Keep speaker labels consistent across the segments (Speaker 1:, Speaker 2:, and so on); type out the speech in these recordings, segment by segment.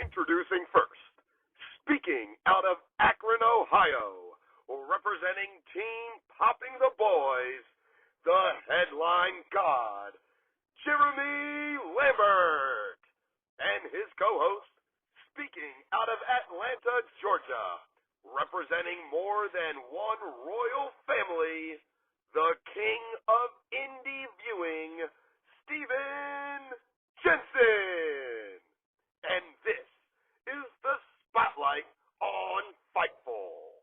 Speaker 1: Introducing first, speaking out of Akron, Ohio, representing Team Popping the Boys, the headline god, Jeremy Lambert, and his co-host, speaking out of Atlanta, Georgia, representing more than one royal family, the king of indie viewing, Stephen Jensen. And this is the Spotlight on Fightful.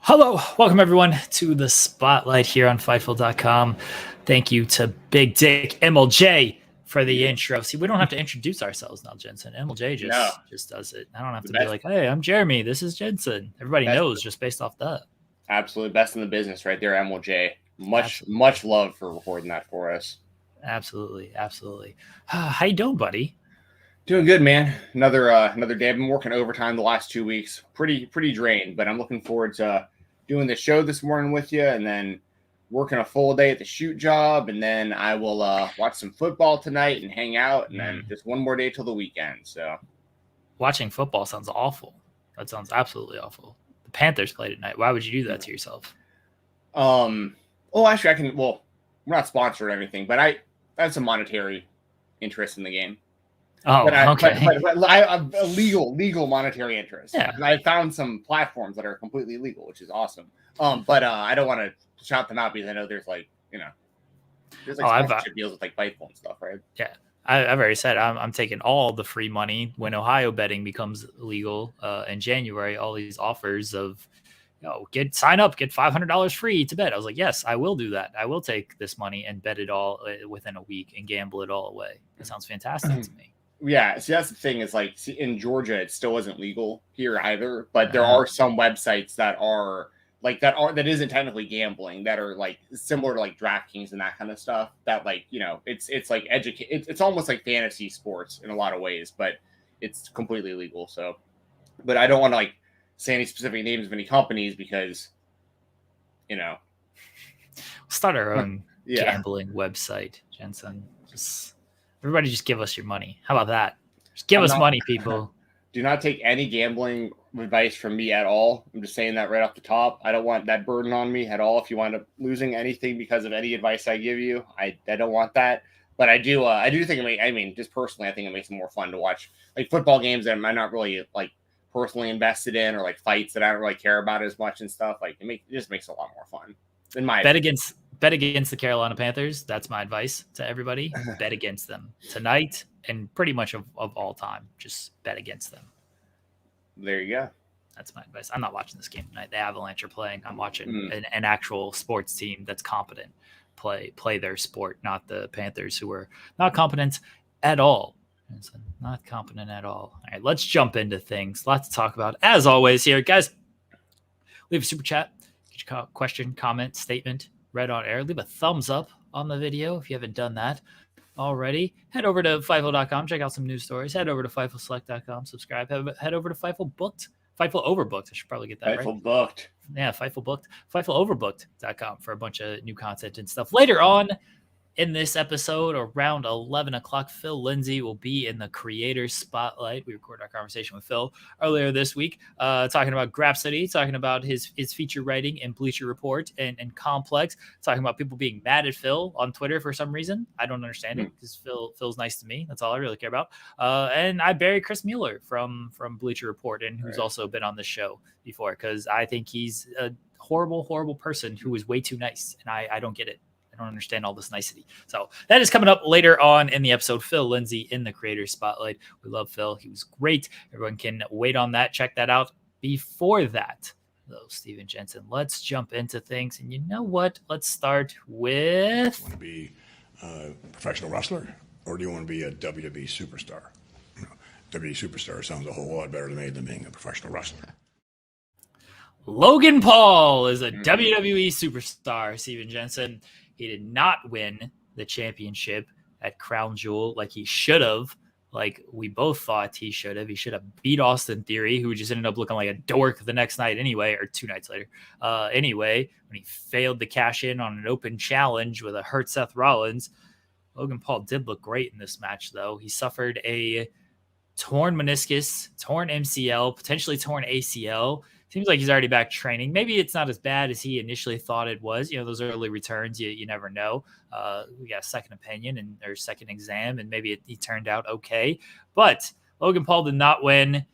Speaker 2: Hello, welcome everyone to the Spotlight here on Fightful.com. Thank you to Big Dick MLJ for the intro. See, we don't have to introduce ourselves now, Jensen. MLJ just does it. I don't have to be like, hey, I'm Jeremy. This is Jensen. Everybody knows just based off that.
Speaker 3: Absolutely best in the business right there, MLJ. Much love for recording that for us.
Speaker 2: Absolutely. How you doing, buddy?
Speaker 3: Doing good, man. Another day. I've been working overtime the last 2 weeks. Pretty drained, but I'm looking forward to doing the show this morning with you, and then working a full day at the shoot job, and then I will watch some football tonight and hang out, and then just one more day till the weekend. So,
Speaker 2: watching football sounds awful. That sounds absolutely awful. The Panthers play tonight. Why would you do that to yourself?
Speaker 3: Actually, I can. Well, we're not sponsored or anything, but I have some monetary interest in the game.
Speaker 2: Oh, okay.
Speaker 3: But I have a legal monetary interest.
Speaker 2: Yeah.
Speaker 3: And I found some platforms that are completely legal, which is awesome. But I don't want to shout them out because I know there's sponsorship deals with like Fightful and stuff, right?
Speaker 2: Yeah. I've already said I'm taking all the free money when Ohio betting becomes legal in January. All these offers of, sign up, get $500 free to bet. I was like, yes, I will do that. I will take this money and bet it all within a week and gamble it all away. That sounds fantastic to me.
Speaker 3: Yeah, see, that's the thing is in Georgia, it still isn't legal here either. But there are some websites that isn't technically gambling that are like similar to like DraftKings and that kind of stuff. That it's like it's almost like fantasy sports in a lot of ways, but it's completely legal. So, but I don't want to say any specific names of any companies because we'll
Speaker 2: start our own gambling website, Jensen. Everybody just give us your money. How about that? Just give us money, people.
Speaker 3: Do not take any gambling advice from me at all. I'm just saying that right off the top. I don't want that burden on me at all. If you wind up losing anything because of any advice I give you, I don't want that. But I do think just personally, I think it makes it more fun to watch like football games that I'm not really personally invested in, or like fights that I don't really care about as much and stuff. It just makes it a lot more fun. In my opinion.
Speaker 2: Bet against the Carolina Panthers. That's my advice to everybody. Bet against them tonight and pretty much of all time. Just bet against them.
Speaker 3: There you go.
Speaker 2: That's my advice. I'm not watching this game tonight. The Avalanche are playing. I'm watching an actual sports team that's competent play their sport, not the Panthers, who are not competent at all. Not competent at all. All right, let's jump into things. Lots to talk about. As always here, guys, leave a super chat. Get your question, comment, statement read on air. Leave a thumbs up on the video if you haven't done that already. Head over to Fightful.com. Check out some news stories. Head over to FightfulSelect.com. Subscribe. Head over to Fightful Booked. Fightful Overbooked. I should probably get that right.
Speaker 3: Fightful Booked.
Speaker 2: Yeah, Fightful Booked. FightfulOverbooked.com for a bunch of new content and stuff. Later on in this episode, around 11 o'clock, Phil Lindsay will be in the Creator Spotlight. We recorded our conversation with Phil earlier this week, talking about Grapsody, talking about his feature writing in Bleacher Report and Complex, talking about people being mad at Phil on Twitter for some reason. I don't understand it because Phil's nice to me. That's all I really care about. And I bury Chris Mueller from Bleacher Report, and who's also been on the show before, because I think he's a horrible person who is way too nice, and I don't get it. I don't understand all this nicety. So that is coming up later on in the episode. Phil Lindsay in the Creator Spotlight. We love Phil. He was great. Everyone can wait on that. Check that out. Before that, though, Stephen Jensen, let's jump into things. And you know what? Let's start with...
Speaker 4: Want to be a professional wrestler, or do you want to be a WWE superstar? WWE superstar sounds a whole lot better to me than being a professional wrestler.
Speaker 2: Logan Paul is a WWE superstar, Stephen Jensen. He did not win the championship at Crown Jewel like he should have, like we both thought he should have. He should have beat Austin Theory, who just ended up looking like a dork the next night anyway, or 2 nights later. Anyway, when he failed to cash in on an open challenge with a hurt Seth Rollins. Logan Paul did look great in this match, though. He suffered a torn meniscus, torn MCL, potentially torn ACL. Seems like he's already back training. Maybe it's not as bad as he initially thought it was. Those early returns, you never know. We got a second opinion or second exam, and maybe he turned out okay. But Logan Paul did not win,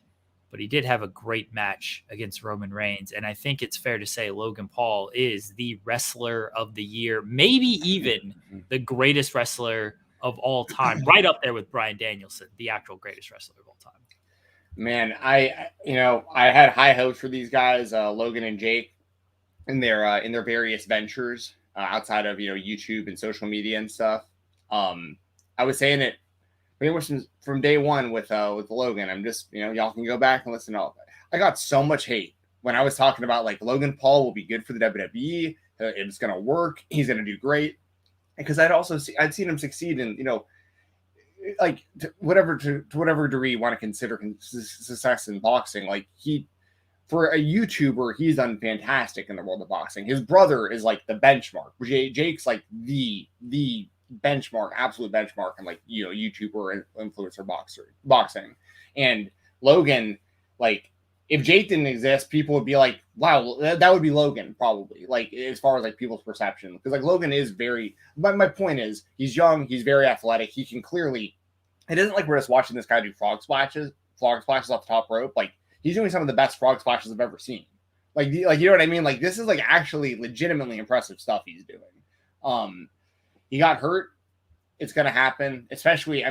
Speaker 2: but he did have a great match against Roman Reigns. And I think it's fair to say Logan Paul is the wrestler of the year, maybe even the greatest wrestler of all time, right up there with Bryan Danielson, the actual greatest wrestler of all time.
Speaker 3: Man, I had high hopes for these guys, Logan and Jake, in their various ventures outside of YouTube and social media and stuff. I was saying it pretty much from day one with Logan. I'm just y'all can go back and listen to all of it. I got so much hate when I was talking about like Logan Paul will be good for the WWE. It's gonna work. He's gonna do great. Because I'd seen him succeed in like to whatever degree you want to consider success in boxing. Like for a YouTuber, he's done fantastic in the world of boxing. His brother is like the benchmark. Jake's like the benchmark, absolute benchmark, and like YouTuber and influencer boxing. And Logan, like if Jake didn't exist, people would be like, wow, that would be Logan probably. Like as far as like people's perception, because like Logan is very. But my point is, he's young, he's very athletic. He can clearly. It isn't like we're just watching this guy do frog splashes off the top rope. Like he's doing some of the best frog splashes I've ever seen. Like you know what I mean? Like this is like actually legitimately impressive stuff he's doing. He got hurt. It's gonna happen, especially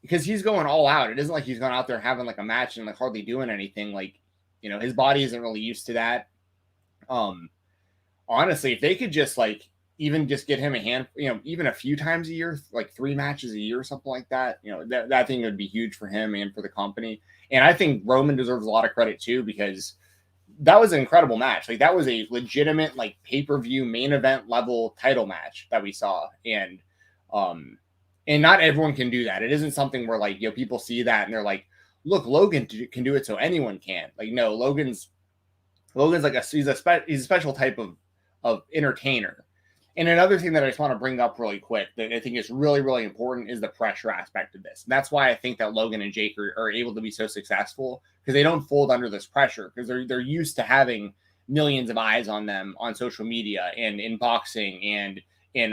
Speaker 3: because he's going all out. It isn't like he's going out there having like a match and like hardly doing anything. Like his body isn't really used to that. Honestly, if they could just like even just get him a hand, even a few times a year, like 3 matches a year or something like that, that thing would be huge for him and for the company. And I think Roman deserves a lot of credit too, because that was an incredible match. Like that was a legitimate like pay-per-view main event level title match that we saw. And not everyone can do that. It isn't something where like, people see that and they're like, look, Logan can do it, so anyone can. Like, no, Logan's like he's a special type of entertainer. And another thing that I just want to bring up really quick that I think is really, really important is the pressure aspect of this. And that's why I think that Logan and Jake are able to be so successful, because they don't fold under this pressure, because they're used to having millions of eyes on them on social media and in boxing and in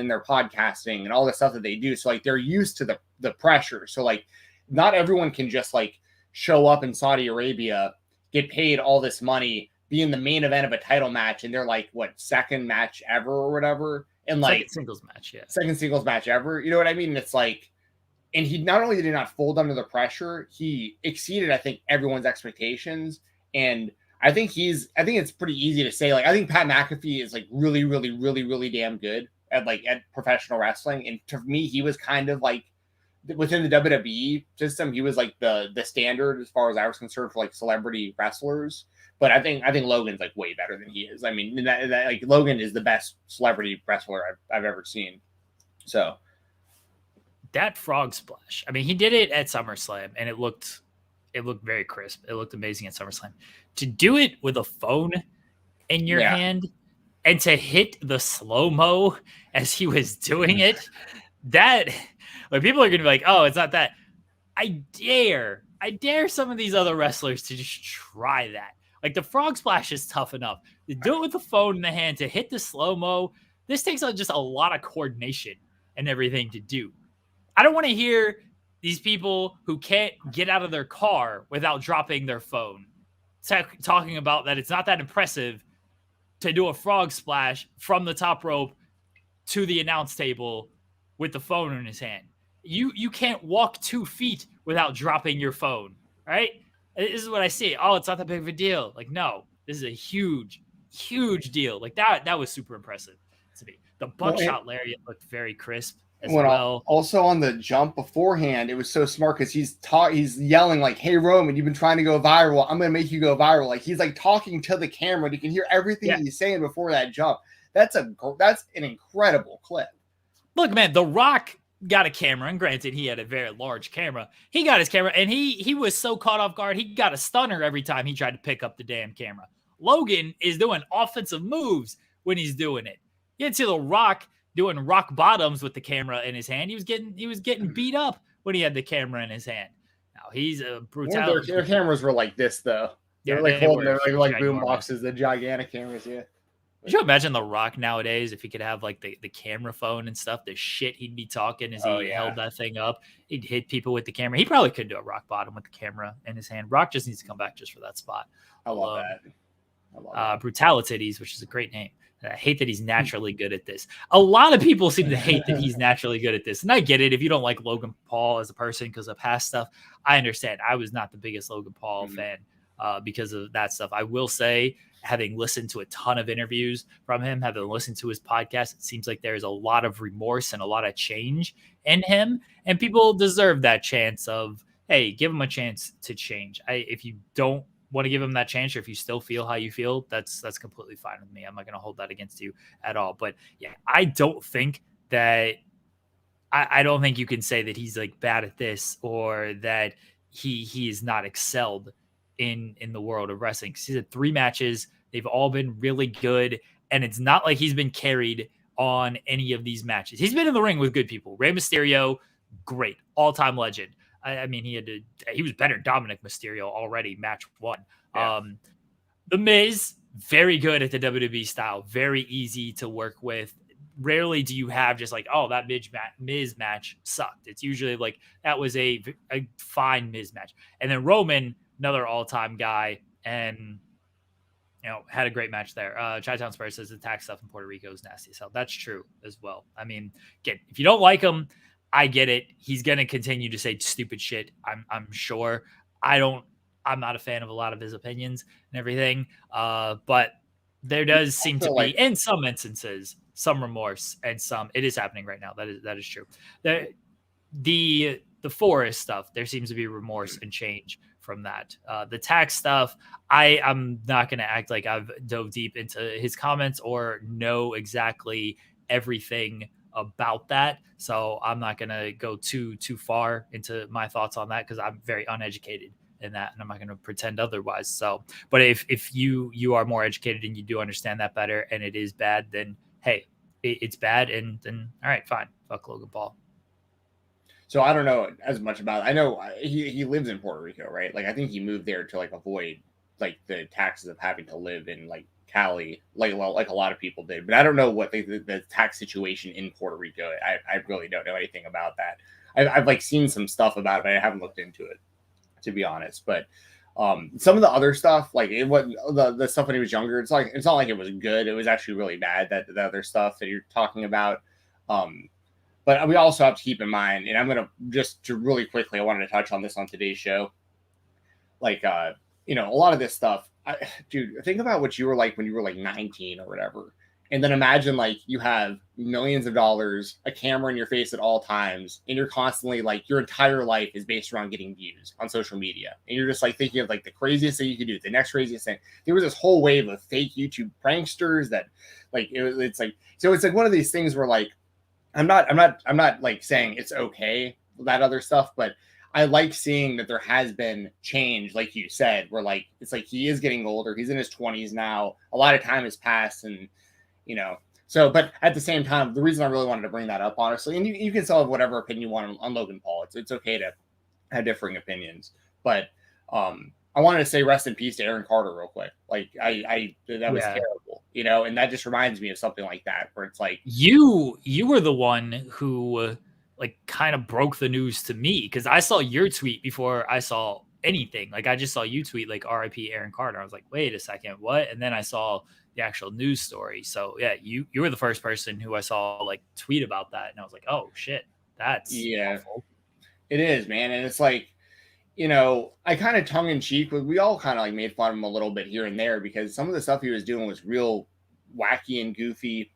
Speaker 3: their podcasting and all the stuff that they do. So like they're used to the pressure. So like not everyone can just like show up in Saudi Arabia, get paid all this money, be in the main event of a title match, and they're like, what, second match ever or whatever? And like
Speaker 2: second singles match, yeah.
Speaker 3: Second singles match ever. You know what I mean? It's like, and he not only did he not fold under the pressure, he exceeded, I think, everyone's expectations. And I think it's pretty easy to say, like, I think Pat McAfee is like really, really, really, really damn good at professional wrestling. And to me, he was kind of like within the WWE system, he was like the standard as far as I was concerned for like celebrity wrestlers. But I think Logan's like way better than he is. I mean, that like Logan is the best celebrity wrestler I've ever seen. So
Speaker 2: that frog splash, I mean, he did it at SummerSlam and it looked very crisp. It looked amazing at SummerSlam. To do it with a phone in your hand and to hit the slow-mo as he was doing it, that like people are going to be like, oh, it's not that. I dare some of these other wrestlers to just try that. Like the frog splash is tough enough. To do it with the phone in the hand, to hit the slow-mo, this takes just a lot of coordination and everything to do. I don't want to hear these people who can't get out of their car without dropping their phone talking about that it's not that impressive to do a frog splash from the top rope to the announce table with the phone in his hand. You can't walk 2 feet without dropping your phone, right? This is what I see. Oh, it's not that big of a deal. Like, no, this is a huge, huge deal. Like that was super impressive to me. The buckshot lariat looked very crisp as well.
Speaker 3: Also on the jump beforehand, it was so smart because he's yelling like, "Hey Roman, you've been trying to go viral. I'm going to make you go viral." Like he's like talking to the camera. And you can hear everything he's saying before that jump. That's an incredible clip.
Speaker 2: Look, man, The Rock got a camera, and granted, he had a very large camera. He got his camera, and he was so caught off guard, he got a stunner every time he tried to pick up the damn camera. Logan is doing offensive moves when he's doing it. You can see The Rock doing rock bottoms with the camera in his hand. He was getting beat up when he had the camera in his hand. Now he's a brutal.
Speaker 3: Their cameras were like this though. They were like holding their like boom boxes, the gigantic cameras. Yeah.
Speaker 2: Could you imagine The Rock nowadays if he could have like the camera phone and stuff? The shit he'd be talking as he held that thing up. He'd hit people with the camera. He probably could do a rock bottom with the camera in his hand. Rock just needs to come back just for that spot.
Speaker 3: I love that.
Speaker 2: Brutalities, which is a great name. I hate that he's naturally good at this. A lot of people seem to hate that he's naturally good at this. And I get it. If you don't like Logan Paul as a person because of past stuff, I understand. I was not the biggest Logan Paul fan because of that stuff. I will say, having listened to a ton of interviews from him, having listened to his podcast, it seems like there's a lot of remorse and a lot of change in him. And people deserve that chance of, hey, give him a chance to change. If you don't want to give him that chance, or if you still feel how you feel, that's completely fine with me. I'm not going to hold that against you at all. But yeah, I don't think that I don't think you can say that he's like bad at this or that he is not excelled in the world of wrestling. He's had 3 matches. They've all been really good. And it's not like he's been carried on any of these matches. He's been in the ring with good people. Rey Mysterio, great. All-time legend. I mean, he was better than Dominic Mysterio already, match 1. Yeah. The Miz, very good at the WWE style, very easy to work with. Rarely do you have just like, oh, that Miz match sucked. It's usually like that was a fine Miz match. And then Roman, another all-time guy, and had a great match there. Chi-Town Spurs says the tax stuff in Puerto Rico is nasty as hell. That's true as well. I mean, again, if you don't like him, I get it. He's going to continue to say stupid shit. I'm sure. I'm not a fan of a lot of his opinions and everything. But there does seem to be, in some instances, some remorse and it is happening right now. That is true. The Forest stuff, there seems to be remorse and change from that. The tax stuff, I'm not going to act like I've dove deep into his comments or know exactly everything about that. So I'm not going to go too far into my thoughts on that because I'm very uneducated in that and I'm not going to pretend otherwise. So, but if you are more educated and you do understand that better and it is bad, then hey, it's bad. And then, all right, fine. Fuck Logan Paul.
Speaker 3: So I don't know as much about it. I know he lives in Puerto Rico, right? Like I think he moved there to like avoid like the taxes of having to live in like Cali, like a lot of people did. But I don't know what the tax situation in Puerto Rico. I really don't know anything about that. I've like seen some stuff about it, but I haven't looked into it, to be honest. But some of the other stuff, like it was the stuff when he was younger, it's not like it was good. It was actually really bad. That the other stuff that you're talking about. But we also have to keep in mind, and I'm going to just really quickly, I wanted to touch on this on today's show. Like, a lot of this stuff, dude, think about what you were like when you were like 19 or whatever. And then imagine like you have millions of dollars, a camera in your face at all times, and you're constantly like your entire life is based around getting views on social media. And you're just like thinking of like the craziest thing you could do, the next craziest thing. There was this whole wave of fake YouTube pranksters that like, it's like one of these things where like, I'm not like saying it's okay, that other stuff, but I like seeing that there has been change, like you said, where like, it's like he is getting older. He's in his 20s now. A lot of time has passed and, so, but at the same time, the reason I really wanted to bring that up, honestly, and you can still have whatever opinion you want on Logan Paul. It's okay to have differing opinions, but I wanted to say rest in peace to Aaron Carter real quick. Like that was terrible, and that just reminds me of something like that where it's like
Speaker 2: you were the one who like kind of broke the news to me because I saw your tweet before I saw anything. Like I just saw you tweet like RIP Aaron Carter. I was like, wait a second, what? And then I saw the actual news story. So yeah, you were the first person who I saw like tweet about that, and I was like, oh shit, that's awful.
Speaker 3: It is, man, and it's like. I kind of tongue in cheek we all kind of like made fun of him a little bit here and there because some of the stuff he was doing was real wacky and goofy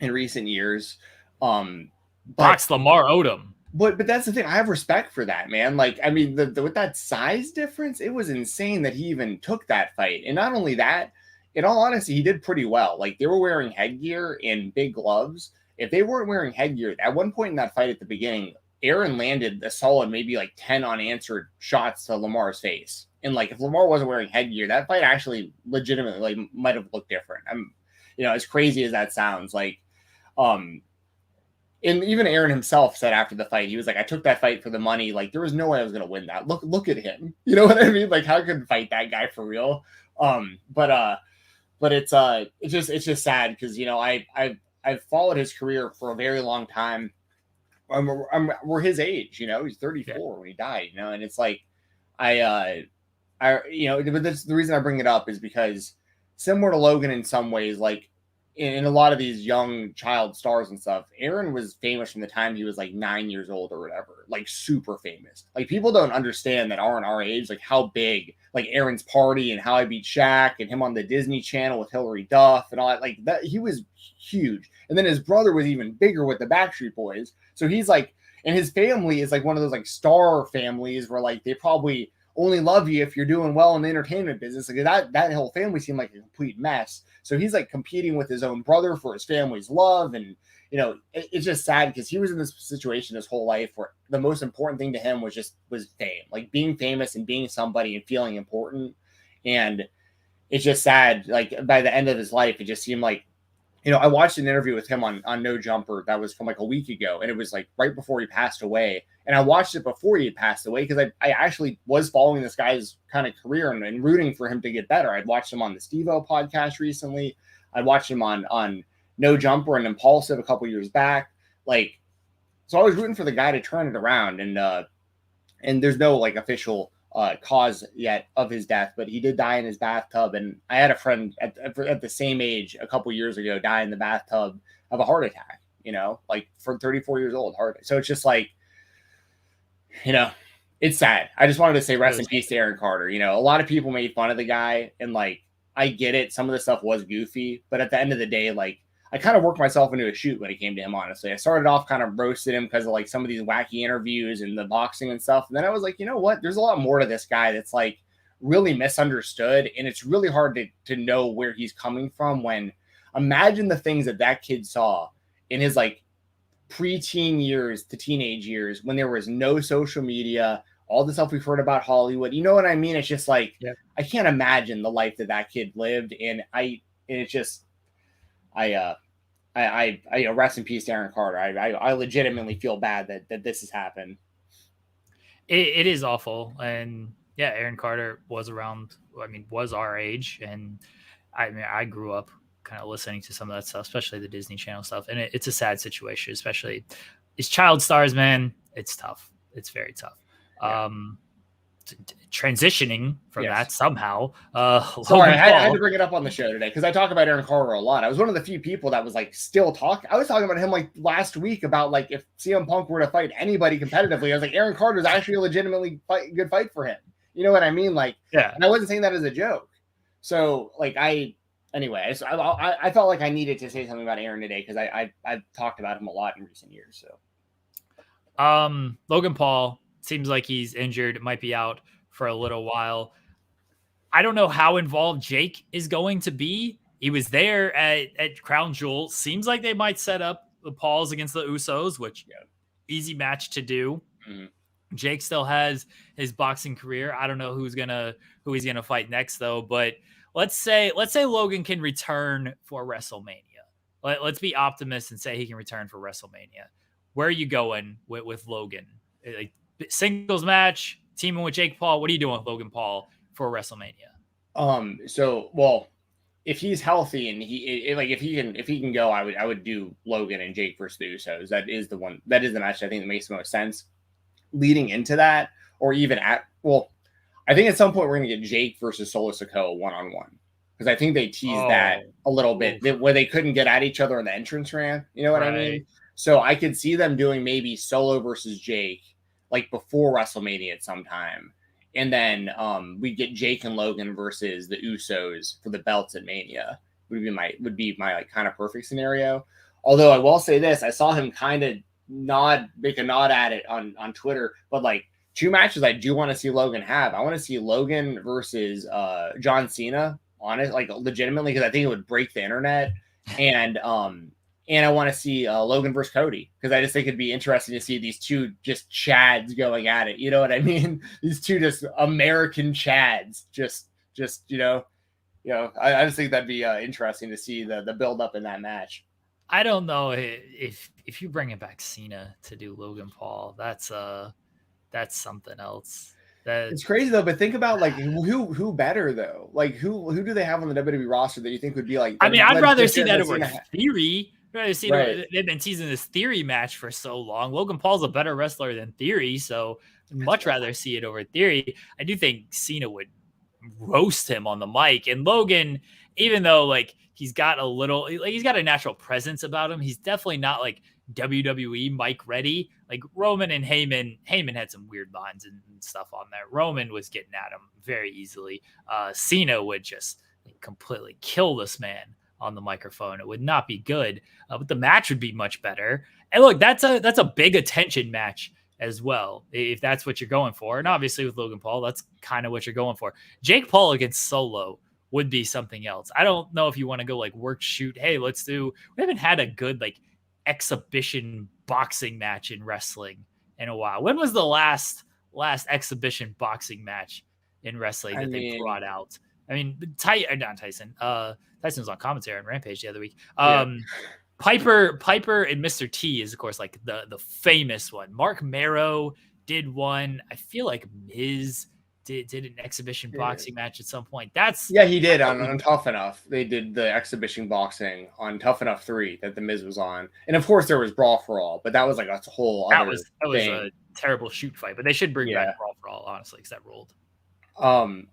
Speaker 3: in recent years.
Speaker 2: Box Lamar Odom.
Speaker 3: But that's the thing. I have respect for that, man. Like, I mean, with that size difference, it was insane that he even took that fight. And not only that, in all honesty, he did pretty well. Like they were wearing headgear and big gloves. If they weren't wearing headgear, at one point in that fight at the beginning, Aaron landed a solid maybe like 10 unanswered shots to Lamar's face. And like if Lamar wasn't wearing headgear, that fight actually legitimately like might have looked different. As crazy as that sounds, like And even Aaron himself said after the fight, he was like, I took that fight for the money. Like, there was no way I was going to win that. Look at him. You know what I mean? Like, how could fight that guy for real? But it's just sad because, you know, I've followed his career for a very long time. We're his age, you know, he's 34 when he died, you know, and it's like, you know, but that's the reason I bring it up is because similar to Logan in some ways, like in a lot of these young child stars and stuff, Aaron was famous from the time he was like 9 years old or whatever, like super famous. Like people don't understand that aren't our age, like how big, like Aaron's Party and How I Beat Shaq and him on the Disney Channel with Hilary Duff and all that, like that, he was huge. And then his brother was even bigger with the Backstreet Boys. So he's like, and his family is like one of those like star families where like they probably only love you if you're doing well in the entertainment business. Like that whole family seemed like a complete mess. So he's like competing with his own brother for his family's love. And, you know, it's just sad because he was in this situation his whole life where the most important thing to him was fame, like being famous and being somebody and feeling important. And it's just sad. Like by the end of his life, it just seemed like, you know, I watched an interview with him on No Jumper that was from like a week ago, and it was like right before he passed away. And I watched it before he had passed away because I actually was following this guy's kind of career and rooting for him to get better. I'd watched him on the Steve-O podcast recently. I watched him on No Jumper and Impulsive a couple years back. Like, so I was rooting for the guy to turn it around. And there's no like official cause yet of his death, but he did die in his bathtub. And I had a friend at the same age a couple years ago die in the bathtub of a heart attack, you know, like for 34 years old heart. So it's just like, you know, it's sad. I just wanted to say rest in peace to Aaron Carter. You know, a lot of people made fun of the guy and like, I get it. Some of the stuff was goofy, but at the end of the day, like I kind of worked myself into a shoot when it came to him, honestly. I started off kind of roasted him because of like some of these wacky interviews and the boxing and stuff. And then I was like, you know what? There's a lot more to this guy that's like really misunderstood. And it's really hard to know where he's coming from when imagine the things that kid saw in his like preteen years to teenage years when there was no social media, all the stuff we've heard about Hollywood. You know what I mean? It's just like, I can't imagine the life that kid lived. And it's just, I rest in peace to Aaron Carter. I legitimately feel bad that this has happened.
Speaker 2: It is awful. And yeah, Aaron Carter was our age. And I grew up kind of listening to some of that stuff, especially the Disney Channel stuff. And it's a sad situation, especially as child stars, man. It's tough. It's very tough. Yeah. Transitioning from that somehow.
Speaker 3: Sorry, I had to bring it up on the show today because I talk about Aaron Carter a lot. I was one of the few people that was like still talking. I was talking about him like last week about like if CM Punk were to fight anybody competitively, I was like Aaron Carter is actually a legitimately good fight for him. You know what I mean? Like, yeah. And I wasn't saying that as a joke. So like I felt like I needed to say something about Aaron today because I've talked about him a lot in recent years.
Speaker 2: So, Logan Paul. Seems like he's injured, might be out for a little while. I don't know how involved Jake is going to be. He was there at Crown Jewel. Seems like they might set up the Pauls against the Usos, which easy match to do. Mm-hmm. Jake still has his boxing career. I don't know who he's gonna fight next though. But let's say Logan can return for WrestleMania. Let's be optimists and say he can return for WrestleMania. Where are you going with Logan? Like, singles match, teaming with Jake Paul. What are you doing with Logan Paul for WrestleMania?
Speaker 3: So well, if he's healthy and if he can go, I would do Logan and Jake versus the Usos. That is the match I think that makes the most sense. Leading into that, or even I think at some point we're gonna get Jake versus Solo Sikoa 1-on-1 because I think they teased that a little bit where they couldn't get at each other in the entrance ramp. You know what I mean? So I could see them doing maybe Solo versus Jake. Like before WrestleMania at some time. And then we get Jake and Logan versus the Usos for the belts at Mania would be my like kind of perfect scenario. Although I will say this, I saw him kind of make a nod at it on Twitter, but like two matches I do want to see Logan have. I want to see Logan versus John Cena, honest, like legitimately, because I think it would break the internet. And I want to see Logan versus Cody because I just think it'd be interesting to see these two just Chads going at it. You know what I mean? These two just American Chads, just I just think that'd be interesting to see the build up in that match.
Speaker 2: I don't know if you bring it back Cena to do Logan Paul, that's something else.
Speaker 3: It's crazy though, but think about like who better though? Like who do they have on the WWE roster that you think would be like?
Speaker 2: I mean, I'd rather see that
Speaker 3: over
Speaker 2: over Theory. I'd rather see
Speaker 3: right.
Speaker 2: They've been teasing this Theory match for so long. Logan Paul's a better wrestler than Theory, so I'd much rather see it over Theory. I do think Cena would roast him on the mic, and Logan, even though like he's got a natural presence about him, he's definitely not like WWE mic ready. Like Roman and Heyman had some weird lines and stuff on there. Roman was getting at him very easily. Cena would just completely kill this man on the microphone. It would not be good, but the match would be much better. And look, that's a big attention match as well, if that's what you're going for. And obviously with Logan Paul, that's kind of what you're going for. Jake Paul against Solo would be something else. I don't know if you want to go like work shoot. Hey, we haven't had a good like exhibition boxing match in wrestling in a while. When was the last exhibition boxing match in wrestling that they brought out? I mean, not Tyson. Tyson was on commentary on Rampage the other week. Piper and Mr. T is of course like the famous one. Mark Marrow did one. I feel like Miz did an exhibition boxing match at some point.
Speaker 3: He did on Tough Enough. They did the exhibition boxing on Tough Enough 3 that the Miz was on, and of course there was Brawl for All, but that was like a whole other thing. That was
Speaker 2: a terrible shoot fight, but they should bring back Brawl for All, honestly, because that rolled.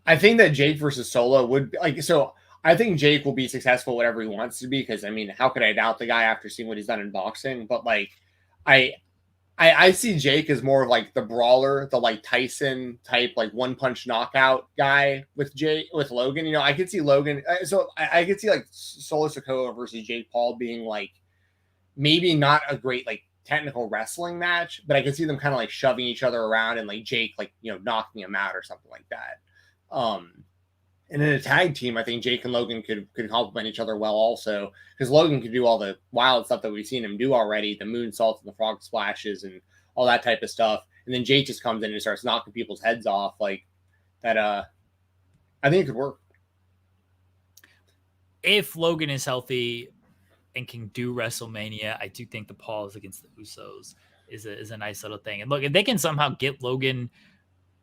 Speaker 3: I think that Jake versus Solo would be like so. I think Jake will be successful whatever he wants to be, because I mean, how could I doubt the guy after seeing what he's done in boxing? But like, I see Jake as more of like the brawler, the like Tyson type, like one punch knockout guy with Logan. You know, I could see Logan. So I could see like Solo Sikoa versus Jake Paul being like maybe not a great like technical wrestling match, but I could see them kind of like shoving each other around and like Jake like, you know, knocking him out or something like that. And in a tag team, I think Jake and Logan could complement each other well also, because Logan could do all the wild stuff that we've seen him do already, the moonsaults and the frog splashes and all that type of stuff. And then Jake just comes in and starts knocking people's heads off like that. I think it could work.
Speaker 2: If Logan is healthy and can do WrestleMania, I do think the Pauls against the Usos is a nice little thing. And look, if they can somehow get Logan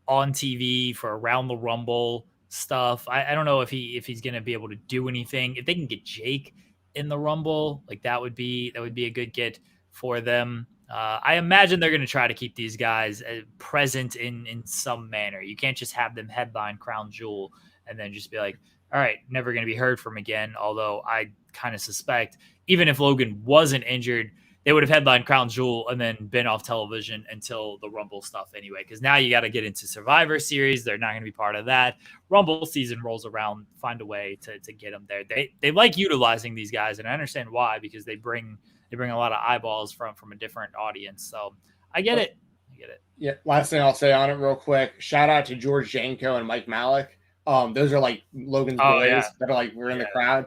Speaker 2: on TV for Around the Rumble stuff, I don't know if he's going to be able to do anything. If they can get Jake in the Rumble, like that would be a good get for them. I imagine they're going to try to keep these guys present in some manner. You can't just have them headline Crown Jewel and then just be like, all right, never going to be heard from again. Although I kind of suspect even if Logan wasn't injured, they would have headlined Crown Jewel and then been off television until the Rumble stuff anyway. Because now you got to get into Survivor Series. They're not going to be part of that. Rumble season rolls around, find a way to get them there. They like utilizing these guys, and I understand why, because they bring a lot of eyeballs from a different audience. So I get it.
Speaker 3: Yeah. Last thing I'll say on it real quick. Shout out to George Janko and Mike Malik. Those are like Logan's boys that are like, we're in the crowd.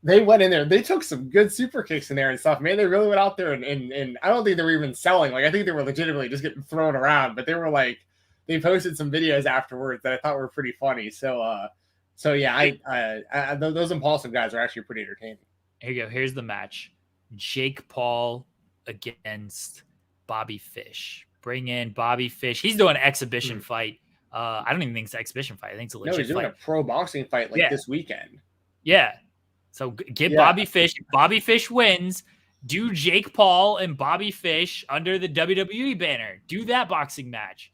Speaker 3: They went in there. They took some good super kicks in there and stuff. Man, they really went out there and I don't think they were even selling. Like, I think they were legitimately just getting thrown around. But they were like, they posted some videos afterwards that I thought were pretty funny. So yeah, I those impulsive guys are actually pretty entertaining.
Speaker 2: Here you go. Here's the match: Jake Paul against Bobby Fish. Bring in Bobby Fish. He's doing an exhibition fight. I don't even think it's an exhibition fight. I think it's a legit fight.
Speaker 3: No, he's doing a pro boxing fight this weekend.
Speaker 2: Yeah. So get Bobby Fish. If Bobby Fish wins, do Jake Paul and Bobby Fish under the WWE banner. Do that boxing match.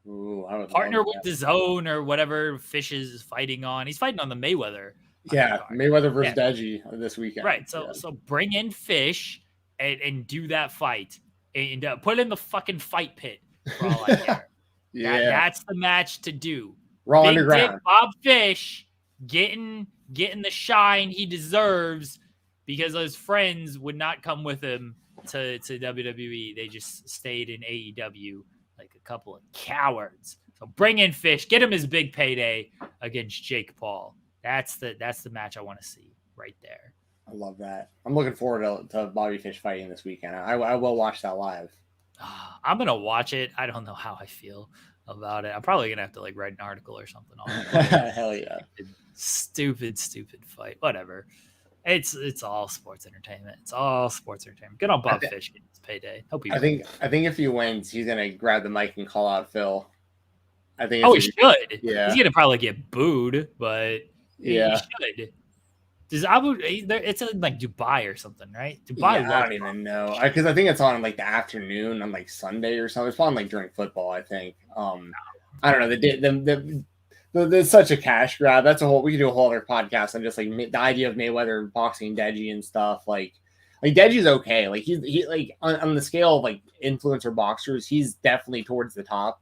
Speaker 3: Ooh, I would
Speaker 2: partner with the Zone or whatever Fish is fighting on. He's fighting on the Mayweather.
Speaker 3: Yeah, Mayweather versus Deji this weekend.
Speaker 2: Right. So bring in Fish and do that fight and put it in the fucking fight pit for all I care. That's the match to do.
Speaker 3: Raw Underground.
Speaker 2: Bob Fish getting the shine he deserves, because those friends would not come with him to WWE. They just stayed in AEW like a couple of cowards. So bring in Fish, get him his big payday against Jake Paul. That's the match I want to see right there.
Speaker 3: I love that. I'm looking forward to Bobby Fish fighting this weekend. I will watch that live.
Speaker 2: I'm gonna watch it. I don't know how I feel about it. I'm probably gonna have to write an article or something on it.
Speaker 3: Hell yeah.
Speaker 2: Stupid fight. Whatever. It's all sports entertainment. It's all sports entertainment. Good on Bob Fish getting his payday. Hope he.
Speaker 3: I think if he wins, he's gonna grab the mic and call out Phil. I think.
Speaker 2: Oh, he should.
Speaker 3: Yeah.
Speaker 2: He's gonna probably get booed, but
Speaker 3: yeah,
Speaker 2: he should. Does Abu? It's in like Dubai or something, right? Dubai.
Speaker 3: Yeah, I don't even know because I think it's on like the afternoon on like Sunday or something. It's on like during football. I think. I don't know. There's such a cash grab. That's we could do a whole other podcast on just like the idea of Mayweather boxing Deji and stuff. Like Deji's okay. Like he like on the scale of like influencer boxers, he's definitely towards the top.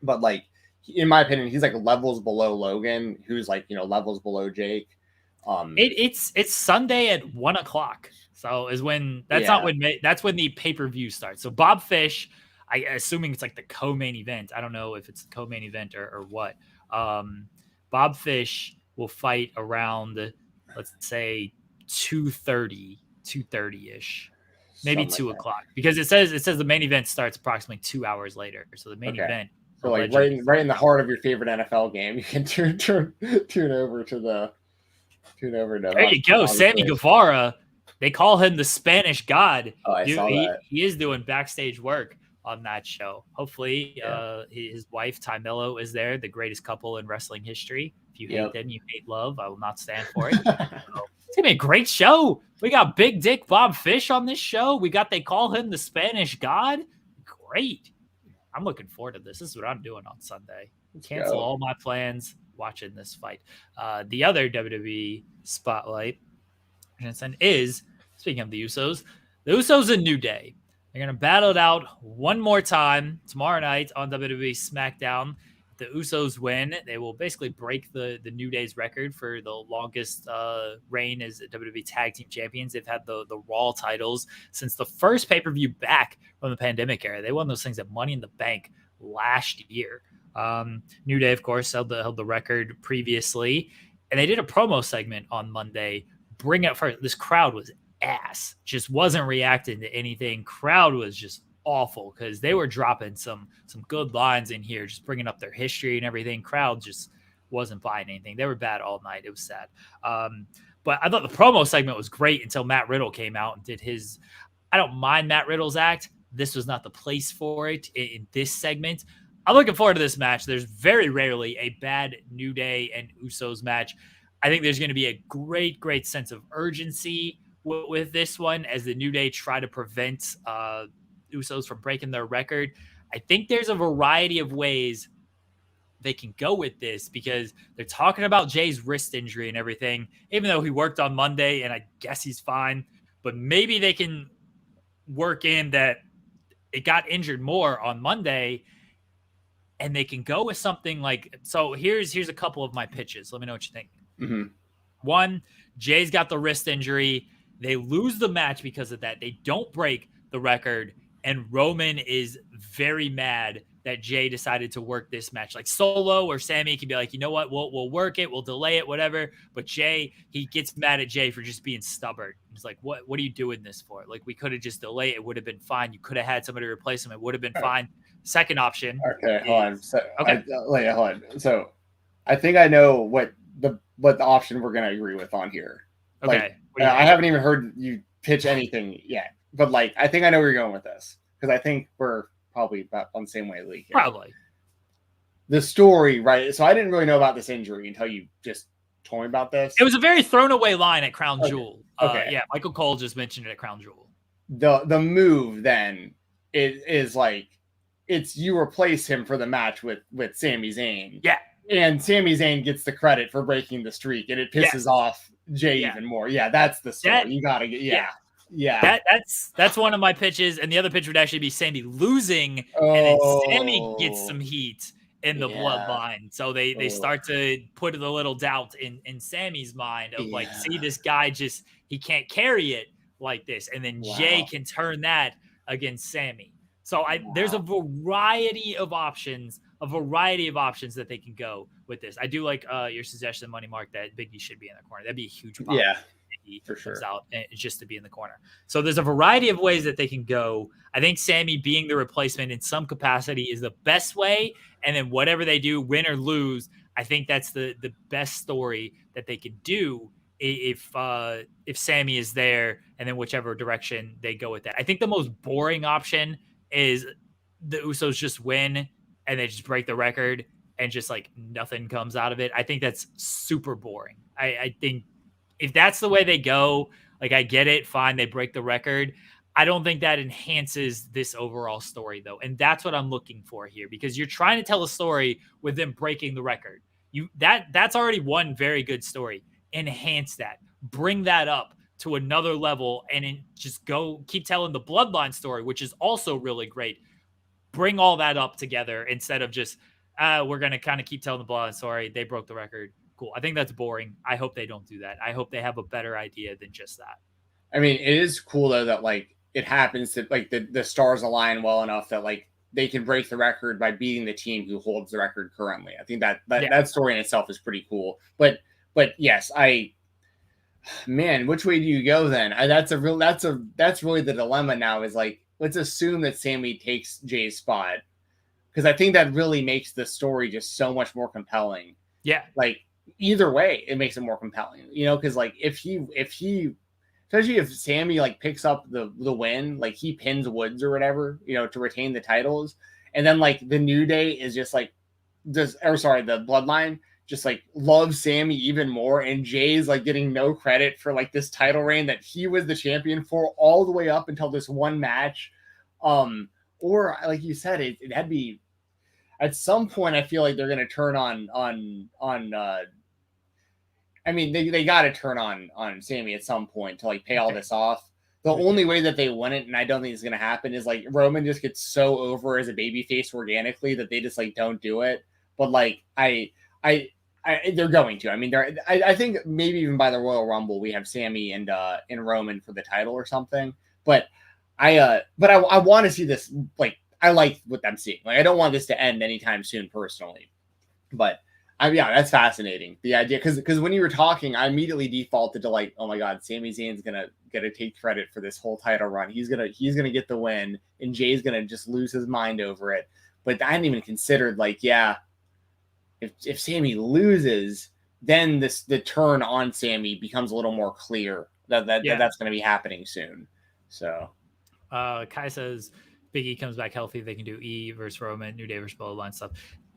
Speaker 3: But like in my opinion, he's like levels below Logan, who's like levels below Jake.
Speaker 2: It's Sunday at 1:00. So is when that's when the pay-per-view starts. So Bob Fish, assuming it's like the co-main event. I don't know if it's the co-main event or what. Bob Fish will fight around, let's say 2:30-ish, maybe 2:00, because it says the main event starts approximately 2 hours later. So the main event.
Speaker 3: So like right in the heart of your favorite NFL game, you can tune over to. There
Speaker 2: you go, Sammy Guevara. They call him the Spanish God.
Speaker 3: Oh, I saw that.
Speaker 2: He is doing backstage work on that show. Hopefully, his wife Ty Mello is there, the greatest couple in wrestling history. If you hate them, you hate love. I will not stand for it. It's gonna be a great show. We got Big Dick Bob Fish on this show. They call him the Spanish God. Great. I'm looking forward to this. This is what I'm doing on Sunday. Cancel all my plans watching this fight. The other WWE spotlight is, speaking of the Usos and New Day. They're going to battle it out one more time tomorrow night on WWE SmackDown. If the Usos win, they will basically break the New Day's record for the longest reign as WWE Tag Team Champions. They've had the Raw titles since the first pay-per-view back from the pandemic era. They won those things at Money in the Bank last year. New Day, of course, held the record previously. And they did a promo segment on Monday. Bring up first. This crowd was ass. Just wasn't reacting to anything. Crowd was just awful because they were dropping some good lines in here, just bringing up their history and everything. Crowd just wasn't buying anything. They were bad all night. It was sad. But I thought the promo segment was great until Matt Riddle came out and did his. I don't mind Matt Riddle's act. This was not the place for it in this segment. I'm looking forward to this match. There's very rarely a bad New Day and Usos match. I think there's going to be a great, great sense of urgency with this one as the New Day try to prevent Usos from breaking their record. I think there's a variety of ways they can go with this because they're talking about Jay's wrist injury and everything, even though he worked on Monday and I guess he's fine. But maybe they can work in that it got injured more on Monday. And they can go with something like, so here's a couple of my pitches. Let me know what you think.
Speaker 3: Mm-hmm.
Speaker 2: One, Jay's got the wrist injury. They lose the match because of that. They don't break the record. And Roman is very mad that Jay decided to work this match. Like Solo or Sammy can be like, you know what? We'll work it. We'll delay it, whatever. But Jay, he gets mad at Jay for just being stubborn. He's like, what are you doing this for? Like, we could have just delayed it. It would have been fine. You could have had somebody replace him. It would have been fine. Second option.
Speaker 3: Okay, hold on. So, hold on. So I think I know what the option we're going to agree with on here.
Speaker 2: Okay.
Speaker 3: Like, I haven't even heard you pitch anything yet. But like, I think I know where you're going with this. Because I think we're probably about on the same wavelength here.
Speaker 2: Probably.
Speaker 3: The story, right? So I didn't really know about this injury until you just told me about this.
Speaker 2: It was a very thrown away line at Crown Jewel.
Speaker 3: Okay.
Speaker 2: Yeah, Michael Cole just mentioned it at Crown Jewel.
Speaker 3: The move then is like, it's you replace him for the match with Sami Zayn.
Speaker 2: Yeah.
Speaker 3: And Sami Zayn gets the credit for breaking the streak, and it pisses off Jay even more. Yeah, that's the story. You got to get, Yeah.
Speaker 2: That's one of my pitches. And the other pitch would actually be Sammy losing, and then Sammy gets some heat in the bloodline. So they start to put a little doubt in Sammy's mind of like, see, this guy he can't carry it like this. And then Jay can turn that against Sammy. So there's a variety of options that they can go with this. I do like your suggestion, Money Mark, that Big E should be in the corner. That'd be a huge pop.
Speaker 3: Yeah,
Speaker 2: for sure. Out just to be in the corner. So there's a variety of ways that they can go. I think Sammy being the replacement in some capacity is the best way. And then whatever they do, win or lose, I think that's the best story that they could do. if Sammy is there, and then whichever direction they go with that. I think the most boring option is the Usos just win and they just break the record and just like nothing comes out of it. I think that's super boring. I think if that's the way they go, like I get it, fine, they break the record. I don't think that enhances this overall story though. And that's what I'm looking for here, because you're trying to tell a story with them breaking the record. That's already one very good story. Enhance that, bring that up to another level, and just go keep telling the bloodline story, which is also really great. Bring all that up together instead of just we're going to kind of keep telling the bloodline story. They broke the record. Cool. I think that's boring. I hope they don't do that. I hope they have a better idea than just that.
Speaker 3: I mean, it is cool though that like it happens that like the stars align well enough that like they can break the record by beating the team who holds the record currently. I think that story in itself is pretty cool. But yes, man, which way do you go then? That's really the dilemma now, is like, let's assume that Sammy takes Jay's spot, because I think that really makes the story just so much more compelling.
Speaker 2: Yeah.
Speaker 3: Like either way, it makes it more compelling, because like if he, especially if Sammy like picks up the win, like he pins Woods or whatever, to retain the titles. And then like the New Day is just like, the Bloodline just like loves Sammy even more. And Jay's like getting no credit for like this title reign that he was the champion for all the way up until this one match. Or like you said, it had to be at some point. I feel like they're going to turn on I mean, they got to turn on Sammy at some point to like pay all this off. The only way that they wouldn't, and I don't think it's going to happen, is like Roman just gets so over as a babyface organically that they just like don't do it. But like they're going to. I mean, I think maybe even by the Royal Rumble we have Sammy and Roman for the title or something. But I want to see this. Like I like what I'm seeing. Like I don't want this to end anytime soon personally. But yeah, that's fascinating. The idea, because when you were talking, I immediately defaulted to like, oh my God, Sami Zayn's gonna take credit for this whole title run. He's gonna get the win, and Jay's gonna just lose his mind over it. But I hadn't even considered like, yeah, if Sami loses, then the turn on Sami becomes a little more clear that's gonna be happening soon. So,
Speaker 2: Kai says Big E comes back healthy, they can do E versus Roman, New Day versus Bloodline stuff.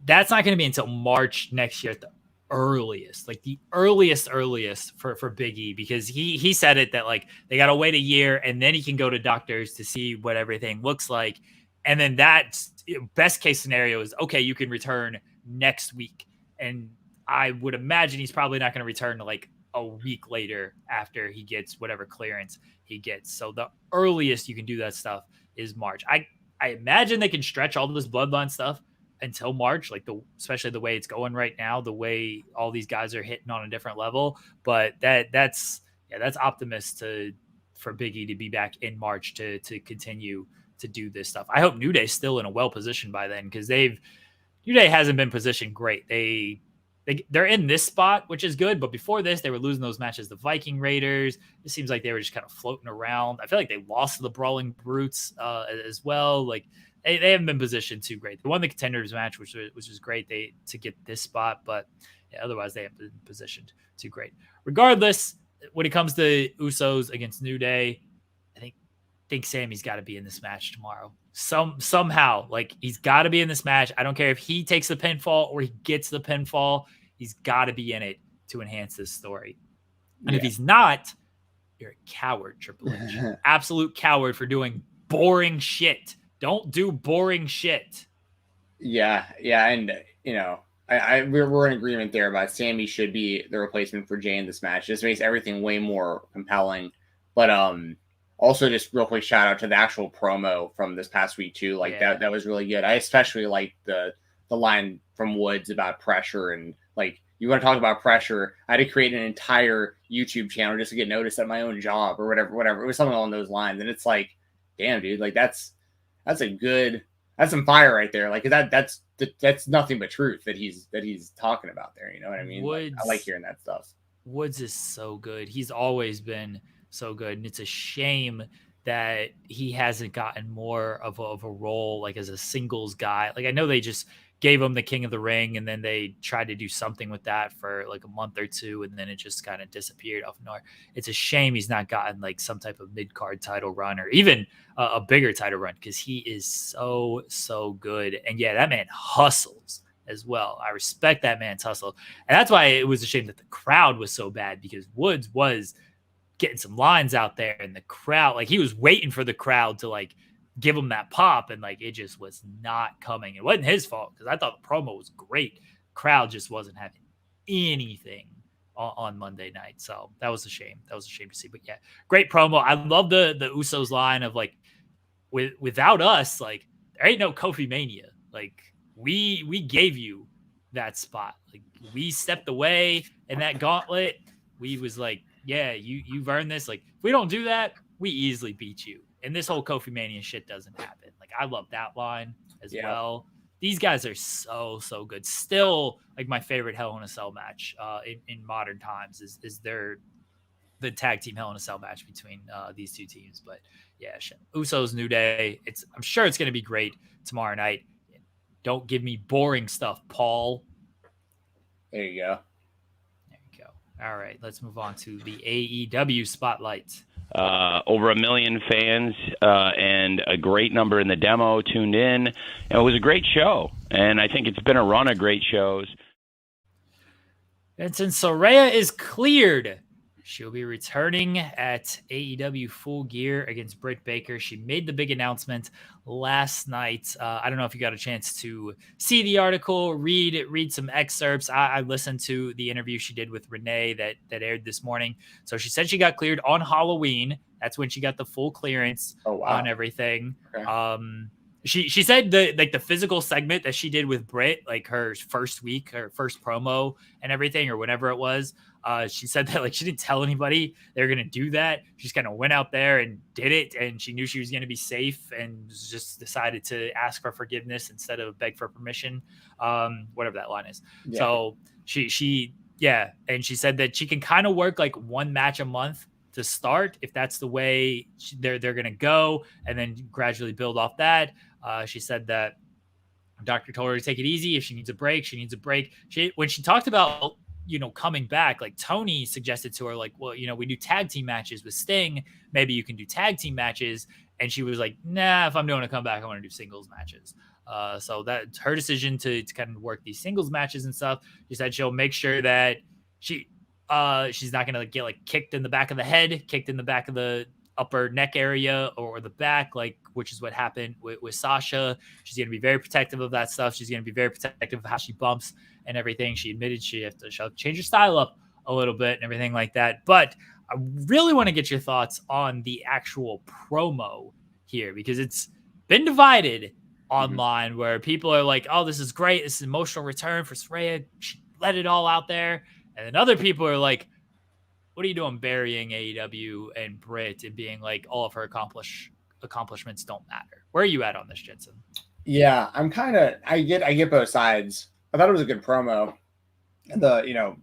Speaker 2: That's not going to be until March next year at the earliest, like the earliest for Big E, because he said it that like they got to wait a year and then he can go to doctors to see what everything looks like. And then that's best case scenario is, okay, you can return next week. And I would imagine he's probably not going to return to like a week later after he gets whatever clearance he gets. So the earliest you can do that stuff is March. I imagine they can stretch all of this bloodline stuff until March, like especially the way it's going right now, the way all these guys are hitting on a different level. But that's optimistic for Big E to be back in March to continue to do this stuff. I hope New Day's still in a well position by then, because New Day hasn't been positioned great. They're in this spot, which is good, but before this, they were losing those matches. The Viking Raiders, it seems like they were just kind of floating around. I feel like they lost to the Brawling Brutes as well. Like they haven't been positioned too great. They won the Contenders match, which was great to get this spot, but yeah, otherwise they haven't been positioned too great. Regardless, when it comes to Usos against New Day, I think Sammy's got to be in this match tomorrow. Somehow, like he's got to be in this match. I don't care if he takes the pinfall or he gets the pinfall. He's got to be in it to enhance this story. And if he's not, you're a coward, Triple H. Absolute coward for doing boring shit. Don't do boring shit. Yeah,
Speaker 3: and we're in agreement there about Sammy should be the replacement for Jay in this match. This makes everything way more compelling. But also just real quick shout out to the actual promo from this past week too. Like that was really good. I especially like the line from Woods about pressure, and like, you want to talk about pressure, I had to create an entire YouTube channel just to get noticed at my own job or whatever. It was something along those lines. And it's like, damn, dude, like that's some fire right there. Like that's nothing but truth that he's talking about there. You know what I mean?
Speaker 2: Woods,
Speaker 3: I like hearing that stuff.
Speaker 2: Woods is so good. He's always been so good. And it's a shame that he hasn't gotten more of a role, like as a singles guy. Like I know they just gave him the King of the Ring, and then they tried to do something with that for like a month or two, and then it just kind of disappeared off nowhere. It's a shame he's not gotten like some type of mid-card title run or even a bigger title run, because he is so good. And yeah, that man hustles as well. I respect that man's hustle. And that's why it was a shame that the crowd was so bad, because Woods was getting some lines out there, and the crowd, like, he was waiting for the crowd to like give him that pop, and like it just was not coming. It wasn't his fault, because I thought the promo was great. Crowd just wasn't having anything on Monday night, so that was a shame. That was a shame to see. But yeah, great promo. I love the Usos line of like, without us, like, there ain't no Kofi Mania. Like, we gave you that spot. Like, we stepped away in that gauntlet. We was like, yeah, you've earned this. Like, if we don't do that, we easily beat you. And this whole Kofi Mania shit doesn't happen. Like, I love that line as well. These guys are so good. Still, like, my favorite Hell in a Cell match in modern times is the tag team Hell in a Cell match between these two teams. But yeah, Usos New Day. I'm sure it's going to be great tomorrow night. Don't give me boring stuff, Paul.
Speaker 3: There you go.
Speaker 2: All right, let's move on to the AEW Spotlight.
Speaker 5: Over 1 million fans and a great number in the demo tuned in. And it was a great show, and I think it's been a run of great shows.
Speaker 2: And since Saraya is cleared, she'll be returning at AEW Full Gear against Britt Baker. She made the big announcement last night. I don't know if you got a chance to see the article, read some excerpts. I listened to the interview she did with Renee that aired this morning. So she said she got cleared on Halloween. That's when she got the full clearance on everything. Okay. She said the physical segment that she did with Britt, like her first week, her first promo and everything, or whatever it was. She said that like she didn't tell anybody they were going to do that. She just kind of went out there and did it, and she knew she was going to be safe, and just decided to ask for forgiveness instead of beg for permission, whatever that line is. Yeah. So she and she said that she can kind of work like one match a month to start, if that's the way they're going to go, and then gradually build off that. She said that doctor told her to take it easy. If she needs a break, she needs a break. When she talked about, coming back, like Tony suggested to her, like, well, we do tag team matches with Sting. Maybe you can do tag team matches. And she was like, nah, if I'm doing a comeback, I want to do singles matches. So that's her decision to kind of work these singles matches and stuff. She said she'll make sure that she's not going to get like kicked in the back of the head, kicked in the back of the upper neck area or the back, like, which is what happened with Sasha. She's going to be very protective of that stuff. She's going to be very protective of how she bumps and everything. She admitted she'll change her style up a little bit and everything like that. But I really want to get your thoughts on the actual promo here, because it's been divided online, where people are like, oh, this is great. This is an emotional return for Saraya. She let it all out there. And then other people are like, what are you doing burying AEW and Britt and being like all of her accomplishments don't matter? Where are you at on this, Jensen?
Speaker 3: Yeah, I'm kind of, I get both sides. I thought it was a good promo. The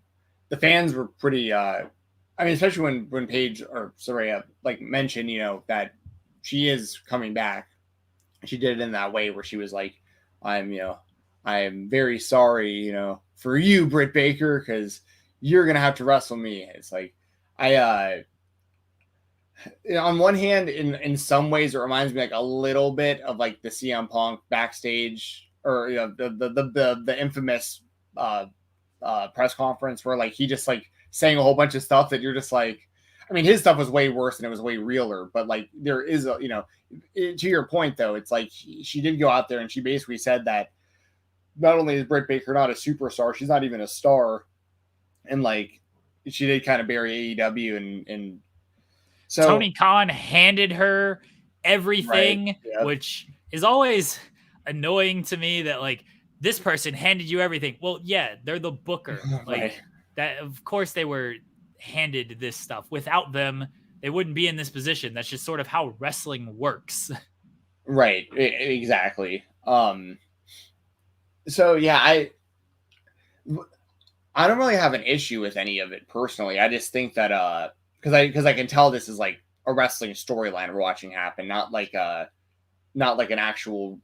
Speaker 3: fans were pretty, especially when Paige or Saraya like mentioned, that she is coming back. She did it in that way where she was like, I am very sorry, for you, Britt Baker, because you're going to have to wrestle me. It's like, on one hand, in some ways, it reminds me like a little bit of like the CM Punk backstage, or the infamous press conference where like he just like saying a whole bunch of stuff that you're just like, his stuff was way worse and it was way realer, but like there is to your point though, it's like she did go out there and she basically said that not only is Britt Baker not a superstar, she's not even a star, and like she did kind of bury AEW and so
Speaker 2: Tony Khan handed her everything, right, yeah, which is always annoying to me, that like this person handed you everything. Well, yeah, they're the booker. Like right. That, of course they were handed this stuff. Without them, they wouldn't be in this position. That's just sort of how wrestling works.
Speaker 3: Right. Exactly. So yeah, I don't really have an issue with any of it personally. I just think that because I can tell this is like a wrestling storyline we're watching happen, not like an actual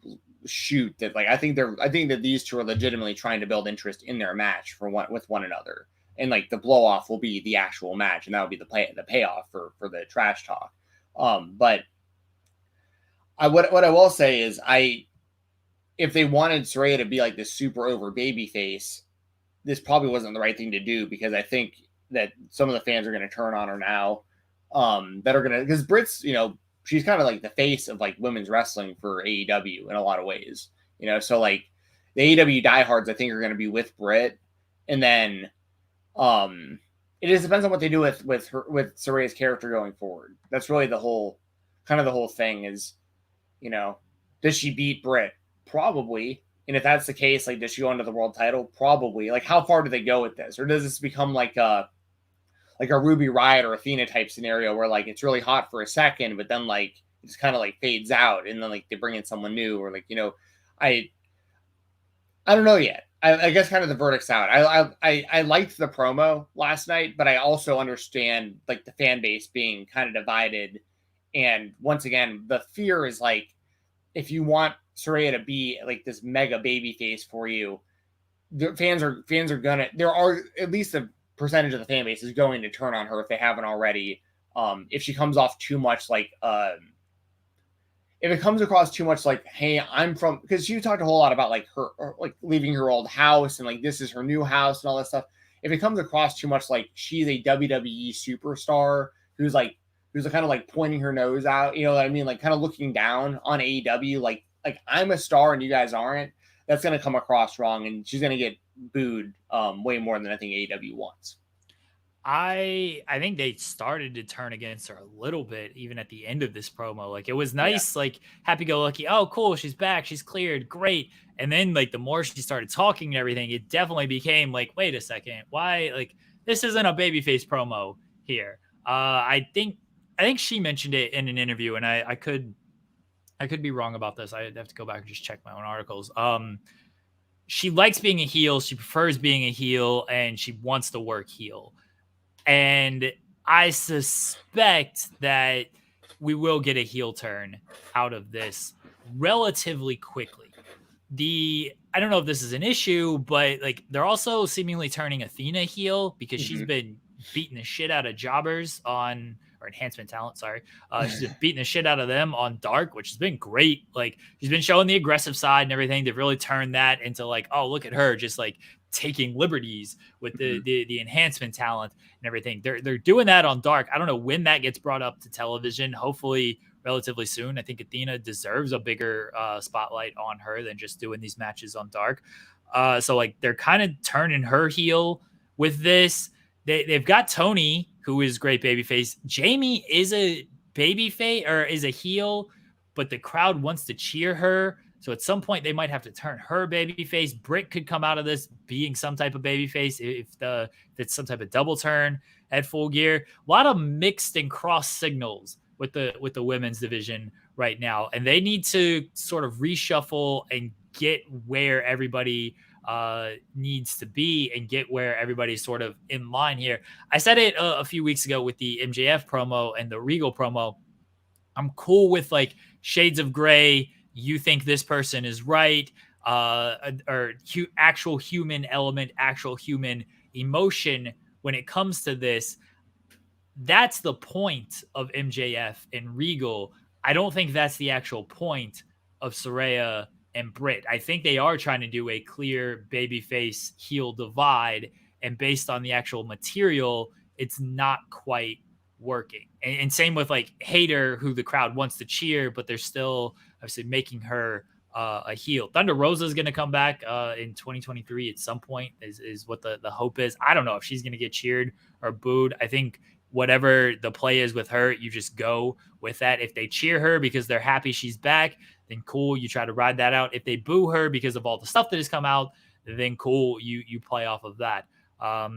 Speaker 3: shoot that like I think that these two are legitimately trying to build interest in their match with one another, and like the blow off will be the actual match, and that will be the payoff for the trash talk. But what I will say is if they wanted Saraya to be like this super over baby face, this probably wasn't the right thing to do, because I think that some of the fans are going to turn on her now, that are going to, because Britt's, she's kind of like the face of like women's wrestling for AEW in a lot of ways, so like the AEW diehards, I think, are going to be with Britt. And then it just depends on what they do with Saraya's character going forward. That's really the whole thing is, does she beat Britt? Probably. And if that's the case, like, does she go into the world title? Probably. Like, how far do they go with this? Or does this become like a Ruby Riott or Athena type scenario where like it's really hot for a second, but then like it just kind of like fades out, and then like they bring in someone new, or like, I don't know yet. I guess kind of the verdict's out. I liked the promo last night, but I also understand like the fan base being kind of divided. And once again, the fear is like, if you want Saraya to be like this mega baby face for you, the fans are gonna, there are at least a percentage of the fan base is going to turn on her if they haven't already. If she comes off too much like if it comes across too much like, hey, I'm from, because she talked a whole lot about like her, like leaving her old house and like this is her new house and all that stuff. If it comes across too much like she's a WWE superstar who's kind of like pointing her nose out, you know what I mean? Like kind of looking down on AEW, like I'm a star and you guys aren't. That's going to come across wrong, and she's going to get booed way more than I think AEW wants.
Speaker 2: I think they started to turn against her a little bit, even at the end of this promo. Like, it was nice, like happy-go-lucky. Oh, cool, she's back, she's cleared, great. And then like the more she started talking and everything, it definitely became like, wait a second, why? Like, this isn't a babyface promo here. I think she mentioned it in an interview, and I could be wrong about this. I'd have to go back and just check my own articles. She likes being a heel, she prefers being a heel, and she wants to work heel. And I suspect that we will get a heel turn out of this relatively quickly. I don't know if this is an issue, but like they're also seemingly turning Athena heel because she's been beating the shit out of jobbers on, or enhancement talent, sorry. She's been beating the shit out of them on Dark, which has been great. Like, she's been showing the aggressive side and everything. They've really turned that into like, oh, look at her, just like taking liberties with the enhancement talent and everything. They're doing that on Dark. I don't know when that gets brought up to television. Hopefully relatively soon. I think Athena deserves a bigger spotlight on her than just doing these matches on Dark. So like they're kind of turning her heel with this. They've got Tony, who is great babyface. Jamie is a babyface or is a heel, but the crowd wants to cheer her. So at some point they might have to turn her babyface. Britt could come out of this being some type of babyface if it's some type of double turn at Full Gear. A lot of mixed and cross signals with the women's division right now, and they need to sort of reshuffle and get where everybody needs to be and get where everybody's sort of in line here. I said it a few weeks ago with the MJF promo and the Regal promo. I'm cool with like shades of gray. You think this person is right, or actual human element, actual human emotion when it comes to this. That's the point of MJF and Regal. I don't think that's the actual point of Saraya and Britt. I think they are trying to do a clear babyface heel divide, and based on the actual material, it's not quite working. And same with like Hayter, who the crowd wants to cheer, but they're still obviously making her a heel. Thunder Rosa is going to come back in 2023 at some point is what the hope is. I don't know if she's going to get cheered or booed. I think whatever the play is with her, you just go with that. If they cheer her because they're happy she's back, then cool, you try to ride that out. If they boo her because of all the stuff that has come out, then cool, you play off of that. But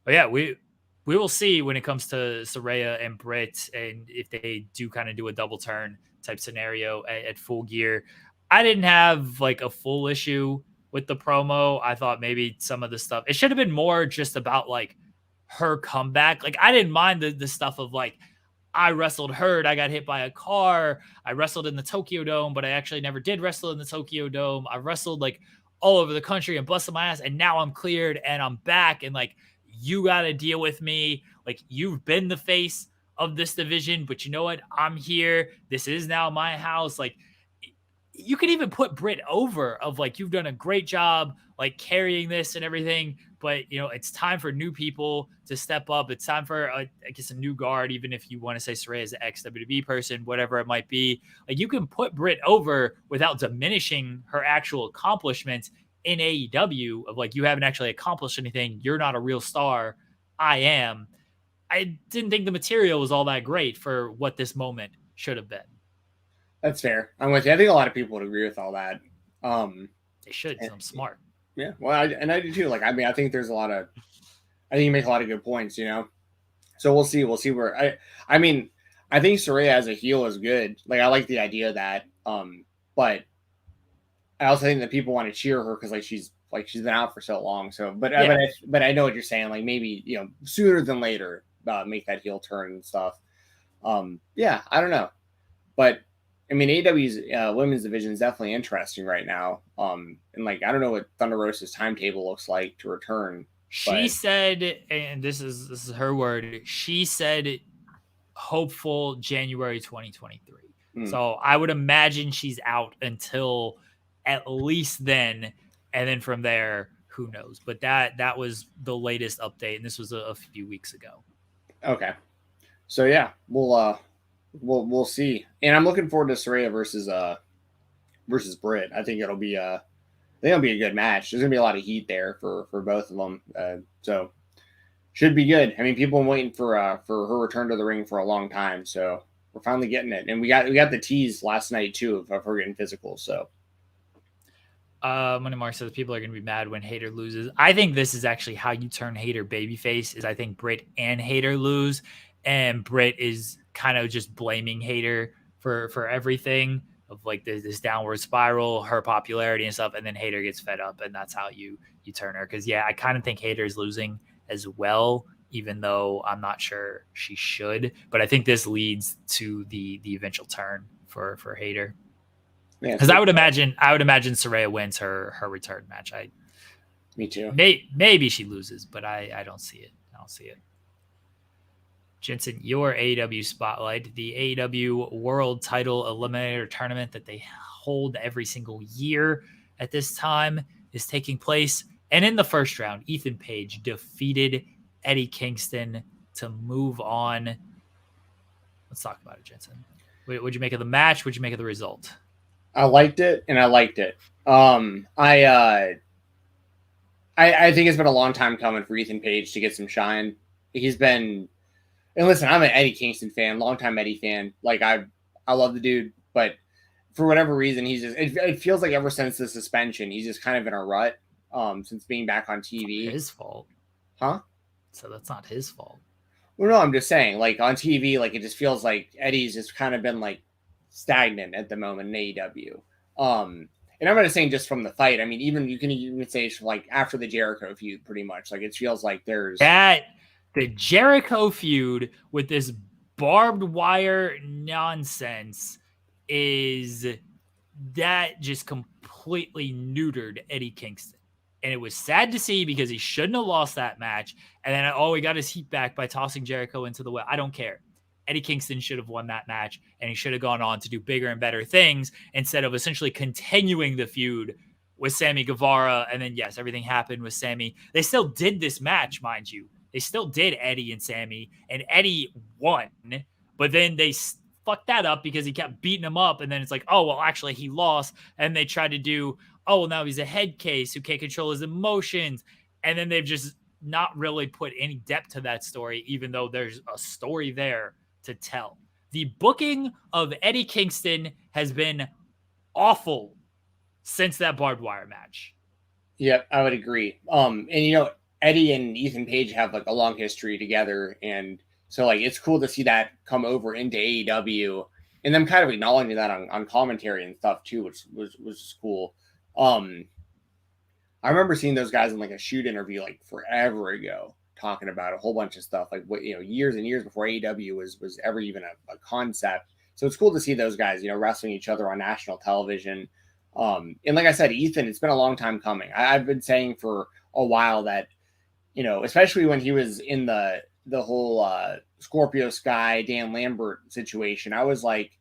Speaker 2: yeah, we will see when it comes to Saraya and Britt, and if they do kind of do a double turn type scenario at Full Gear. I didn't have like a full issue with the promo. I thought maybe some of the stuff, it should have been more just about like her comeback. Like, I didn't mind the stuff of like, I wrestled hurt. I got hit by a car. I wrestled in the Tokyo Dome, but I actually never did wrestle in the Tokyo Dome. I wrestled like all over the country and busted my ass. And now I'm cleared and I'm back. And like, you got to deal with me. Like, you've been the face of this division, but you know what? I'm here. This is now my house. Like, you could even put Britt over of like, you've done a great job, like carrying this and everything, but you know, it's time for new people to step up. It's time for, I guess, a new guard, even if you want to say Saraya is an ex-WWE person, whatever it might be. Like, you can put Britt over without diminishing her actual accomplishments in AEW of like, you haven't actually accomplished anything. You're not a real star. I am. I didn't think the material was all that great for what this moment should have been.
Speaker 3: That's fair. I'm with you. I think a lot of people would agree with all that.
Speaker 2: They should, because I'm smart.
Speaker 3: Yeah, well, I do too. Like, I mean, I think there's I think you make a lot of good points, you know? So we'll see. We'll see where I mean, I think Saraya as a heel is good. Like, I like the idea of that. But I also think that people want to cheer her because she's been out for so long. So, but I know what you're saying. Like, maybe, you know, sooner than later, make that heel turn and stuff. Yeah, I don't know, but I mean, AEW's women's division is definitely interesting right now. And like, I don't know what Thunder Rosa's timetable looks like to return.
Speaker 2: She said, and this is her word, she said hopeful January 2023. So I would imagine she's out until at least then. And then from there, who knows? But that was the latest update. And this was a few weeks ago. Okay.
Speaker 3: So yeah, we'll see. And I'm looking forward to Saraya versus Britt. I think it'll be a good match. There's gonna be a lot of heat there for both of them. So should be good. I mean, people have been waiting for her return to the ring for a long time. So we're finally getting it. And we got the tease last night too of her getting physical. So
Speaker 2: Money Mark says people are going to be mad when Hater loses. I think this is actually how you turn Hater babyface. Is I think Britt and Hater lose, and Britt is kind of just blaming Hater for everything of like this downward spiral, her popularity and stuff, and then Hater gets fed up, and that's how you turn her. Because yeah, I kind of think Hater is losing as well, even though I'm not sure she should. But I think this leads to the eventual turn for Hater. Because I would imagine Saraya wins her return match.
Speaker 3: Me too.
Speaker 2: Maybe she loses, but I don't see it. Jensen, your AEW spotlight, the AEW World Title Eliminator Tournament that they hold every single year at this time is taking place. And in the first round, Ethan Page defeated Eddie Kingston to move on. Let's talk about it, Jensen. What'd you make of the match? What'd you make of the result?
Speaker 3: I liked it, and I liked it. I think it's been a long time coming for Ethan Page to get some shine. He's been, and listen, I'm an Eddie Kingston fan, longtime Eddie fan. Like, I love the dude, but for whatever reason, he's just, it feels like ever since the suspension, he's just kind of in a rut. Since being back on TV.
Speaker 2: His fault.
Speaker 3: Huh?
Speaker 2: So that's not his fault.
Speaker 3: Well, no, I'm just saying, like, on TV, like, it just feels like Eddie's just kind of been like stagnant at the moment in AEW. And I'm not saying just from the fight. I mean, you can even say like after the Jericho feud, pretty much. Like, it feels like there's
Speaker 2: the Jericho feud with this barbed wire nonsense is that just completely neutered Eddie Kingston. And it was sad to see because he shouldn't have lost that match. And then, he got his heat back by tossing Jericho into the well. I don't care. Eddie Kingston should have won that match, and he should have gone on to do bigger and better things instead of essentially continuing the feud with Sammy Guevara. And then, yes, everything happened with Sammy. They still did this match, mind you. They still did Eddie and Sammy, and Eddie won. But then they fucked that up because he kept beating him up. And then it's like, oh, well, actually, he lost. And they tried to do, oh, well, now he's a head case who can't control his emotions. And then they've just not really put any depth to that story, even though there's a story there to tell. The booking of Eddie Kingston has been awful since that barbed wire match.
Speaker 3: Yep, I would agree. And Eddie and Ethan Page have like a long history together, and so like it's cool to see that come over into AEW and them kind of acknowledging that on commentary and stuff too, which was cool. I remember seeing those guys in like a shoot interview like forever ago. talking about a whole bunch of stuff, like what, years and years before AEW was ever even a concept. So it's cool to see those guys, wrestling each other on national television. And like I said, Ethan, it's been a long time coming. I've been saying for a while that, especially when he was in the whole Scorpio Sky, Dan Lambert situation, I was like,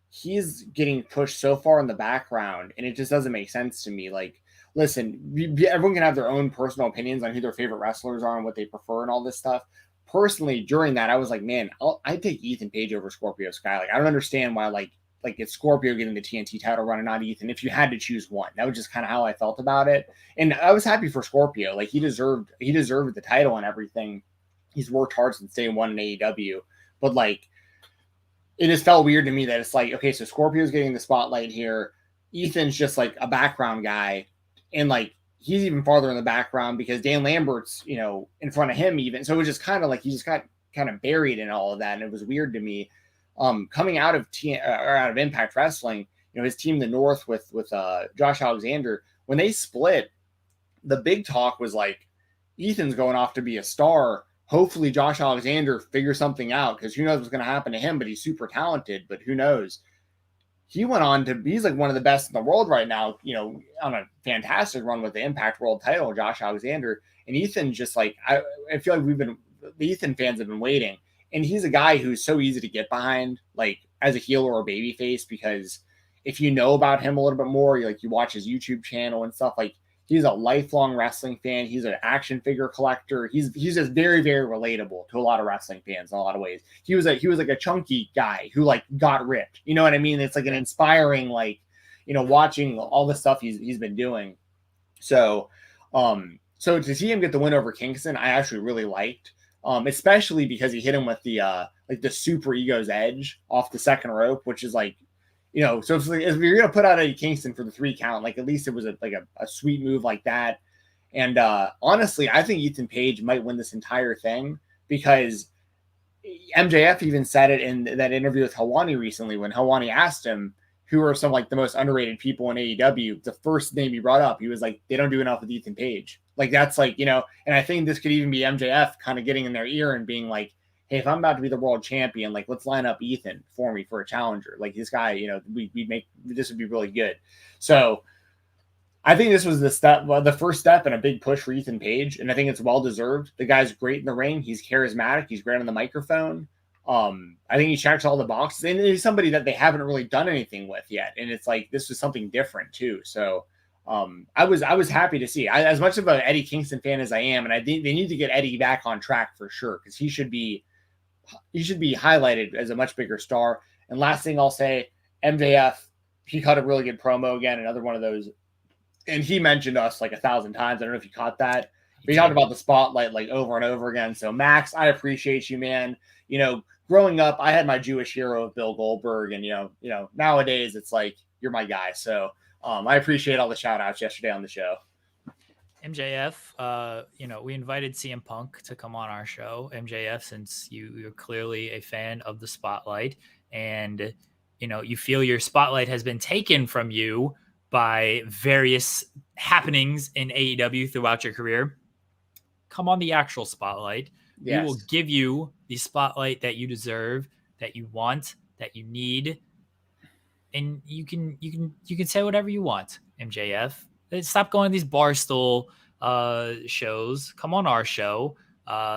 Speaker 3: he's getting pushed so far in the background, and it just doesn't make sense to me. Like, listen, everyone can have their own personal opinions on who their favorite wrestlers are and what they prefer and all this stuff. Personally, during that, I was like, man, I'd take Ethan Page over Scorpio Sky. Like, I don't understand why, like it's Scorpio getting the TNT title run and not Ethan. If you had to choose one, that was just kind of how I felt about it. And I was happy for Scorpio. Like, he deserved the title and everything. He's worked hard since day one in AEW. But like, it just felt weird to me that it's like, okay, so Scorpio's getting the spotlight here. Ethan's just like a background guy. And like, he's even farther in the background because Dan Lambert's, in front of him even. So it was just kind of like, he just got kind of buried in all of that. And it was weird to me. Coming out of out of Impact Wrestling, his team, the North with Josh Alexander, when they split, the big talk was like, Ethan's going off to be a star. Hopefully Josh Alexander figures something out, because who knows what's going to happen to him, but he's super talented, but who knows? He went on to, he's like one of the best in the world right now, on a fantastic run with the Impact World title, Josh Alexander. And Ethan just like, I feel like the Ethan fans have been waiting. And he's a guy who's so easy to get behind, like as a heel or a babyface, because if you know about him a little bit more, you watch his YouTube channel and stuff, like he's a lifelong wrestling fan. He's an action figure collector. He's just very, very relatable to a lot of wrestling fans in a lot of ways. He was like a chunky guy who like got ripped. You know what I mean? It's like an inspiring, like, watching all the stuff he's been doing. So to see him get the win over Kingston, I actually really liked. Especially because he hit him with the super ego's edge off the second rope, which is like, so if you're gonna put out Eddie Kingston for the 3 count, like at least it was a sweet move like that. And honestly, I think Ethan Page might win this entire thing, because MJF even said it in that interview with Helwani recently, when Helwani asked him who are some like the most underrated people in AEW. The first name he brought up, he was like, they don't do enough with Ethan Page. Like, that's like, and I think this could even be MJF kind of getting in their ear and being like, hey, if I'm about to be the world champion, like, let's line up Ethan for me for a challenger. Like, this guy, this would be really good. So I think this was the first step in a big push for Ethan Page. And I think it's well-deserved. The guy's great in the ring. He's charismatic. He's great on the microphone. I think he checks all the boxes, and he's somebody that they haven't really done anything with yet. And it's like, this was something different too. So I was happy to see. As much of an Eddie Kingston fan as I am, and I think they need to get Eddie back on track for sure, because he should be highlighted as a much bigger star. And last thing I'll say, MJF, he cut a really good promo again, another one of those. And he mentioned us like 1,000 times. I don't know if you caught that. But he talked about the spotlight like over and over again. So Max, I appreciate you, man. Growing up, I had my Jewish hero of Bill Goldberg, and nowadays it's like, you're my guy. So I appreciate all the shout outs yesterday on the show.
Speaker 2: MJF, we invited CM Punk to come on our show. MJF, since you're clearly a fan of the spotlight, and you feel your spotlight has been taken from you by various happenings in AEW throughout your career, come on the actual spotlight. Yes. We will give you the spotlight that you deserve, that you want, that you need, and you can say whatever you want, MJF. Stop going to these Barstool shows. Come on our show.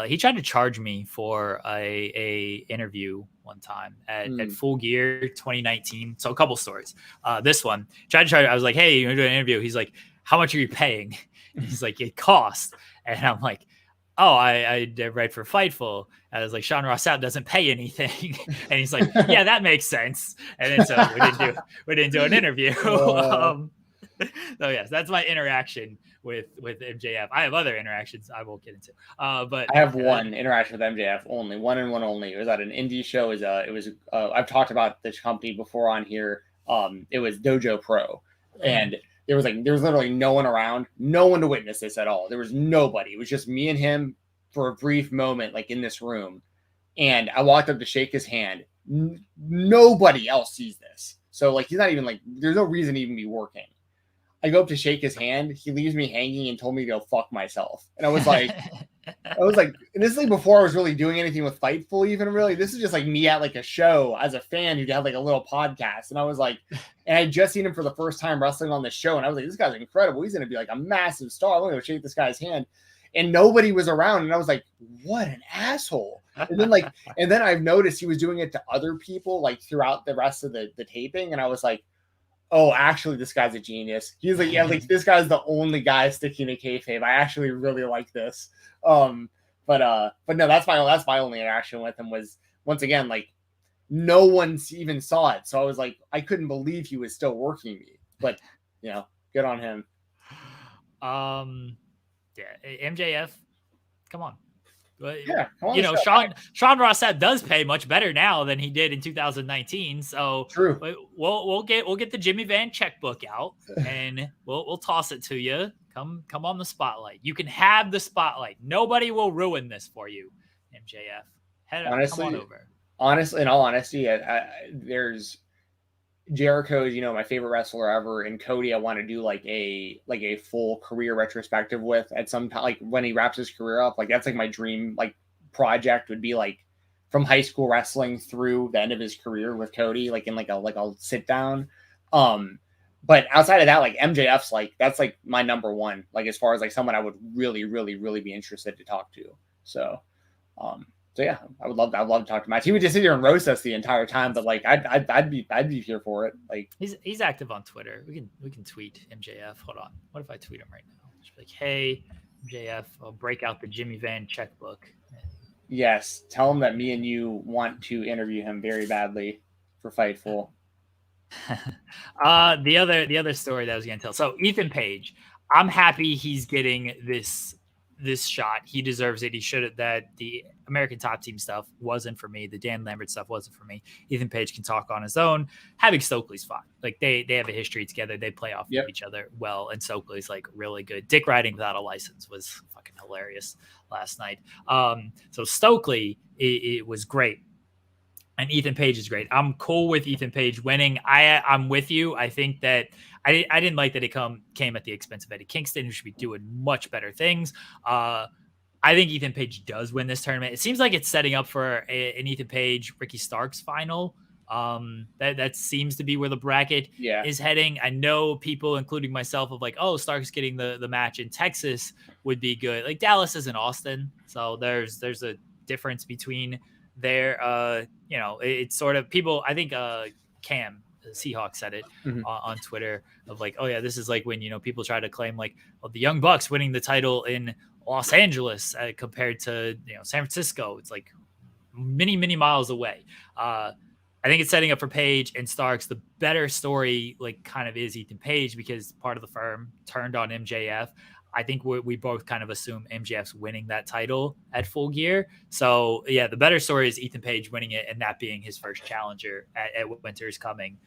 Speaker 2: He tried to charge me for a interview one time at Full Gear 2019. So a couple stories. This one, tried to charge. I was like, hey, you're going to do an interview. He's like, how much are you paying? He's like, it costs. And I'm like, oh, I write for Fightful. I was like, Sean Ross Sapp doesn't pay anything. And he's like, yeah, that makes sense. And then so we didn't do an interview. So yes, that's my interaction with MJF. I have other interactions I won't get into. But
Speaker 3: I have one interaction with MJF only, one and one only. It was at an indie show. It was I've talked about this company before on here. It was Dojo Pro, and there was literally no one around, no one to witness this at all. There was nobody. It was just me and him for a brief moment, like in this room. And I walked up to shake his hand. Nobody else sees this. So like, he's not even like, there's no reason to even be working. I go up to shake his hand. He leaves me hanging and told me to go fuck myself. And I was like, I was like, and this is like before I was really doing anything with Fightful, even really. This is just like me at like a show as a fan who had like a little podcast. And I was like, and I had just seen him for the first time wrestling on the show. And I was like, this guy's incredible. He's going to be like a massive star. I'm going to shake this guy's hand. And nobody was around. And I was like, what an asshole. And then I've noticed he was doing it to other people like throughout the rest of the taping. And I was like, oh, actually, this guy's a genius. He's like, yeah, like this guy's the only guy sticking to kayfabe. I actually really like this. But no, that's my only interaction with him was once again, like no one even saw it. So I was like, I couldn't believe he was still working me, but you know, good on him.
Speaker 2: Yeah. MJF, come on.
Speaker 3: Yeah,
Speaker 2: you know, Sean Ross Sapp does pay much better now than he did in 2019. So
Speaker 3: true.
Speaker 2: We'll get the Jimmy Van checkbook out and we'll toss it to you. Come on the spotlight. You can have the spotlight. Nobody will ruin this for you, MJF. Come on over.
Speaker 3: Honestly, in all honesty, there's Jericho's, you know, my favorite wrestler ever, and Cody, I want to do like a full career retrospective with at some time, like when he wraps his career up. Like that's like my dream like project would be like from high school wrestling through the end of his career with Cody, like in like a sit down. But outside of that, like MJF's like that's like my number one, like as far as like someone I would really, really, really be interested to talk to. So yeah, I would love to talk to Matt. He would just sit here and roast us the entire time, but like I'd be here for it. Like
Speaker 2: he's active on Twitter. We can tweet MJF. Hold on. What if I tweet him right now? Just be like, hey MJF, I'll break out the Jimmy Van checkbook.
Speaker 3: Yes, tell him that me and you want to interview him very badly for Fightful.
Speaker 2: The other story that I was gonna tell. So Ethan Page, I'm happy he's getting this shot. He deserves it. He should have. That the American Top Team stuff wasn't for me. The Dan Lambert stuff wasn't for me. Ethan Page can talk on his own. Having Stokely's fine. Like they have a history together. They play off of each other well. And Stokely's like really good. Dick riding without a license was fucking hilarious last night. So Stokely, it was great. And Ethan Page is great. I'm cool with Ethan Page winning. I'm with you. I think that I didn't like that it came at the expense of Eddie Kingston, who should be doing much better things. I think Ethan Page does win this tournament. It seems like it's setting up for an Ethan Page, Ricky Starks final. That seems to be where the bracket is heading. I know people, including myself, of like, oh, Starks getting the match in Texas would be good. Like Dallas is in Austin, so there's a difference between there. You know, it's sort of people. I think Cam Seahawk said it on Twitter of like, oh yeah, this is like when, you know, people try to claim like, oh, the Young Bucks winning the title in Los Angeles compared to, you know, San Francisco. It's like many miles away. I think it's setting up for Page and Starks. The better story like kind of is Ethan Page because part of the firm turned on MJF. I think we both kind of assume MJF's winning that title at Full Gear. So yeah, the better story is Ethan Page winning it and that being his first challenger at Winter's Coming,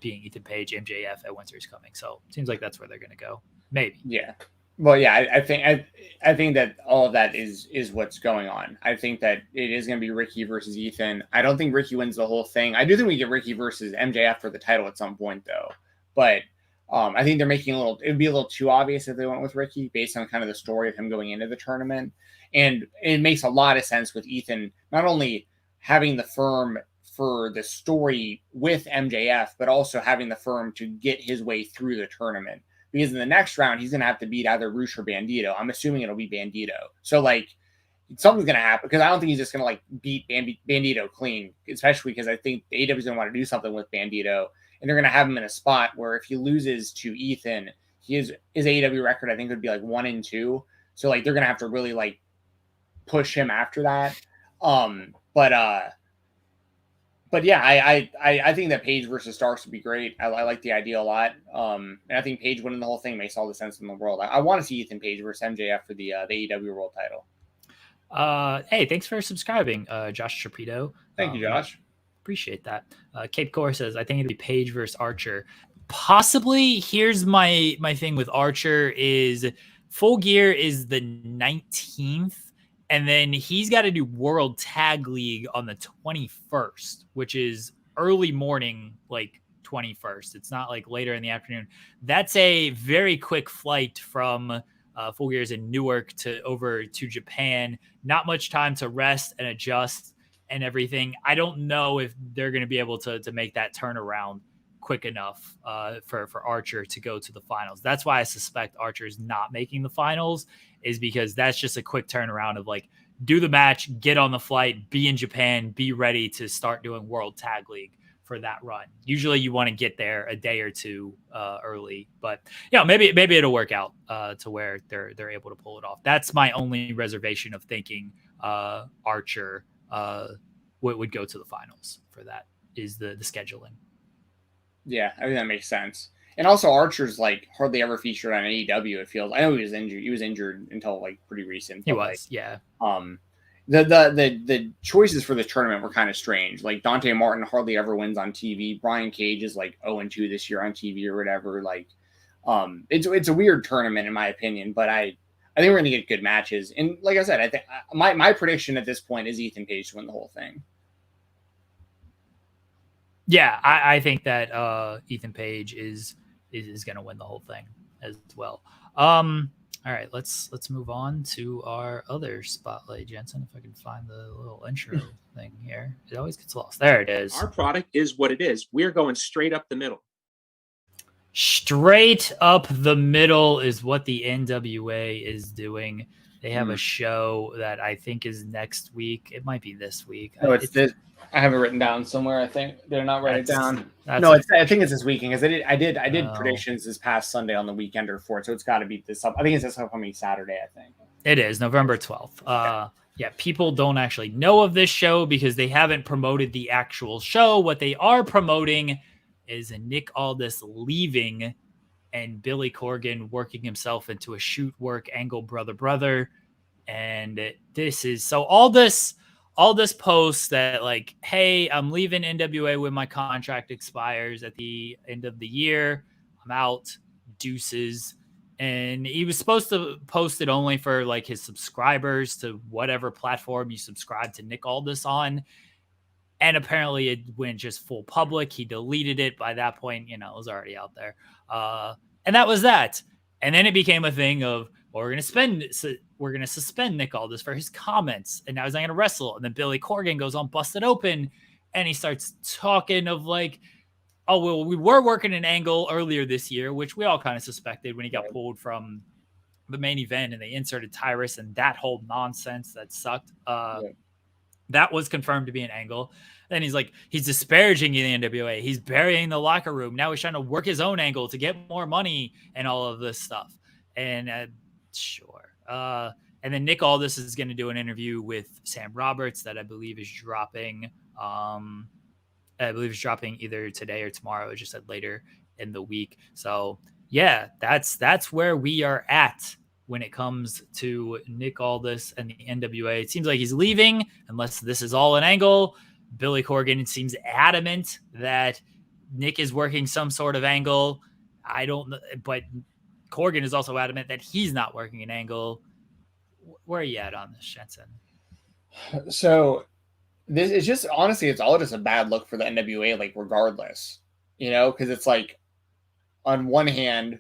Speaker 2: being Ethan Page, MJF at Winter's Coming. So it seems like that's where they're going to go. Maybe.
Speaker 3: Yeah. Well, yeah, I think that all of that is what's going on. I think that it is going to be Ricky versus Ethan. I don't think Ricky wins the whole thing. I do think we get Ricky versus MJF for the title at some point though. But I think they're making it would be a little too obvious if they went with Ricky based on kind of the story of him going into the tournament. And it makes a lot of sense with Ethan, not only having the firm for the story with MJF, but also having the firm to get his way through the tournament. Because in the next round, he's going to have to beat either Roosh or Bandito. I'm assuming it'll be Bandito. So like something's going to happen because I don't think he's just going to like beat Bandito clean, especially because I think the AEW is going to want to do something with Bandito. And they're going to have him in a spot where if he loses to Ethan, his AEW record, I think, would be like 1-2. So like they're going to have to really like push him after that. But yeah, I think that Page versus Starks would be great. I like the idea a lot. And I think Page winning the whole thing makes all the sense in the world. I want to see Ethan Page versus MJF for the AEW World Title.
Speaker 2: Hey, thanks for subscribing, Josh Trapito.
Speaker 3: Thank you, Josh.
Speaker 2: Appreciate that. Cape Core says, I think it'd be Page versus Archer. Possibly. Here's my thing with Archer is Full Gear is the 19th. And then he's got to do World Tag League on the 21st, which is early morning, like 21st. It's not like later in the afternoon. That's a very quick flight from Full Gear is in Newark over to Japan. Not much time to rest and adjust and everything. I don't know if they're going to be able to make that turnaround quick enough for Archer to go to the finals. That's why I suspect Archer's not making the finals, is because that's just a quick turnaround of like, do the match, get on the flight, be in Japan, be ready to start doing World Tag League for that run. Usually you want to get there a day or two early, but maybe it'll work out to where they're able to pull it off. That's my only reservation of thinking Archer would go to the finals for that, is the scheduling.
Speaker 3: Yeah, I think that makes sense. And also, Archer's like hardly ever featured on AEW. It feels. I know he was injured. He was injured until like pretty recent.
Speaker 2: He was, yeah.
Speaker 3: The choices for this tournament were kind of strange. Like Dante Martin hardly ever wins on TV. Brian Cage is like 0-2 this year on TV or whatever. Like, it's a weird tournament in my opinion. But I think we're gonna get good matches. And like I said, I think my prediction at this point is Ethan Page to win the whole thing.
Speaker 2: Yeah, I think that Ethan Page is going to win the whole thing as well. All right, let's move on to our other spotlight, Jensen. If I can find the little intro thing here, it always gets lost. There it is.
Speaker 6: Our product is what it is. We're going straight up the middle.
Speaker 2: Straight up the middle is what the NWA is doing. They have a show that I think is next week. It might be this week.
Speaker 3: No, it's this. I have it written down somewhere. I think they're not write it down. No, I think it's this weekend because I did predictions this past Sunday on the Weekender for it, so it's got to be this. I think it's this upcoming Saturday. I think
Speaker 2: it is November 12th. Yeah, people don't actually know of this show because they haven't promoted the actual show. What they are promoting is a Nick Aldis leaving and Billy Corgan working himself into a shoot work angle brother. And this is so Aldis posts that like, hey, I'm leaving NWA when my contract expires at the end of the year. I'm out, deuces. And he was supposed to post it only for like his subscribers to whatever platform you subscribe to Nick Aldis on. And apparently it went just full public. He deleted it by that point. It was already out there. And that was that. And then it became a thing of, well, we're going to suspend Nick Aldis for his comments. And now he's not going to wrestle. And then Billy Corgan goes on Busted Open. And he starts talking of like, oh, well, we were working an angle earlier this year, which we all kind of suspected when he got pulled from the main event and they inserted Tyrus and that whole nonsense that sucked. That was confirmed to be an angle. Then he's like, he's disparaging the NWA. He's burying the locker room. Now he's trying to work his own angle to get more money and all of this stuff. And sure. And then Nick Aldis is going to do an interview with Sam Roberts that I believe is dropping. I believe it's dropping either today or tomorrow. It just said later in the week. So yeah, that's where we are at when it comes to Nick Aldis and the NWA. It seems like he's leaving unless this is all an angle. Billy Corgan seems adamant that Nick is working some sort of angle. I don't know, but Corgan is also adamant that he's not working an angle. Where are you at on this, Jensen?
Speaker 3: So this is just, honestly, it's all just a bad look for the NWA, like regardless, because it's like, on one hand,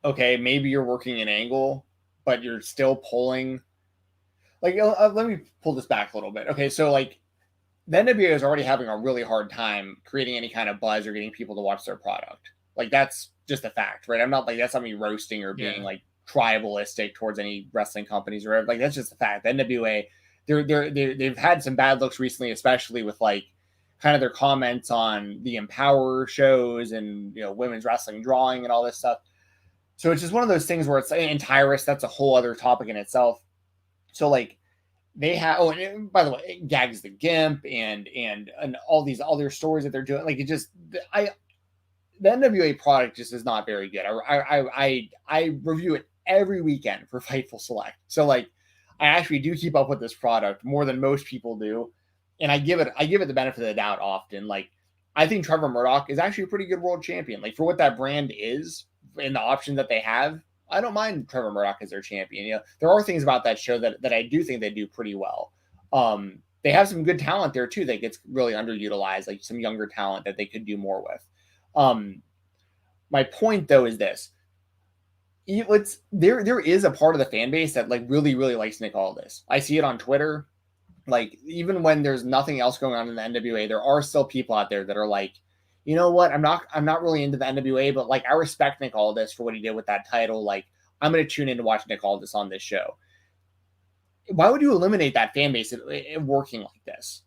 Speaker 3: okay, maybe you're working an angle, but you're still pulling. Like, let me pull this back a little bit. Okay, so like the NWA is already having a really hard time creating any kind of buzz or getting people to watch their product. Like, that's just a fact, right? I'm not like, that's not me roasting or being like tribalistic towards any wrestling companies or whatever. Like, that's just a fact. The NWA, they've had some bad looks recently, especially with like kind of their comments on the Empower shows and women's wrestling drawing and all this stuff. So it's just one of those things where it's, and Tyrus, that's a whole other topic in itself. So like they have, and by the way, Gags the Gimp and all these other stories that they're doing. Like, it just, the NWA product just is not very good. I review it every weekend for Fightful Select. So like, I actually do keep up with this product more than most people do. And I give it the benefit of the doubt often. Like, I think Trevor Murdoch is actually a pretty good world champion. Like, for what that brand is and the option that they have, I don't mind Trevor Murdoch as their champion. There are things about that show that I do think they do pretty well. They have some good talent there too that gets really underutilized, like some younger talent that they could do more with. My point though is this. there is a part of the fan base that like really likes Nick Aldis. I see it on Twitter. Like even when there's nothing else going on in the NWA, there are still people out there that are like, you know what, I'm not really into the NWA, but like I respect Nick Aldis for what he did with that title. Like I'm going to tune in to watch Nick Aldis on this show. Why would you eliminate that fan base working like this?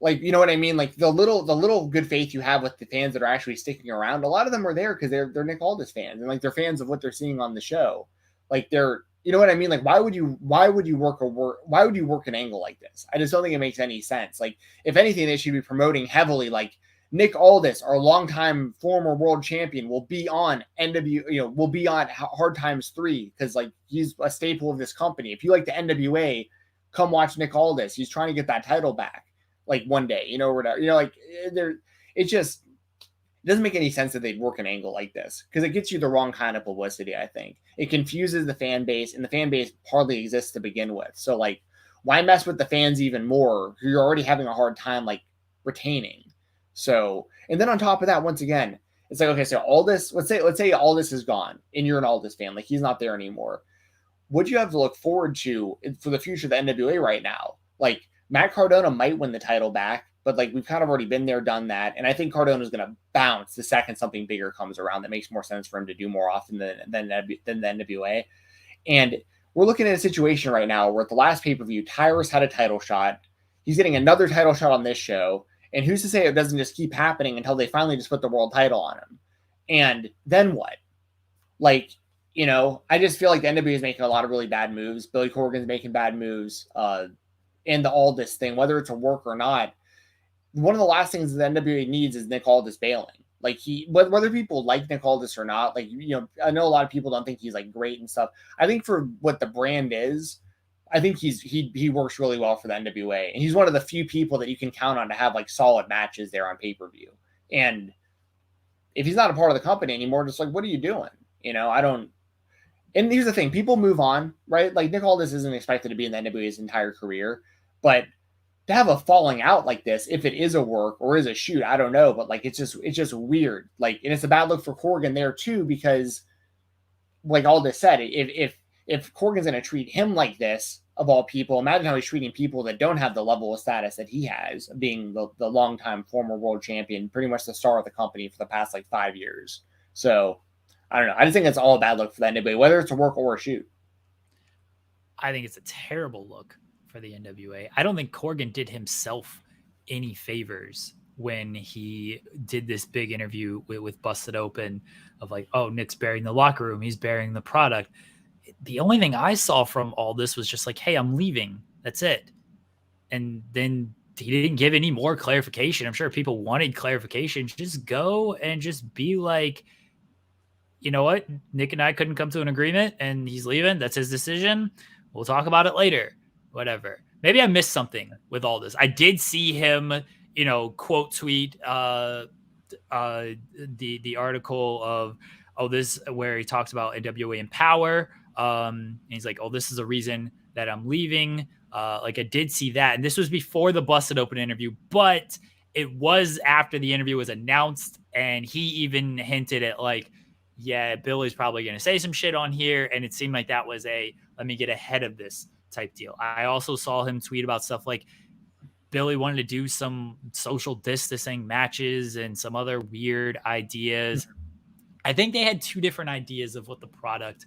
Speaker 3: Like, you know what I mean? Like the little good faith you have with the fans that are actually sticking around, a lot of them are there because they're Nick Aldis fans and like they're fans of what they're seeing on the show. Like they're, you know what I mean? Like why would you work an angle like this? I just don't think it makes any sense. Like if anything, they should be promoting heavily like Nick Aldis, our longtime former world champion, will be on will be on Hard Times 3 because like he's a staple of this company. If you like the NWA, come watch Nick Aldis. He's trying to get that title back. Like one day, or whatever, like it doesn't make any sense that they'd work an angle like this because it gets you the wrong kind of publicity. I think it confuses the fan base, and the fan base hardly exists to begin with. So like, why mess with the fans even more who you're already having a hard time like retaining? So, and then on top of that, once again, it's like, okay, so Aldis, let's say Aldis is gone and you're an Aldis fan, like he's not there anymore. What do you have to look forward to for the future of the NWA right now? Like, Matt Cardona might win the title back, but like we've kind of already been there, done that. And I think Cardona is going to bounce the second something bigger comes around that makes more sense for him to do more often than the NWA. And we're looking at a situation right now where at the last pay-per-view, Tyrus had a title shot. He's getting another title shot on this show. And who's to say it doesn't just keep happening until they finally just put the world title on him? And then what? Like, I just feel like the NWA is making a lot of really bad moves. Billy Corgan's making bad moves. And the Aldis thing, whether it's a work or not, one of the last things the NWA needs is Nick Aldis bailing. Like whether people like Nick Aldis or not, like, I know a lot of people don't think he's like great and stuff. I think for what the brand is, I think he works really well for the NWA. And he's one of the few people that you can count on to have like solid matches there on pay-per-view. And if he's not a part of the company anymore, just like, what are you doing? I don't. And here's the thing, people move on, right? Like Nick Aldis isn't expected to be in the NWA's entire career, but to have a falling out like this, if it is a work or is a shoot, I don't know, but like it's just weird. Like, and it's a bad look for Corgan there too, because like Aldis said, if Corgan's going to treat him like this, of all people, imagine how he's treating people that don't have the level of status that he has, being the longtime former world champion, pretty much the star of the company for the past like 5 years. So I don't know. I just think it's all a bad look for the NWA, whether it's a work or a shoot.
Speaker 2: I think it's a terrible look for the NWA. I don't think Corgan did himself any favors when he did this big interview with Busted Open of like, oh, Nick's burying the locker room. He's burying the product. The only thing I saw from all this was just like, hey, I'm leaving. That's it. And then he didn't give any more clarification. I'm sure people wanted clarification. Just go and just be like, you know what? Nick and I couldn't come to an agreement and he's leaving. That's his decision. We'll talk about it later. Whatever. Maybe I missed something with all this. I did see him, quote tweet the article of, this where he talks about AWA Empower. And he's like, oh, this is a reason that I'm leaving. Like I did see that. And this was before the Busted Open interview, but it was after the interview was announced. And he even hinted at like, yeah, Billy's probably going to say some shit on here. And it seemed like that was let me get ahead of this type deal. I also saw him tweet about stuff like Billy wanted to do some social distancing matches and some other weird ideas. I think they had two different ideas of what the product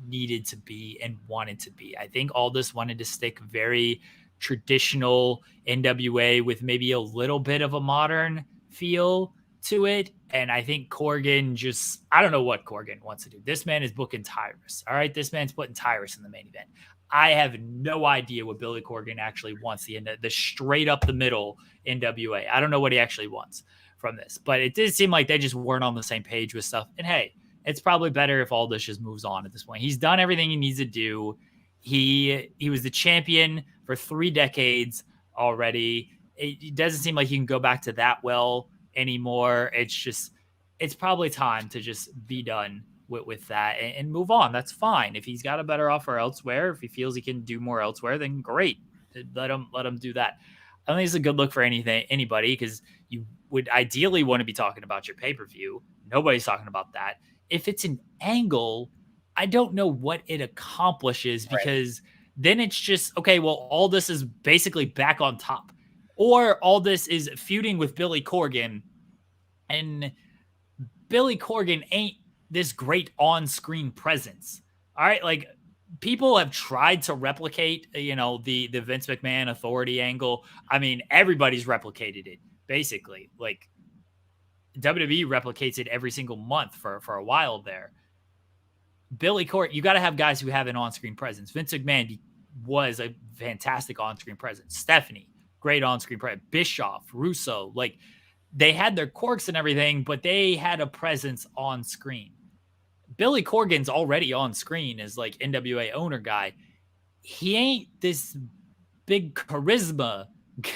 Speaker 2: needed to be and wanted to be. I think Aldis wanted to stick very traditional NWA with maybe a little bit of a modern feel to it. And I think Corgan I don't know what Corgan wants to do. This man is booking Tyrus. All right. This man's putting Tyrus in the main event. I have no idea what Billy Corgan actually wants, the straight up the middle NWA. I don't know what he actually wants from this, but it did seem like they just weren't on the same page with stuff. And hey, it's probably better if Aldis just moves on at this point. He's done everything he needs to do. He was the champion for 3 decades already. It doesn't seem like he can go back to that well anymore. It's probably time to just be done with that and move on. That's fine. If he's got a better offer elsewhere, if he feels he can do more elsewhere, then great. Let him do that. I don't think it's a good look for anybody, because you would ideally want to be talking about your pay-per-view. Nobody's talking about that. If it's an angle, I don't know what it accomplishes,
Speaker 3: Right.
Speaker 2: because then it's just, okay, well, Aldis is basically back on top, or Aldis is feuding with Billy Corgan, and Billy Corgan ain't this great on-screen presence. All right, like, people have tried to replicate, the Vince McMahon authority angle. I mean, everybody's replicated it, basically. Like, WWE replicates it every single month for a while there. Billy Corgan, you got to have guys who have an on-screen presence. Vince McMahon was a fantastic on-screen presence. Stephanie, great on-screen presence. Bischoff, Russo, like, they had their quirks and everything, but they had a presence on screen. Billy Corgan's already on screen as like NWA owner guy. He ain't this big charisma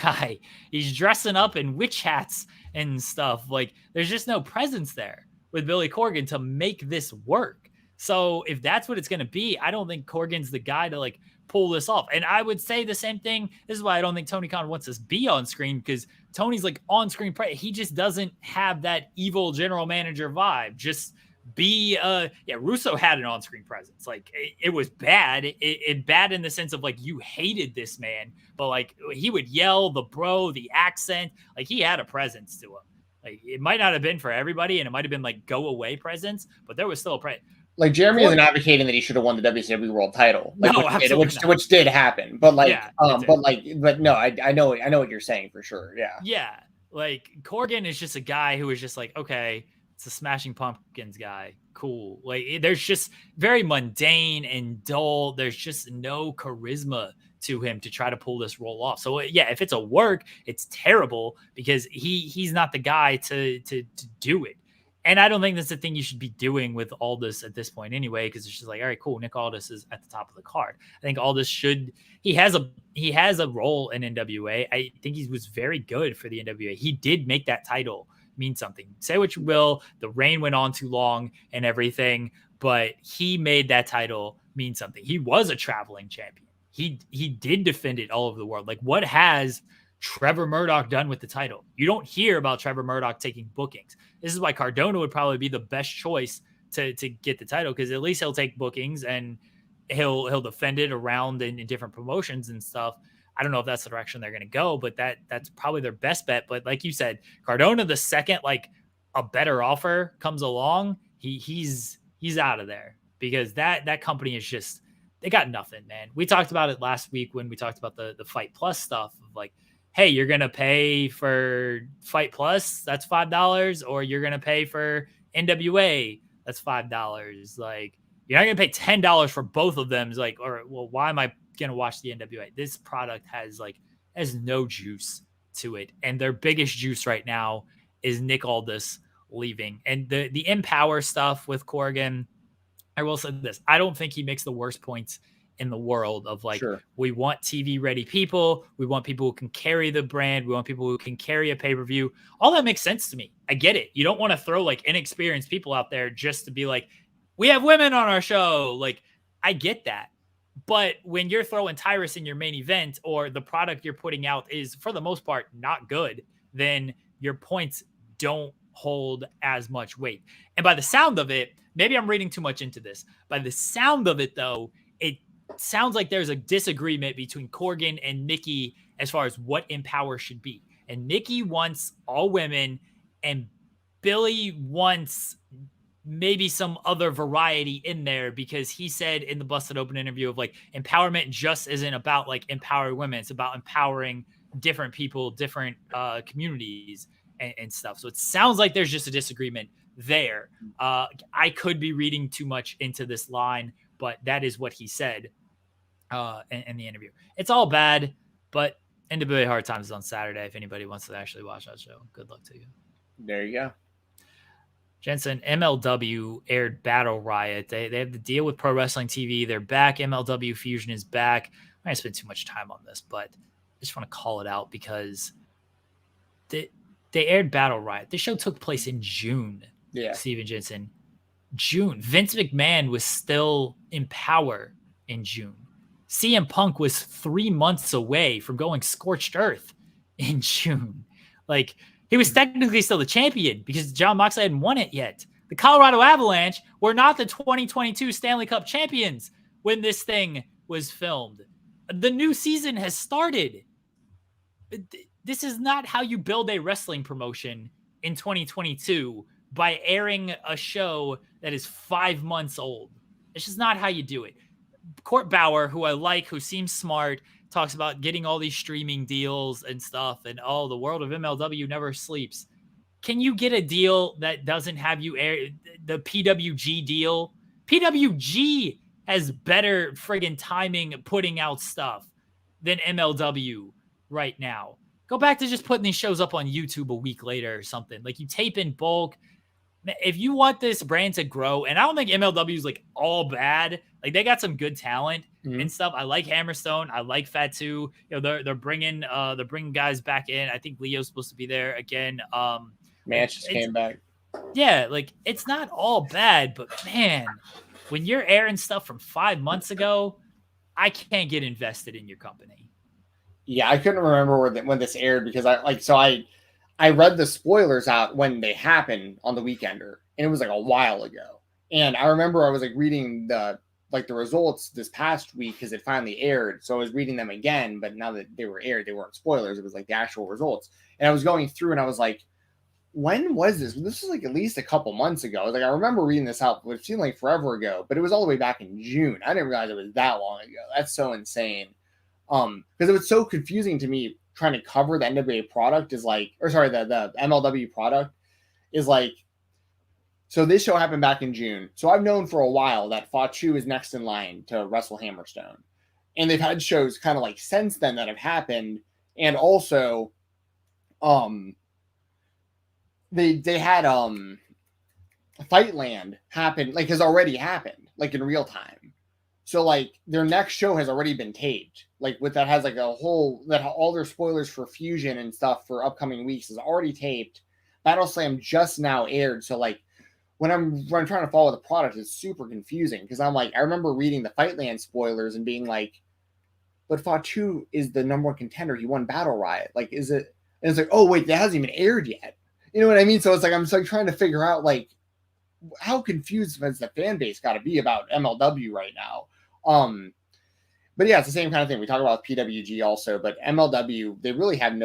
Speaker 2: guy. He's dressing up in witch hats and stuff. Like, there's just no presence there with Billy Corgan to make this work. So if that's what it's going to be, I don't think Corgan's the guy to like pull this off. And I would say the same thing. This is why I don't think Tony Khan wants us to be on screen, because Tony's like on screen. He just doesn't have that evil general manager vibe. Just be, Russo had an on screen presence. Like, it was bad. It bad in the sense of like, you hated this man, but like, he would yell, the accent, like, he had a presence to him. Like, it might not have been for everybody, and it might have been like go away presence, but there was still a presence.
Speaker 3: Like, Jeremy isn't advocating that he should have won the WCW World Title, like,
Speaker 2: no,
Speaker 3: which did happen. But like,
Speaker 2: Yeah,
Speaker 3: but no, I know what you're saying for sure. Yeah,
Speaker 2: yeah. Like, Corgan is just a guy who is just like, okay, it's a Smashing Pumpkins guy, cool. Like, there's just very mundane and dull. There's just no charisma to him to try to pull this role off. So yeah, if it's a work, it's terrible, because he's not the guy to do it. And I don't think that's the thing you should be doing with Aldis at this point anyway, because it's just like, all right, cool, Nick Aldis is at the top of the card. I think Aldis he has a role in NWA. I think he was very good for the NWA. He did make that title mean something. Say what you will, the reign went on too long and everything, but he made that title mean something. He was a traveling champion. He did defend it all over the world. Like, what has Trevor Murdoch done with the title? You don't hear about Trevor Murdoch taking bookings. This is why Cardona would probably be the best choice to get the title, because at least he'll take bookings and he'll defend it around in different promotions and stuff. I don't know if that's the direction they're going to go, but that's probably their best bet. But like you said, Cardona, the second like a better offer comes along, he's out of there, because that company is just, they got nothing, man. We talked about it last week when we talked about the Fight Plus stuff of like, hey, you're going to pay for Fight Plus, that's $5, or you're going to pay for NWA, that's $5. Like, you're not going to pay $10 for both of them. It's like, or, well, why am I going to watch the NWA? This product has no juice to it. And their biggest juice right now is Nick Aldis leaving. And the Empower stuff with Corgan, I will say this, I don't think he makes the worst points in the world of like, sure, we want TV ready people. We want people who can carry the brand. We want people who can carry a pay-per-view. All that makes sense to me. I get it. You don't want to throw like inexperienced people out there just to be like, we have women on our show. Like, I get that. But when you're throwing Tyrus in your main event, or the product you're putting out is for the most part not good, then your points don't hold as much weight. And by the sound of it, maybe I'm reading too much into this. By the sound of it though, it sounds like there's a disagreement between Corgan and Nikki as far as what Empower should be. And Nikki wants all women, and Billy wants maybe some other variety in there, because he said in the Busted Open interview of like, empowerment just isn't about like empowering women. It's about empowering different people, different communities and stuff. So it sounds like there's just a disagreement there. I could be reading too much into this line, but that is what he said in the interview. It's all bad, but NWA Hard Times is on Saturday. If anybody wants to actually watch that show, good luck to you.
Speaker 3: There you go.
Speaker 2: Jensen, MLW aired Battle Riot. They have the deal with Pro Wrestling TV. They're back. MLW Fusion is back. I'm not going to spend too much time on this, but I just want to call it out because they aired Battle Riot. The show took place in June.
Speaker 3: Yeah.
Speaker 2: Stephen Jensen. June. Vince McMahon was still in power in June. CM Punk was 3 months away from going scorched earth in June. Like, he was technically still the champion because John Moxley hadn't won it yet. The Colorado Avalanche were not the 2022 Stanley Cup champions when this thing was filmed. The new season has started. This is not how you build a wrestling promotion in 2022 by airing a show that is 5 months old. It's just not how you do it. Court Bauer, who I like, who seems smart, talks about getting all these streaming deals and stuff, and the world of MLW never sleeps. Can you get a deal that doesn't have you air the PWG deal? PWG has better friggin' timing putting out stuff than MLW right now. Go back to just putting these shows up on YouTube a week later or something. Like, you tape in bulk. If you want this brand to grow, and I don't think MLW is like all bad. Like, they got some good talent and stuff. I like Hammerstone. I like Fatu. They're bringing guys back in. I think Leo's supposed to be there again.
Speaker 3: Manch just came back.
Speaker 2: Yeah, like, it's not all bad, but man, when you're airing stuff from 5 months ago, I can't get invested in your company.
Speaker 3: Yeah, I couldn't remember when this aired because I read the spoilers out when they happened on the Weekender, and it was like a while ago. And I remember I was like reading the results this past week because it finally aired. So I was reading them again, but now that they were aired, they weren't spoilers. It was like the actual results. And I was going through and I was like, when was this? This was like at least a couple months ago. Like, I remember reading this out, it seemed like forever ago, but it was all the way back in June. I didn't realize it was that long ago. That's so insane. Because it was so confusing to me trying to cover the NWA product the MLW product is like, so this show happened back in June. So I've known for a while that Fatu is next in line to wrestle Hammerstone. And they've had shows kind of like since then that have happened. And also, they had Fightland happen, like, has already happened, like, in real time. So like their next show has already been taped, like with that has like a whole that all their spoilers for Fusion and stuff for upcoming weeks is already taped. Battle Slam just now aired, so like when I'm trying to follow the product, it's super confusing because I'm like, I remember reading the Fightland spoilers and being like, but Fatu is the number one contender. He won Battle Riot. Like, is it? And it's like, oh wait, that hasn't even aired yet. You know what I mean? So it's like I'm like trying to figure out like how confused has the fan base got to be about MLW right now. But yeah, it's the same kind of thing. We talk about PWG also, but MLW, they really have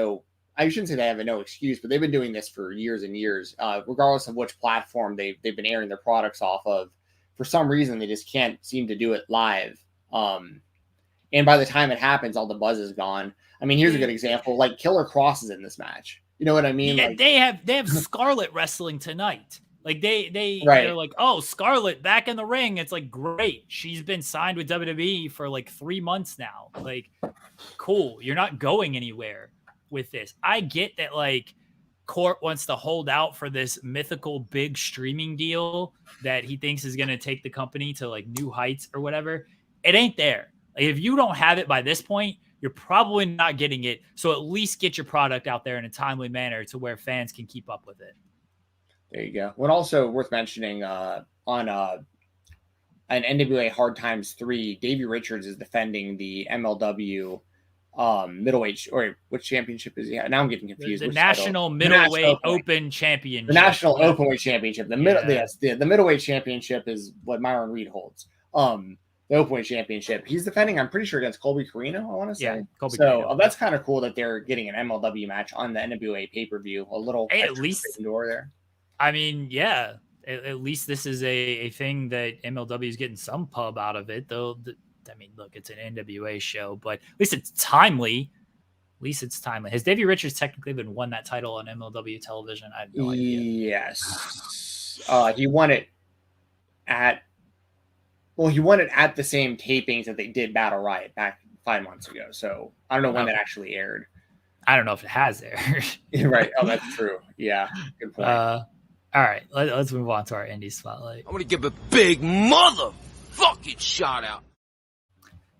Speaker 3: I shouldn't say they have no excuse, but they've been doing this for years and years, regardless of which platform they've been airing their products off of. For some reason, they just can't seem to do it live. And by the time it happens, all the buzz is gone. I mean, here's a good example. Like, Killer Cross is in this match. You know what I mean?
Speaker 2: Yeah,
Speaker 3: like,
Speaker 2: they have Scarlet wrestling tonight. Like
Speaker 3: Right.
Speaker 2: they're like, oh, Scarlet back in the ring. It's like, great. She's been signed with WWE for like 3 months now. Like, cool. You're not going anywhere with this. I get that like Court wants to hold out for this mythical big streaming deal that he thinks is going to take the company to like new heights or whatever. It ain't there. Like, if you don't have it by this point, you're probably not getting it. So at least get your product out there in a timely manner to where fans can keep up with it.
Speaker 3: There you go. What also worth mentioning on an NWA Hard Times 3, Davey Richards is defending the MLW middleweight, or which championship is he at? Now I'm getting confused.
Speaker 2: The National Middleweight Open Championship.
Speaker 3: The National Openweight Championship. The middleweight championship is what Myron Reed holds. The Openweight Championship. He's defending, I'm pretty sure, against Colby Carino, I want to say. Yeah, Colby Carino. That's kind of cool that they're getting an MLW match on the NWA pay-per-view. A little
Speaker 2: at least
Speaker 3: door there.
Speaker 2: I mean, yeah. At least this is a thing that MLW is getting some pub out of it, though. I mean, look, it's an NWA show, but at least it's timely. Has Davey Richards technically been won that title on MLW television? I have no idea.
Speaker 3: Yes. He won it at the same tapings that they did Battle Riot back 5 months ago. So I don't know when that actually aired.
Speaker 2: I don't know if it has aired.
Speaker 3: Right. Oh, that's true. Yeah. Good point.
Speaker 2: All right. Let's move on to our indie spotlight.
Speaker 7: I'm going to give a big motherfucking shout out.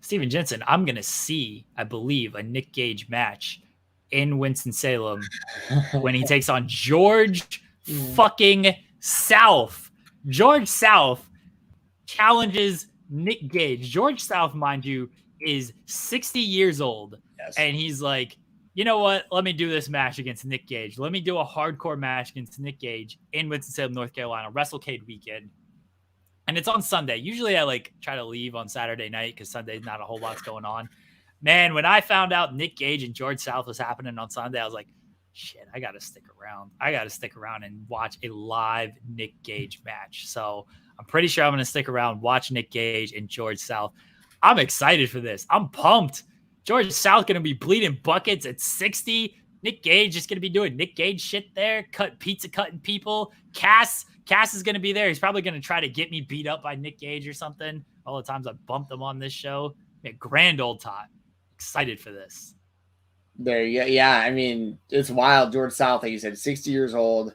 Speaker 2: Stephen Jensen, I'm going to see, I believe, a Nick Gage match in Winston-Salem when he takes on George fucking South. George South challenges Nick Gage. George South, mind you, is 60 years old. Yes. And he's like, you know what? Let me do this match against Nick Gage. Let me do a hardcore match against Nick Gage in Winston-Salem, North Carolina, WrestleCade weekend. And it's on Sunday. Usually I try to leave on Saturday night because Sunday's not a whole lot's going on. Man, when I found out Nick Gage and George South was happening on Sunday, I was like, shit, I got to stick around. I got to stick around and watch a live Nick Gage match. So I'm pretty sure I'm going to stick around, watch Nick Gage and George South. I'm excited for this. I'm pumped. George South going to be bleeding buckets at 60. Nick Gage is going to be doing Nick Gage shit there, cutting people. Cass is going to be there. He's probably going to try to get me beat up by Nick Gage or something. All the times I bumped him on this show. Man, grand old time. Excited for this.
Speaker 3: There, yeah. I mean, it's wild. George South, like you said, 60 years old.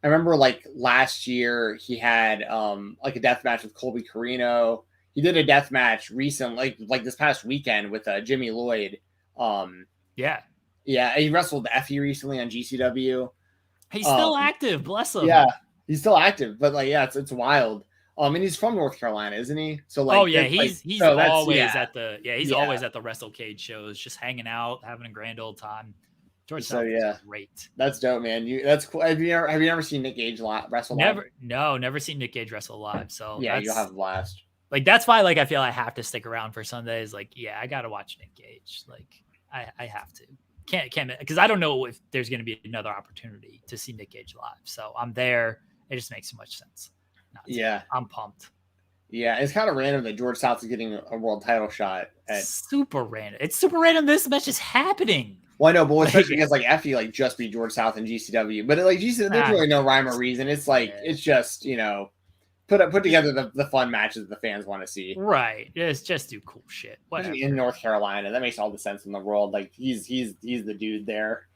Speaker 3: I remember last year he had a death match with Colby Carino. He did a death match recently, like this past weekend with Jimmy Lloyd.
Speaker 2: Yeah,
Speaker 3: he wrestled Effie recently on GCW.
Speaker 2: He's still active, bless him.
Speaker 3: Yeah, he's still active, but it's wild. And he's from North Carolina, isn't he? So
Speaker 2: he's always at the WrestleCade shows, just hanging out, having a grand old time. George South is great.
Speaker 3: That's dope, man. That's cool. Have you ever seen Nick Gage wrestle live?
Speaker 2: Never seen Nick Gage wrestle live. So
Speaker 3: yeah, you'll have a blast.
Speaker 2: That's why I feel I have to stick around for Sundays. I gotta watch Nick Gage. I have to. Can't because I don't know if there's gonna be another opportunity to see Nick Gage live. So I'm there. It just makes so much sense. I'm pumped.
Speaker 3: Yeah, it's kind of random that George South is getting a world title shot.
Speaker 2: Super random. It's super random. This match is happening.
Speaker 3: Well, I know, but especially because Effie just beat George South in GCW, but GCW, there's really no rhyme or reason. It's it's just put together the fun matches the fans want to see.
Speaker 2: Right. Just do cool shit.
Speaker 3: Especially in North Carolina, that makes all the sense in the world. He's the dude there.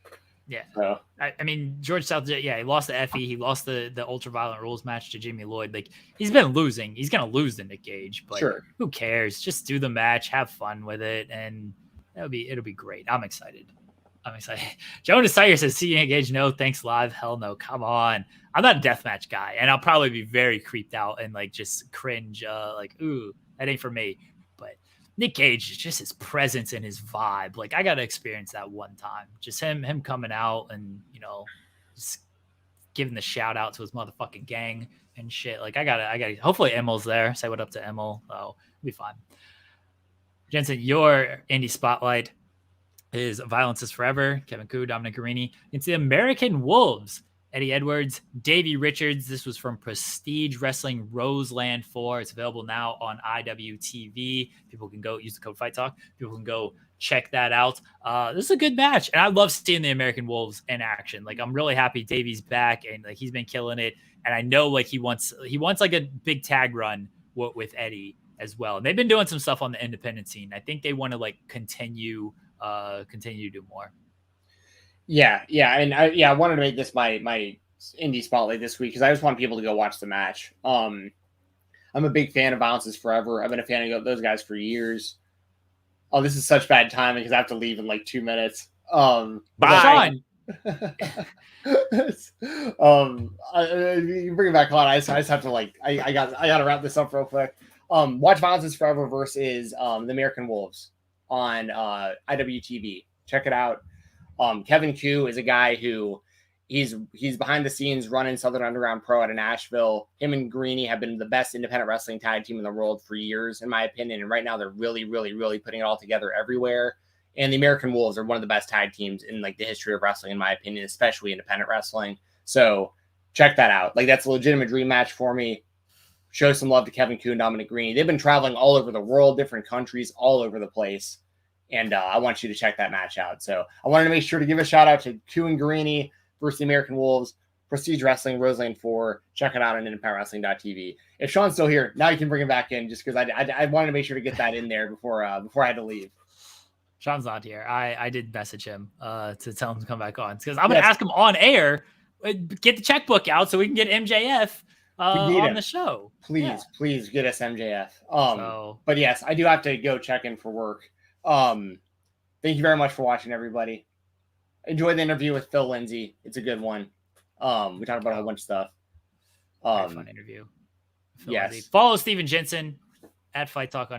Speaker 2: Yeah.
Speaker 3: So.
Speaker 2: I mean, George South, he lost to Effie. He lost the Ultraviolent Rules match to Jimmy Lloyd. He's been losing. He's going to lose to Nick Gage, but who cares? Just do the match, have fun with it, and it'll be great. I'm excited. Jonas Sire says, see Nick Gage, no, thanks live. Hell no, come on. I'm not a deathmatch guy, and I'll probably be very creeped out and just cringe, ooh, that ain't for me. But Nick Gage is just his presence and his vibe. I got to experience that one time. Just him coming out and, just giving the shout out to his motherfucking gang and shit. I gotta, hopefully Emil's there. Say what up to Emil. Oh, it'll be fine. Jensen, your indie spotlight is Violence is Forever. Kevin Koo, Dominic Guarini. It's the American Wolves. Eddie Edwards, Davey Richards. This was from Prestige Wrestling Roseland 4. It's available now on IWTV. People can go use the code Fight Talk. People can go check that out. This is a good match, and I love seeing the American Wolves in action. I'm really happy Davey's back, and he's been killing it. And I know he wants a big tag run with Eddie as well. And they've been doing some stuff on the independent scene. I think they want to continue to do more.
Speaker 3: Yeah, and I wanted to make this my indie spotlight this week because I just want people to go watch the match. I'm a big fan of Violence is Forever. I've been a fan of those guys for years. Oh, this is such bad timing because I have to leave in 2 minutes.
Speaker 2: Bye.
Speaker 3: You bring it back on. I just have to I gotta wrap this up real quick. Watch Violence is Forever versus the American Wolves on IWTV. Check it out. Kevin Koo is a guy who he's behind the scenes running Southern Underground Pro out of Nashville. Him and Greeny have been the best independent wrestling tag team in the world for years, in my opinion. And right now they're really, really, really putting it all together everywhere. And the American Wolves are one of the best tag teams in the history of wrestling, in my opinion, especially independent wrestling. So check that out. That's a legitimate dream match for me. Show some love to Kevin Koo and Dominic Greeny. They've been traveling all over the world, different countries, all over the place. And I want you to check that match out. So I wanted to make sure to give a shout out to Koo and Guarini versus the American Wolves, Prestige Wrestling, Roseland 4. Check it out on independentwrestling.tv. If Sean's still here, now you can bring him back in just because I wanted to make sure to get that in there before I had to leave.
Speaker 2: Sean's not here. I did message him to tell him to come back on because I'm going to ask him on air, get the checkbook out so we can get MJF on the show.
Speaker 3: Please get us MJF. But yes, I do have to go check in for work. Thank you very much for watching, everybody. Enjoy the interview with Phil Lindsay. It's a good one. We talked about a whole bunch of stuff.
Speaker 2: Fun interview.
Speaker 3: Yes.
Speaker 2: Lindsay. Follow Stephen Jensen at @FightTalk_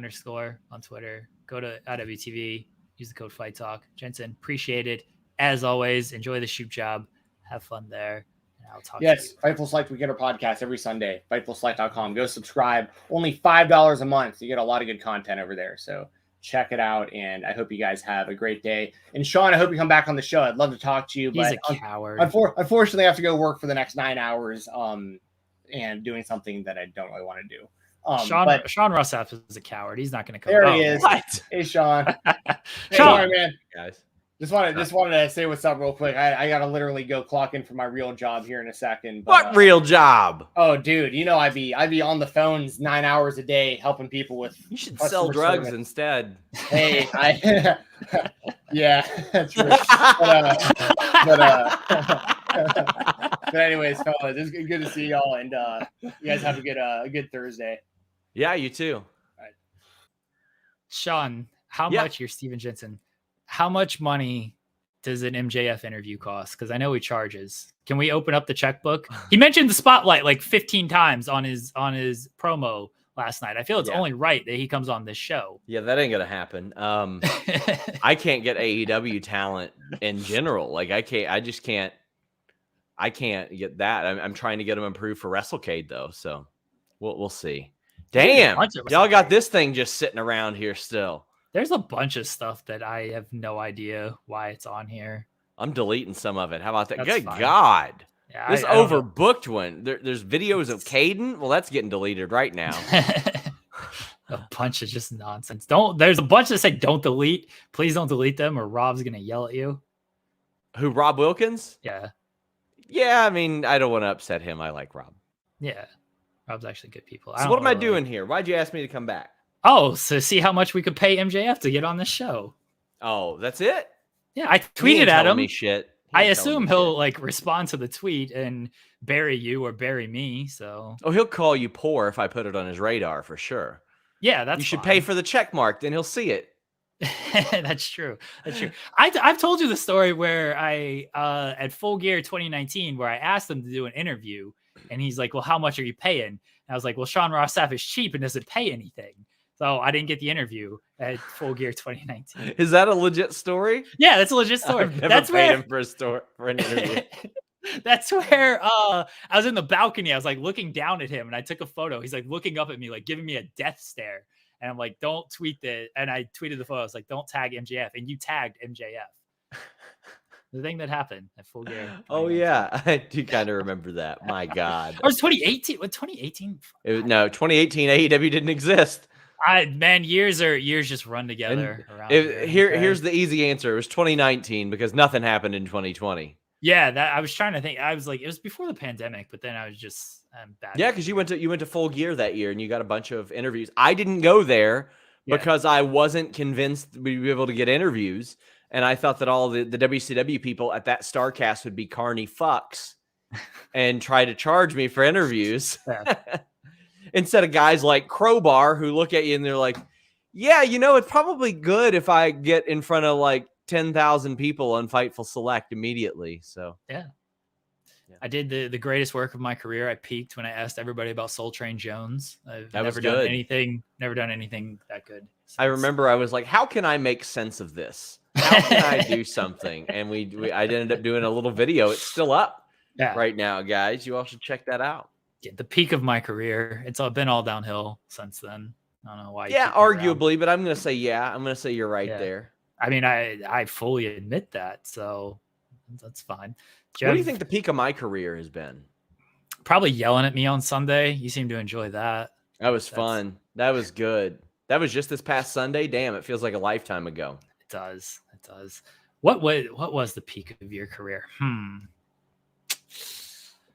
Speaker 2: on Twitter. Go to IWTV. Use the code Fight Talk. Jensen, appreciate it. as always, enjoy the shoot job. Have fun there. And I'll talk to
Speaker 3: Yes,
Speaker 2: you.
Speaker 3: Fightful Select, we get our podcast every Sunday. FightfulSelect.com. Go subscribe. Only $5 a month. You get a lot of good content over there. So check it out. And I hope you guys have a great day. And Sean, I hope you come back on the show. I'd love to talk to you.
Speaker 2: He's
Speaker 3: but
Speaker 2: a coward.
Speaker 3: Unfortunately, I have to go work for the next 9 hours and doing something that I don't really want to do.
Speaker 2: Sean Rossap is a coward. He's not going to come.
Speaker 3: There he is.
Speaker 8: What?
Speaker 3: Hey, Sean. Hey,
Speaker 2: Sean.
Speaker 3: sorry, man.
Speaker 8: Guys.
Speaker 3: Just wanted to say what's up real quick. I got to literally go clock in for my real job here in a second. But,
Speaker 8: What real job?
Speaker 3: Oh, dude, you know I'd be on the phones 9 hours a day helping people with.
Speaker 8: You should sell drugs
Speaker 3: service.
Speaker 8: Instead.
Speaker 3: Hey, yeah, that's true. But anyways, fellas, it's good to see y'all, and you guys have a good Thursday.
Speaker 8: Yeah, you too.
Speaker 2: Sean, how much? You're Stephen Jensen. How much money does an MJF interview cost? Because I know he charges. Can we open up the checkbook? He mentioned the spotlight like 15 times on his promo last night. I feel it's only right that he comes on this show.
Speaker 8: Yeah, that ain't gonna happen. I can't get AEW talent in general. Like I can't get that. I'm trying to get him approved for WrestleCade though. So we'll see. Damn, y'all got this thing just sitting around here still.
Speaker 2: There's a bunch of stuff that I have no idea why it's on here.
Speaker 8: I'm deleting some of it. How about that?
Speaker 2: That's
Speaker 8: Good
Speaker 2: fine.
Speaker 8: God.
Speaker 2: Yeah,
Speaker 8: This
Speaker 2: I don't
Speaker 8: overbooked one. There's videos of Caden. Well, that's getting deleted right now.
Speaker 2: A bunch of just nonsense. There's a bunch that say don't delete. Please don't delete them or Rob's going to yell at you.
Speaker 8: Who, Rob Wilkins?
Speaker 2: Yeah.
Speaker 8: Yeah, I mean, I don't want to upset him. I like Rob.
Speaker 2: Yeah. Rob's actually good people.
Speaker 8: So what am I doing here? Why'd you ask me to come back?
Speaker 2: Oh, so see how much we could pay MJF to get on this show.
Speaker 8: Oh, that's it?
Speaker 2: Yeah, I
Speaker 8: He
Speaker 2: tweeted
Speaker 8: ain't
Speaker 2: at
Speaker 8: telling
Speaker 2: him.
Speaker 8: me shit. He
Speaker 2: I
Speaker 8: ain't telling
Speaker 2: assume
Speaker 8: me
Speaker 2: he'll
Speaker 8: shit.
Speaker 2: like respond to the tweet and bury you or bury me. So
Speaker 8: Oh, he'll call you poor if I put it on his radar for sure.
Speaker 2: yeah, that's
Speaker 8: You should
Speaker 2: fine.
Speaker 8: pay for the check mark, then he'll see it.
Speaker 2: That's true. That's true. I've told you the story where I at Full Gear 2019 where I asked him to do an interview and he's like, well, how much are you paying? And I was like, well, Sean Ross Sapp is cheap and doesn't pay anything. So I didn't get the interview at Full Gear 2019.
Speaker 8: Is that a legit story?
Speaker 2: Yeah, that's a legit story.
Speaker 8: I've never
Speaker 2: That's
Speaker 8: paid
Speaker 2: where
Speaker 8: him for an interview.
Speaker 2: that's where I was in the balcony. I was like looking down at him and I took a photo. He's like looking up at me, like giving me a death stare. And I'm like, don't tweet that. And I tweeted the photo. I was like, don't tag MJF. And you tagged MJF. The thing that happened at Full Gear.
Speaker 8: Oh, yeah. I do kind of remember that. My God.
Speaker 2: Or was 2018? What 2018?
Speaker 8: No, 2018 AEW didn't exist.
Speaker 2: Man, years just run together. Around here,
Speaker 8: Here's the easy answer. It was 2019 because nothing happened in 2020.
Speaker 2: Yeah, that I was trying to think. I was like, it was before the pandemic, but then I was just bad.
Speaker 8: Yeah, because you went to Full Gear that year and you got a bunch of interviews. I didn't go there because I wasn't convinced we'd be able to get interviews. And I thought that all the WCW people at that StarCast would be carny fucks and try to charge me for interviews.
Speaker 2: Yeah.
Speaker 8: Instead of guys like Crowbar who look at you and they're like, yeah, it's probably good if I get in front of like 10,000 people on Fightful Select immediately. So
Speaker 2: yeah. I did the greatest work of my career. I peaked when I asked everybody about Soul Train Jones. I've never done anything that good. Since.
Speaker 8: I remember I was like, how can I make sense of this? How can I do something? And I ended up doing a little video. It's still up right now, guys. You all should check that out.
Speaker 2: Yeah, the peak of my career. It's been all downhill since then. I don't know why.
Speaker 8: Yeah, arguably, but I'm going to say, I'm going to say you're right there.
Speaker 2: I mean, I fully admit that. So that's fine.
Speaker 8: What do you think the peak of my career has been?
Speaker 2: Probably yelling at me on Sunday. You seem to enjoy that.
Speaker 8: That was fun. That was good. That was just this past Sunday. Damn, it feels like a lifetime ago.
Speaker 2: It does. What was the peak of your career?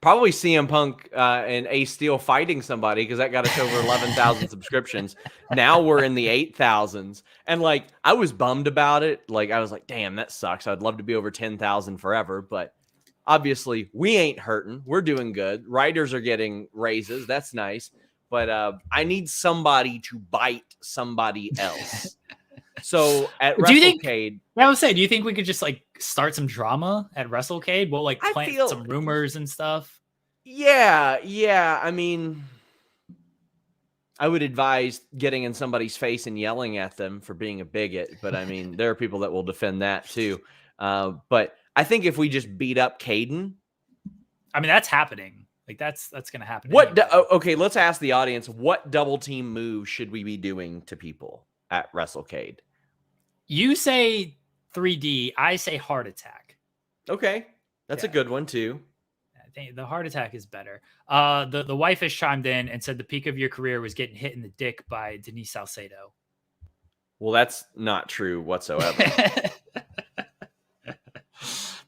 Speaker 8: Probably CM Punk and Ace Steel fighting somebody because that got us over 11,000 subscriptions. Now we're in the 8,000s. And like, I was bummed about it. Like, I was like, damn, that sucks. I'd love to be over 10,000 forever. But obviously, we ain't hurting. We're doing good. Writers are getting raises. That's nice. But I need somebody to bite somebody else. So at WrestleCade,
Speaker 2: I would say, do you think we could just like start some drama at WrestleCade? We'll like plant some rumors and stuff.
Speaker 8: Yeah. I mean, I would advise getting in somebody's face and yelling at them for being a bigot. But I mean, there are people that will defend that too. But I think if we just beat up Caden,
Speaker 2: I mean, that's happening. Like that's going to happen.
Speaker 8: What?
Speaker 2: anyway.
Speaker 8: Okay, let's ask the audience. What double team move should we be doing to people at WrestleCade?
Speaker 2: You say 3D. I say heart attack.
Speaker 8: Okay, that's a good one too.
Speaker 2: I think the heart attack is better. The wife has chimed in and said the peak of your career was getting hit in the dick by Denise Salcedo.
Speaker 8: Well, that's not true whatsoever.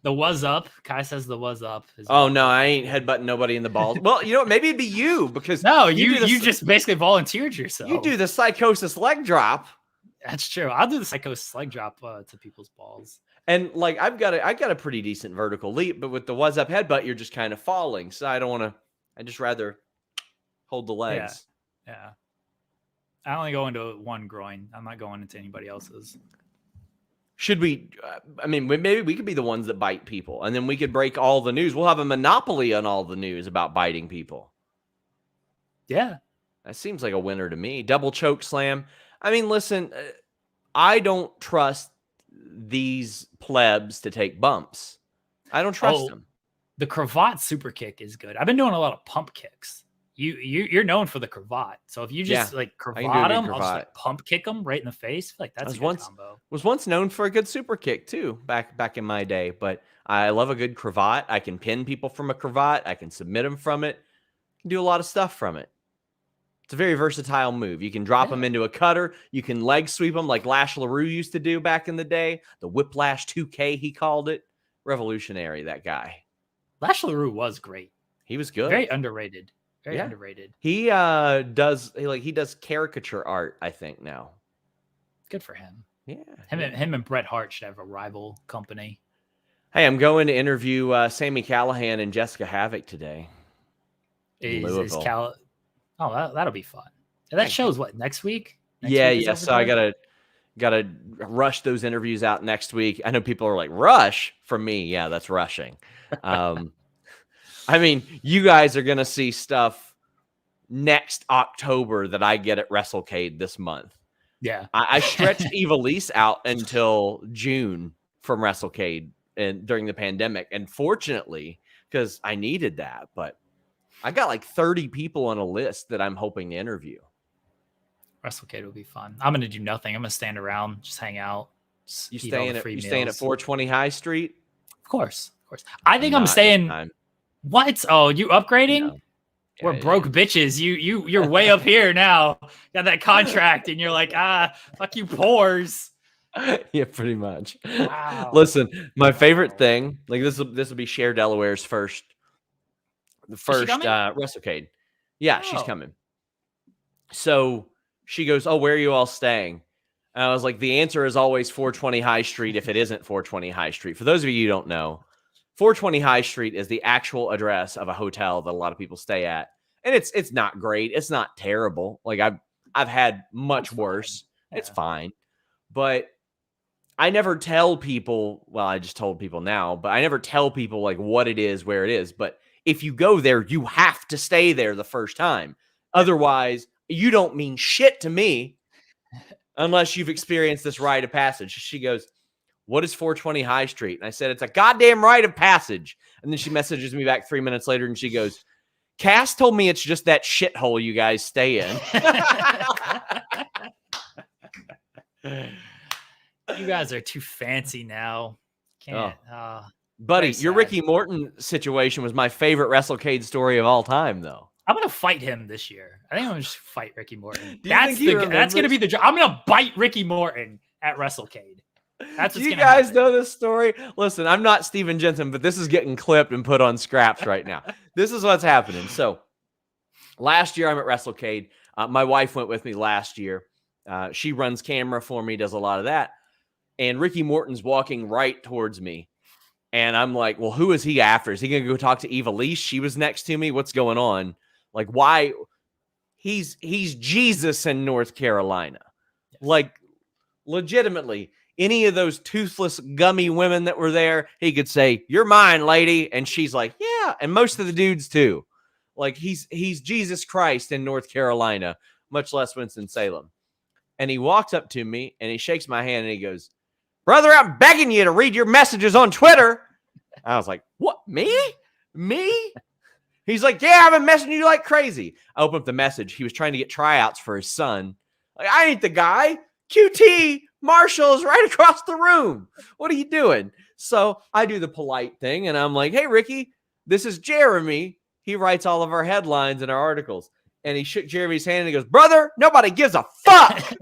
Speaker 2: The was up. Kai says the was up.
Speaker 8: Oh no, I ain't headbutting nobody in the balls. Well, you know what? Maybe it'd be you because
Speaker 2: no, you just basically volunteered yourself.
Speaker 8: You do the psychosis leg drop.
Speaker 2: That's true. I'll do the psychosis leg drop to people's balls.
Speaker 8: And like I got a pretty decent vertical leap, but with the was up headbutt, you're just kind of falling. So I don't want to. I just rather hold the legs.
Speaker 2: Yeah. I only go into one groin. I'm not going into anybody else's.
Speaker 8: Should we? I mean, maybe we could be the ones that bite people, and then we could break all the news. We'll have a monopoly on all the news about biting people.
Speaker 2: Yeah,
Speaker 8: that seems like a winner to me. Double choke slam. I mean, listen, I don't trust these plebs to take bumps. I don't trust them.
Speaker 2: The cravat super kick is good. I've been doing a lot of pump kicks. You're known for the cravat. So if you just like cravat them, I'll just like pump kick them right in the face. Like that's a good combo.
Speaker 8: Was once known for a good super kick too, back in my day. But I love a good cravat. I can pin people from a cravat. I can submit them from it. I can do a lot of stuff from it. It's a very versatile move. You can drop them into a cutter. You can leg sweep them like Lash LaRue used to do back in the day. The Whiplash 2K, he called it. Revolutionary, that guy.
Speaker 2: Lash LaRue was great.
Speaker 8: He was good.
Speaker 2: Very underrated. Very underrated.
Speaker 8: He does caricature art, I think, now.
Speaker 2: Good for him.
Speaker 8: Yeah.
Speaker 2: Him and Bret Hart should have a rival company.
Speaker 8: Hey, I'm going to interview Sami Callihan and Jessica Havoc today.
Speaker 2: Oh, that'll be fun. That show's what, next week?
Speaker 8: So I gotta rush those interviews out next week. I know people are like, rush? For me, yeah, that's rushing. I mean, you guys are going to see stuff next October that I get at WrestleCade this month.
Speaker 2: Yeah.
Speaker 8: I stretched Evilise out until June from WrestleCade and during the pandemic. And fortunately, because I needed that, but I got like 30 people on a list that I'm hoping to interview.
Speaker 2: WrestleCade will be fun. I'm going to do nothing. I'm going to stand around, just hang out.
Speaker 8: You staying at 420 High Street?
Speaker 2: Of course. I think I'm staying... What? Oh, you upgrading?
Speaker 8: No.
Speaker 2: We're broke bitches. You're way up here now. Got that contract, and you're like, fuck you, pores.
Speaker 8: Yeah, pretty much.
Speaker 2: Wow.
Speaker 8: Listen, my favorite thing, like this will be Cher Delaware's first WrestleCade. Yeah, she's coming. So she goes, "Oh, where are you all staying?" And I was like, "The answer is always 420 High Street. If it isn't 420 High Street, for those of you who don't know." 420 High Street is the actual address of a hotel that a lot of people stay at. And it's not great. It's not terrible. Like I've had much worse. Yeah. It's fine. But I never tell people, well, I just told people now, but I never tell people like what it is, where it is. But if you go there, you have to stay there the first time. Otherwise, you don't mean shit to me unless you've experienced this rite of passage. She goes, "What is 420 High Street?" And I said, "It's a goddamn rite of passage." And then she messages me back 3 minutes later and she goes, "Cass told me it's just that shithole you guys stay in."
Speaker 2: You guys are too fancy now. Can't.
Speaker 8: Buddy, your Ricky Morton situation was my favorite WrestleCade story of all time, though.
Speaker 2: I'm going to fight him this year. I think I'm going to just fight Ricky Morton. That's going to be the job. I'm going to bite Ricky Morton at WrestleCade. That's
Speaker 8: Do you guys know this story? Listen, I'm not Stephen Jensen, but this is getting clipped and put on scraps right now. This is what's happening. So last year I'm at WrestleCade. My wife went with me last year. She runs camera for me, does a lot of that. And Ricky Morton's walking right towards me. And I'm like, well, who is he after? Is he going to go talk to Evilise? She was next to me. What's going on? Like, why? He's Jesus in North Carolina. Yes. Like, legitimately. Any of those toothless, gummy women that were there, he could say, "You're mine, lady." And she's like, "Yeah." And most of the dudes too. Like he's Jesus Christ in North Carolina, much less Winston-Salem. And he walks up to me and he shakes my hand and he goes, brother, I'm begging you to read your messages on Twitter. I was like, what, me? He's like, yeah, I've been messaging you like crazy. I opened up the message. He was trying to get tryouts for his son. Like, I ain't the guy. QT Marshall is right across the room. What are you doing? So I do the polite thing, and I'm like, hey, Ricky, this is Jeremy. He writes all of our headlines and our articles. And he shook Jeremy's hand, and he goes, brother, nobody gives a fuck.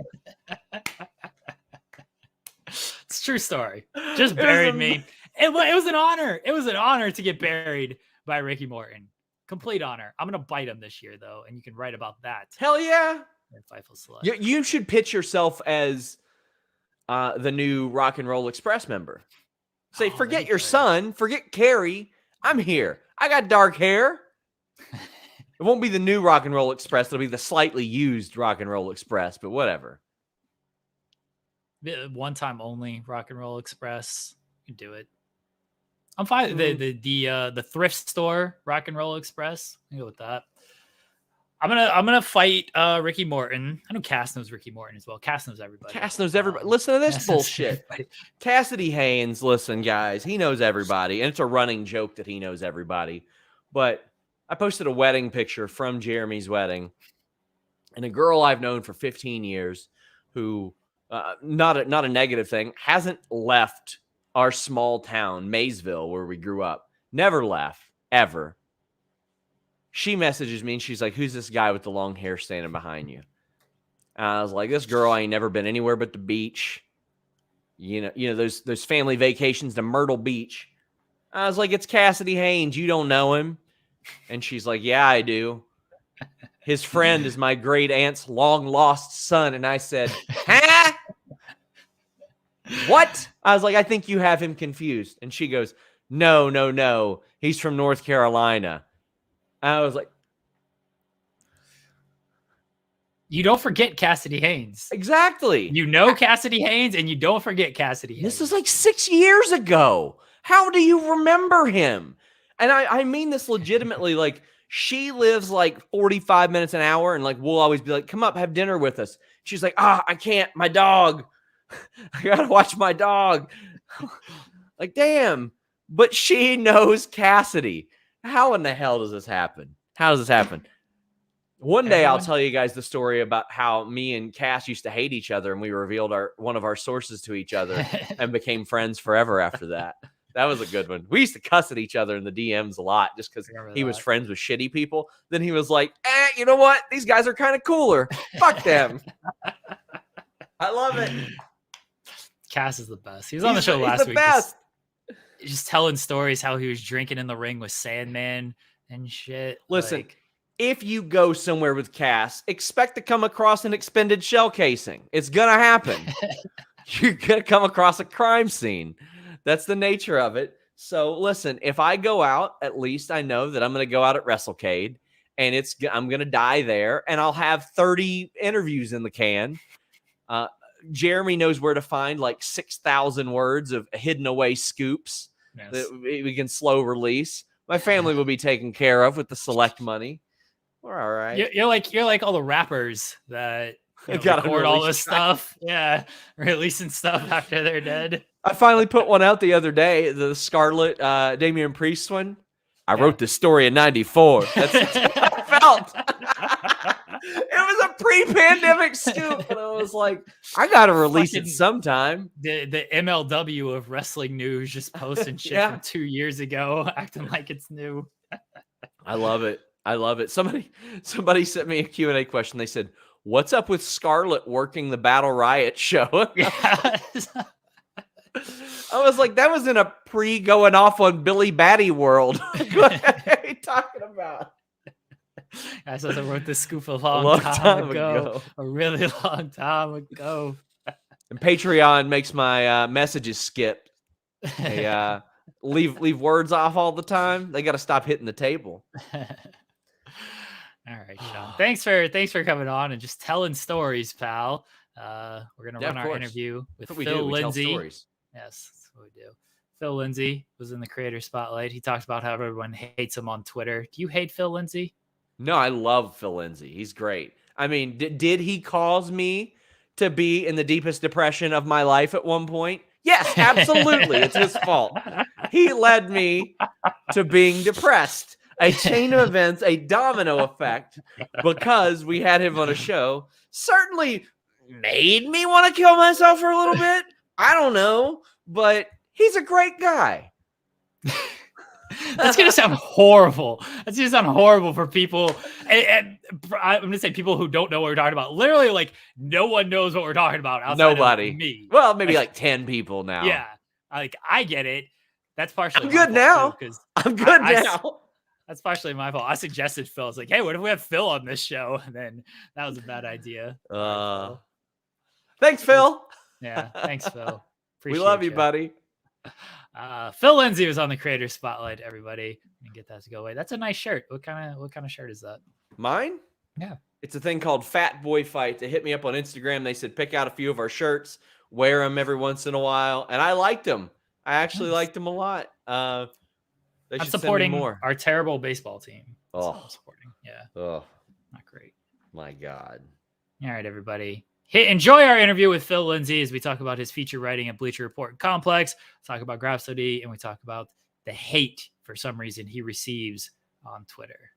Speaker 2: It's a true story. Just buried me. It was an honor. It was an honor to get buried by Ricky Morton. Complete honor. I'm going to bite him this year, though, and you can write about that.
Speaker 8: Hell yeah.
Speaker 2: Fightful Select.
Speaker 8: You should pitch yourself as the new Rock and Roll Express member. Say, forget your son. Forget Carrie. I'm here. I got dark hair. It won't be the new Rock and Roll Express. It'll be the slightly used Rock and Roll Express, but whatever.
Speaker 2: One time only Rock and Roll Express. You can do it. I'm fine. The thrift store Rock and Roll Express. I can go with that. I'm gonna fight Ricky Morton. I know Cass knows Ricky Morton as well. Cass knows everybody.
Speaker 8: Cass knows everybody. Listen to this bullshit. Cassidy Haynes, listen, guys, he knows everybody, and it's a running joke that he knows everybody. But I posted a wedding picture from Jeremy's wedding, and a girl I've known for 15 years, who not a negative thing, hasn't left our small town, Maysville, where we grew up. Never left, ever. She messages me and she's like, who's this guy with the long hair standing behind you? And I was like, this girl ain't never been anywhere but the beach. You know those family vacations to Myrtle Beach. I was like, it's Cassidy Haynes. You don't know him. And she's like, yeah, I do. His friend is my great aunt's long lost son. And I said, huh? What? I was like, I think you have him confused. And she goes, no. He's from North Carolina. I was like,
Speaker 2: you don't forget Cassidy Haynes.
Speaker 8: Exactly.
Speaker 2: You know Cassidy Haynes, and you don't forget Cassidy Haynes.
Speaker 8: This is like 6 years ago. How do you remember him? And I mean this legitimately. Like, she lives like 45 minutes an hour, and like we'll always be like, come up, have dinner with us. She's like, I can't. My dog. I gotta watch my dog. Like, damn. But she knows Cassidy. How in the hell does this happen? How does this happen? One day I'll tell you guys the story about how me and Cass used to hate each other, and we revealed one of our sources to each other and became friends forever after that. That was a good one. We used to cuss at each other in the DMs a lot just because he was friends with shitty people. Then he was like, you know what? These guys are kind of cooler. Fuck them. I love it.
Speaker 2: Cass is the best. He was on the show last week. Just telling stories how he was drinking in the ring with Sandman and shit.
Speaker 8: Listen, if you go somewhere with Cass, expect to come across an expended shell casing. It's going to happen. You're going to come across a crime scene. That's the nature of it. So listen, if I go out, at least I know that I'm going to go out at WrestleCade, and I'm going to die there, and I'll have 30 interviews in the can. Jeremy knows where to find like 6,000 words of hidden away scoops that we can slow release. My family will be taken care of with the select money. We're all right.
Speaker 2: You're like all the rappers that record all this stuff. Yeah, releasing stuff after they're dead.
Speaker 8: I finally put one out the other day, the Scarlet Damian Priest one. I wrote this story in '94. That's how I felt. It was a pre-pandemic scoop, and I was like, I gotta release it sometime.
Speaker 2: The MLW of wrestling news just posting shit from 2 years ago, acting like it's new.
Speaker 8: I love it. Somebody sent me a Q&A question. They said, "What's up with Scarlett working the Battle Riot show?"
Speaker 2: Yeah.
Speaker 8: I was like, that was in a pre-going off on Billy Batty world. What are you talking about?
Speaker 2: I said I wrote this scoop a long time ago. A really long time ago.
Speaker 8: And Patreon makes my messages skip. They leave words off all the time. They got to stop hitting the table.
Speaker 2: All right, Sean. Thanks for coming on and just telling stories, pal. We're gonna run our interview with Phil Lindsay. Yes, that's what we do. Phil Lindsay was in the creator spotlight. He talked about how everyone hates him on Twitter. Do you hate Phil Lindsay?
Speaker 8: No, I love Phil Lindsay. He's great. I mean, did he cause me to be in the deepest depression of my life at one point? Yes, absolutely. It's his fault. He led me to being depressed. A chain of events, a domino effect, because we had him on a show, certainly made me want to kill myself for a little bit. I don't know, but he's a great guy.
Speaker 2: That's gonna sound horrible. That's gonna sound horrible for people. And I'm gonna say people who don't know what we're talking about. Literally, like no one knows what we're talking about outside
Speaker 8: Nobody.
Speaker 2: of me.
Speaker 8: Well, maybe like 10 people now.
Speaker 2: Yeah, like I get it. That's partially.
Speaker 8: I'm good now.
Speaker 2: Because
Speaker 8: I'm good now.
Speaker 2: That's partially my fault. I suggested Phil. I was like, hey, what if we have Phil on this show? And then that was a bad idea.
Speaker 8: Thanks, Phil.
Speaker 2: Yeah, thanks, Phil.
Speaker 8: We love you, buddy.
Speaker 2: Phil Lindsay was on the Creator Spotlight. Everybody, and get that to go away. That's a nice shirt. What kind of shirt is that?
Speaker 8: Mine?
Speaker 2: Yeah,
Speaker 8: it's a thing called Fat Boy Fight. They hit me up on Instagram. They said pick out a few of our shirts, wear them every once in a while, and I liked them. I actually liked them a lot. They
Speaker 2: I'm
Speaker 8: should
Speaker 2: supporting
Speaker 8: send me more.
Speaker 2: Our terrible baseball team.
Speaker 8: Oh,
Speaker 2: I'm supporting. Yeah.
Speaker 8: Oh,
Speaker 2: not great.
Speaker 8: My God.
Speaker 2: All right, everybody. Enjoy our interview with Phil Lindsay as we talk about his feature writing at Bleacher Report Complex, talk about Grapsody, and we talk about the hate for some reason he receives on Twitter.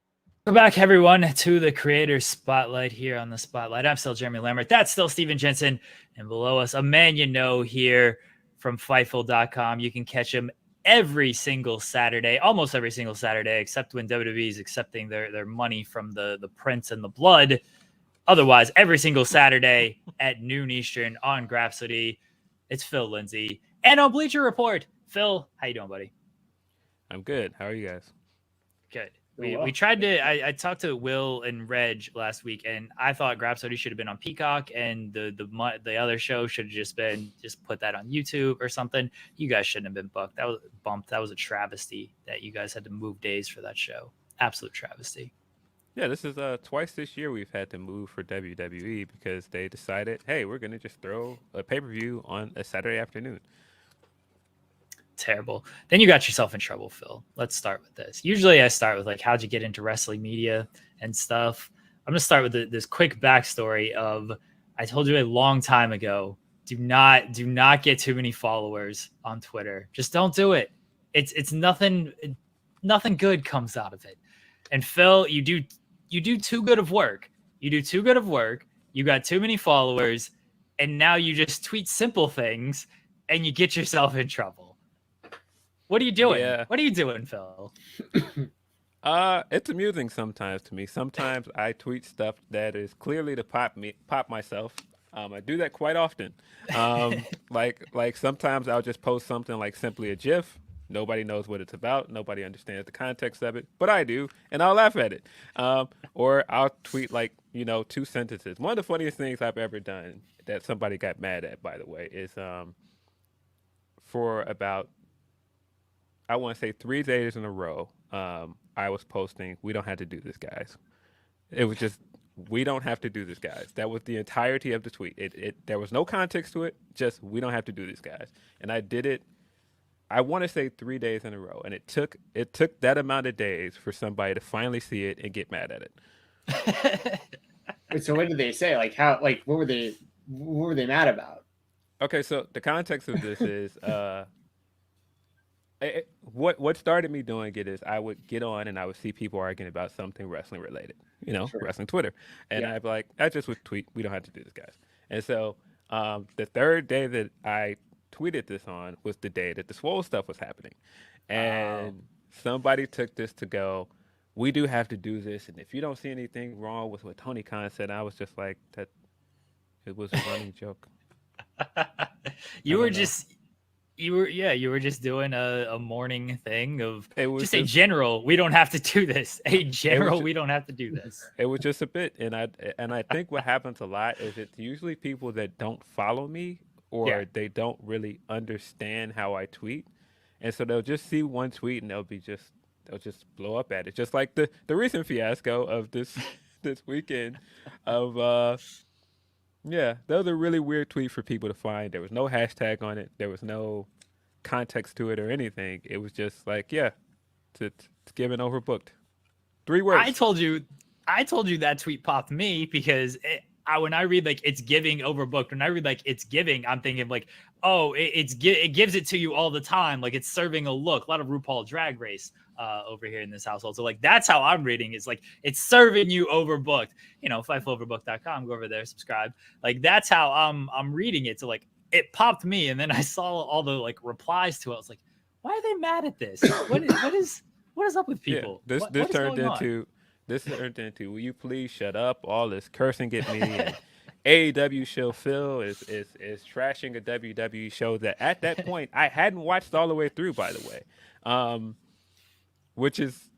Speaker 2: Welcome back, everyone, to the Creator Spotlight here on the Spotlight. I'm still Jeremy Lambert. That's still Stephen Jensen. And below us, a man you know here from Fightful.com. You can catch him every single Saturday, almost every single Saturday, except when WWE is accepting their money from the prints and the blood. Otherwise, every single Saturday at noon Eastern on Grapsody. It's Phil Lindsay. And on Bleacher Report, Phil, how you doing, buddy?
Speaker 9: I'm good. How are you guys?
Speaker 2: Good. We tried to. I talked to Will and Reg last week, and I thought Grapsody should have been on Peacock, and the other show should have just put that on YouTube or something. You guys shouldn't have been booked. That was bumped. That was a travesty that you guys had to move days for that show. Absolute travesty.
Speaker 9: Yeah, this is twice this year we've had to move for WWE because they decided, hey, we're going to just throw a pay-per-view on a Saturday afternoon.
Speaker 2: Terrible. Then you got yourself in trouble, Phil. Let's start with this. Usually I start with like, how'd you get into wrestling media and stuff? I'm going to start with this quick backstory of, I told you a long time ago, do not get too many followers on Twitter. Just don't do it. It's nothing good comes out of it. And Phil, you do too good of work. You do too good of work. You got too many followers, and now you just tweet simple things, and you get yourself in trouble. What are you doing?
Speaker 9: Yeah.
Speaker 2: What are you doing, Phil?
Speaker 9: It's amusing sometimes to me. Sometimes I tweet stuff that is clearly to pop myself. I do that quite often. Like sometimes I'll just post something like simply a GIF. Nobody knows what it's about. Nobody understands the context of it, but I do, and I'll laugh at it. Or I'll tweet like, 2 sentences. One of the funniest things I've ever done that somebody got mad at, by the way, is for about, I want to say 3 days in a row, I was posting, we don't have to do this, guys. It was just, we don't have to do this, guys. That was the entirety of the tweet. There was no context to it, just, we don't have to do this, guys. And I did it, I want to say 3 days in a row, and it took that amount of days for somebody to finally see it and get mad at it.
Speaker 3: Wait, so what did they say? Like how? Like what were they mad about?
Speaker 9: Okay, so the context of this is what started me doing it is I would get on and I would see people arguing about something wrestling related,
Speaker 3: Sure.
Speaker 9: wrestling Twitter, and I'd be like, I just would tweet, we don't have to do this, guys. And so the third day that I tweeted this on was the day that the Swole stuff was happening, and somebody took this to go, we do have to do this, and if you don't see anything wrong with what Tony Khan said, I was just like, that it was a running joke.
Speaker 2: You were just doing a morning thing of just a general, we don't have to do this. We don't have to do this.
Speaker 9: It was just a bit, and I think what happens a lot is it's usually people that don't follow me or they don't really understand how I tweet. And so they'll just see one tweet and they'll just blow up at it. Just like the recent fiasco of this weekend of that was a really weird tweet for people to find. There was no hashtag on it. There was no context to it or anything. It was just like, it's given overbooked. 3 words.
Speaker 2: I told you that tweet popped me because when I read like it's giving overbooked, when I read like it's giving, I'm thinking like, oh, it gives it to you all the time. Like it's serving a look. A lot of RuPaul Drag Race over here in this household. So like that's how I'm reading. It's like it's serving you overbooked. FightfulOverbooked.com. Go over there, subscribe. Like that's how I'm reading it. So like it popped me, and then I saw all the like replies to it. I was like, why are they mad at this? What is up with people?
Speaker 9: Yeah,
Speaker 2: what is going on?
Speaker 9: This turned into, will you please shut up? All this cursing at me. And AEW show Phil is trashing a WWE show that at that point I hadn't watched all the way through, by the way, which is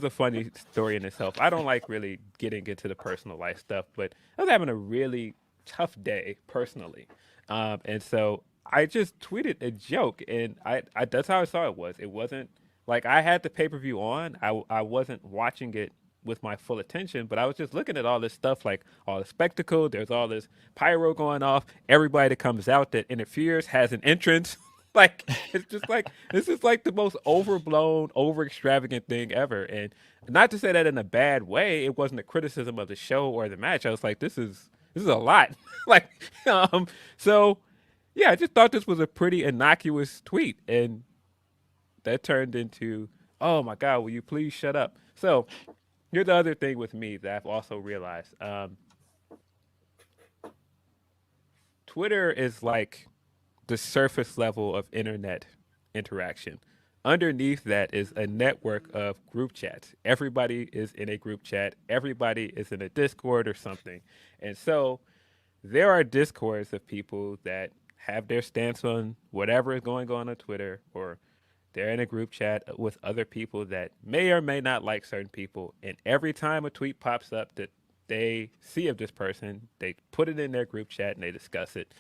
Speaker 9: a funny story in itself. I don't like really getting into the personal life stuff, but I was having a really tough day personally, and so I just tweeted a joke, and I that's how I saw it was. It wasn't like I had the pay-per-view on. I wasn't watching it with my full attention, but I was just looking at all this stuff, like all the spectacle. There's all this pyro going off. Everybody that comes out that interferes has an entrance. Like, it's just like, this is like the most overblown, over extravagant thing ever. And not to say that in a bad way, it wasn't a criticism of the show or the match. I was like, this is a lot. So yeah, I just thought this was a pretty innocuous tweet. And that turned into, oh my God, will you please shut up? So here's the other thing with me that I've also realized. Twitter is like the surface level of internet interaction. Underneath that is a network of group chats. Everybody is in a group chat. Everybody is in a Discord or something. And so there are Discords of people that have their stance on whatever is going on Twitter, or they're in a group chat with other people that may or may not like certain people. And every time a tweet pops up that they see of this person, they put it in their group chat and they discuss it.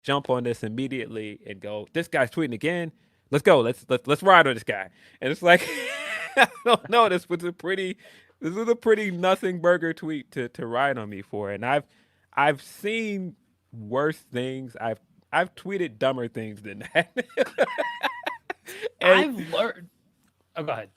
Speaker 9: Jump on this immediately and go, this guy's tweeting again. Let's go. Let's ride on this guy. And it's like, I don't know. This was a pretty nothing burger tweet to ride on me for. And I've seen worse things. I've tweeted dumber things than that.
Speaker 2: I've learned. Oh, go ahead.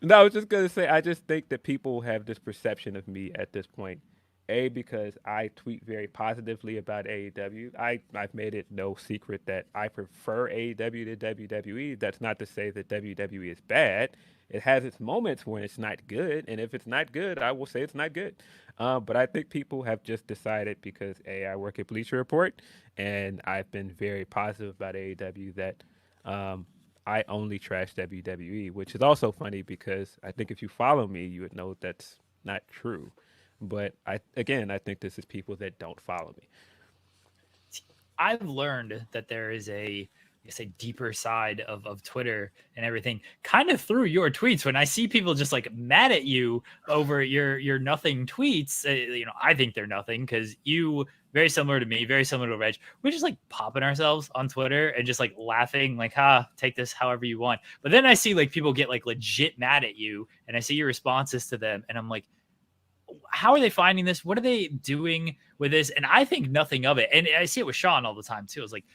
Speaker 9: No, I was just gonna say, I just think that people have this perception of me at this point. Because I tweet very positively about AEW. I've made it no secret that I prefer AEW to WWE. That's not to say that WWE is bad. It has its moments when it's not good, and if it's not good, I will say it's not good. But I think people have just decided, because I work at Bleacher Report, and I've been very positive about AEW, that I only trash WWE, which is also funny because I think if you follow me, you would know that's not true. But I think this is people that don't follow me.
Speaker 2: I've learned that there is a deeper side of Twitter and everything, kind of through your tweets. When I see people just like mad at you over your nothing tweets, I think they're nothing, because you, very similar to me, very similar to Reg, we're just like popping ourselves on Twitter and just like laughing, like, take this however you want. But then I see like people get like legit mad at you, and I see your responses to them, and I'm like, how are they finding this? What are they doing with this? And I think nothing of it. And I see it with Sean all the time too. It's like,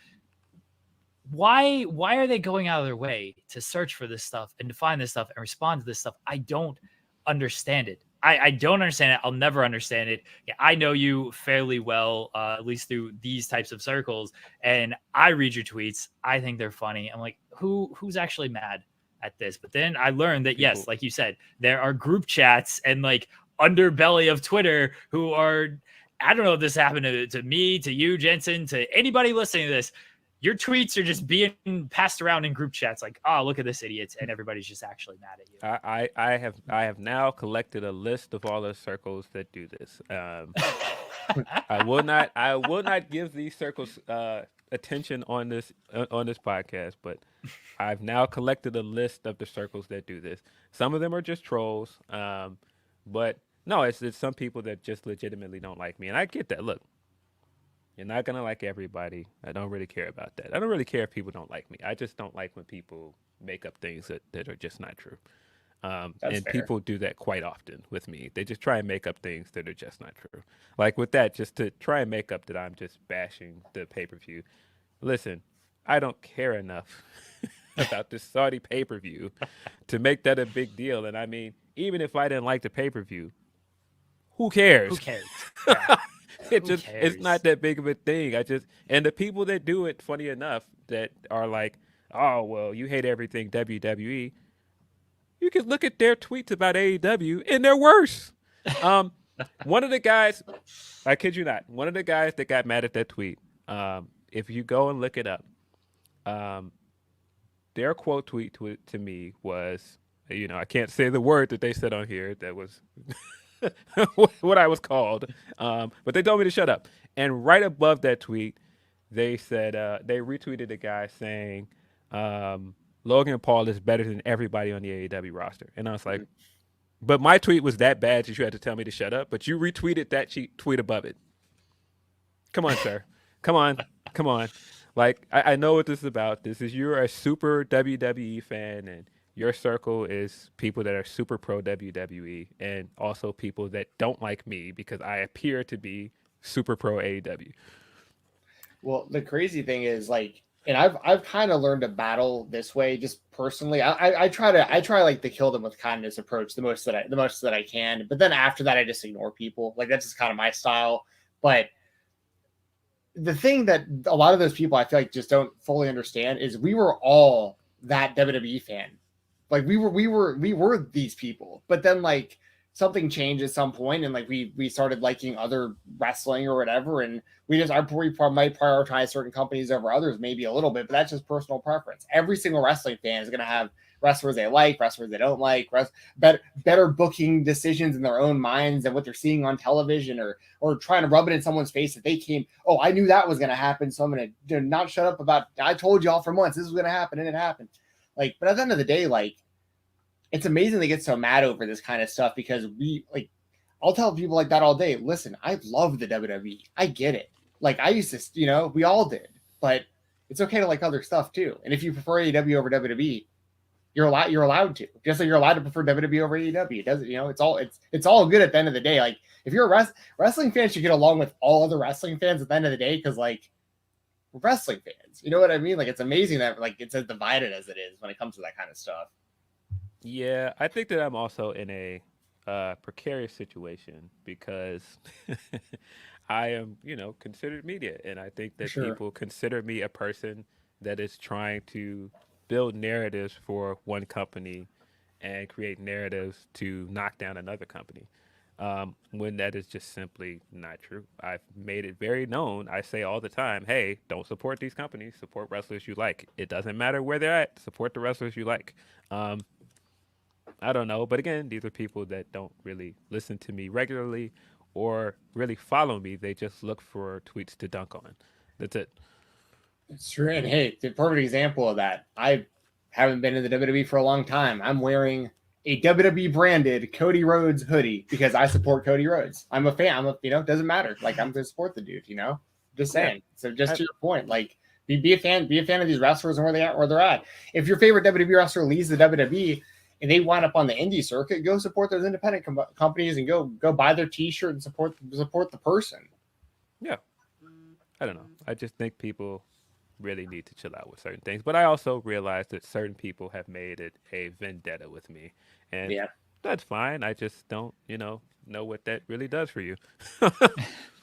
Speaker 2: why are they going out of their way to search for this stuff and to find this stuff and respond to this stuff? I don't understand it. I don't understand it. I'll never understand it. Yeah, I know you fairly well, at least through these types of circles. And I read your tweets. I think they're funny. I'm like, who's actually mad at this? But then I learned that, yes, like you said, there are group chats and like underbelly of Twitter who are, I don't know if this happened to me, to you, Jensen, to anybody listening to this. Your tweets are just being passed around in group chats like, oh, look at this idiot, and everybody's just actually mad at you.
Speaker 9: I have now collected a list of all the circles that do this. I will not give these circles attention on this podcast, but I've now collected a list of the circles that do this. Some of them are just trolls, but no, it's some people that just legitimately don't like me. And I get that. Look, you're not going to like everybody. I don't really care about that. I don't really care if people don't like me. I just don't like when people make up things that are just not true. And fair. People do that quite often with me. They just try and make up things that are just not true. Like with that, just to try and make up that I'm just bashing the pay-per-view. Listen, I don't care enough about this Saudi pay-per-view to make that a big deal. And I mean, even if I didn't like the pay-per-view, who cares?
Speaker 2: Who cares? Yeah.
Speaker 9: It's not that big of a thing. And the people that do it, funny enough, that are like, oh, well, you hate everything WWE. You can look at their tweets about AEW and they're worse. One of the guys, I kid you not, one of the guys that got mad at that tweet, if you go and look it up, their quote tweet to me was, I can't say the word that they said on here. That was what I was called. But they told me to shut up. And right above that tweet, they said, they retweeted a guy saying, Logan Paul is better than everybody on the AEW roster. And I was like, but my tweet was that bad that you had to tell me to shut up. But you retweeted that tweet above it. Come on, sir. Come on. Like, I know what this is about. You're a super WWE fan, and your circle is people that are super pro WWE, and also people that don't like me because I appear to be super pro AEW.
Speaker 3: Well, the crazy thing is, like, and I've kind of learned to battle this way, just personally. I try like to kill them with kindness approach the most that I can. But then after that, I just ignore people. Like, that's just kind of my style. But the thing that a lot of those people I feel like just don't fully understand is we were all that WWE fan. Like, we were these people. But then, like, something changed at some point, and like we started liking other wrestling or whatever, and we might prioritize certain companies over others, maybe a little bit, but that's just personal preference. Every single wrestling fan is going to have wrestlers they like, wrestlers they don't like, better booking decisions in their own minds than what they're seeing on television, or trying to rub it in someone's face that I knew that was going to happen, so I'm going to not shut up about, I told y'all for months this was going to happen, and it happened. Like, but at the end of the day, like, it's amazing they get so mad over this kind of stuff, because I'll tell people like that all day. Listen, I love the WWE. I get it. Like, I used to, we all did, but it's okay to like other stuff too. And if you prefer AEW over WWE, you're allowed to. Just like you're allowed to prefer WWE over AEW. It doesn't, it's all good at the end of the day. Like, if you're a wrestling fan, should get along with all other wrestling fans at the end of the day, because like, we're wrestling fans. You know what I mean? Like, it's amazing that like it's as divided as it is when it comes to that kind of stuff.
Speaker 9: Yeah, I think that I'm also in a precarious situation because I am, considered media. And I think that people consider me a person that is trying to build narratives for one company and create narratives to knock down another company, when that is just simply not true. I've made it very known. I say all the time, hey, don't support these companies. Support wrestlers you like. It doesn't matter where they're at. Support the wrestlers you like. I don't know. But again, these are people that don't really listen to me regularly or really follow me. They just look for tweets to dunk on. That's it.
Speaker 3: It's true. And hey, the perfect example of that, I haven't been in the WWE for a long time. I'm wearing a WWE branded Cody Rhodes hoodie because I support Cody Rhodes. I'm a fan. It doesn't matter. Like, I'm going to support the dude, just saying. So just to your point, like, be a fan of these wrestlers and where they're at. If your favorite WWE wrestler leaves the WWE and they wind up on the indie circuit, go support those independent companies and go buy their T-shirt and support the person.
Speaker 9: Yeah, I don't know. I just think people really need to chill out with certain things. But I also realize that certain people have made it a vendetta with me, and that's fine. I just don't, know what that really does for you.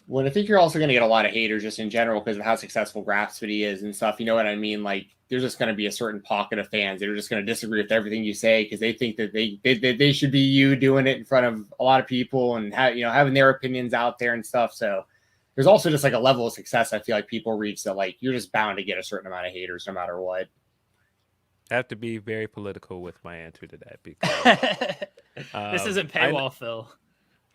Speaker 3: Well, I think you're also going to get a lot of haters just in general because of how successful Grapsody is and stuff. You know what I mean? Like, there's just going to be a certain pocket of fans that are just going to disagree with everything you say because they think that they should be you doing it in front of a lot of people and having their opinions out there and stuff. So there's also just like a level of success I feel like people reach that like you're just bound to get a certain amount of haters no matter what.
Speaker 9: I have to be very political with my answer to that because
Speaker 2: this isn't paywall, Phil.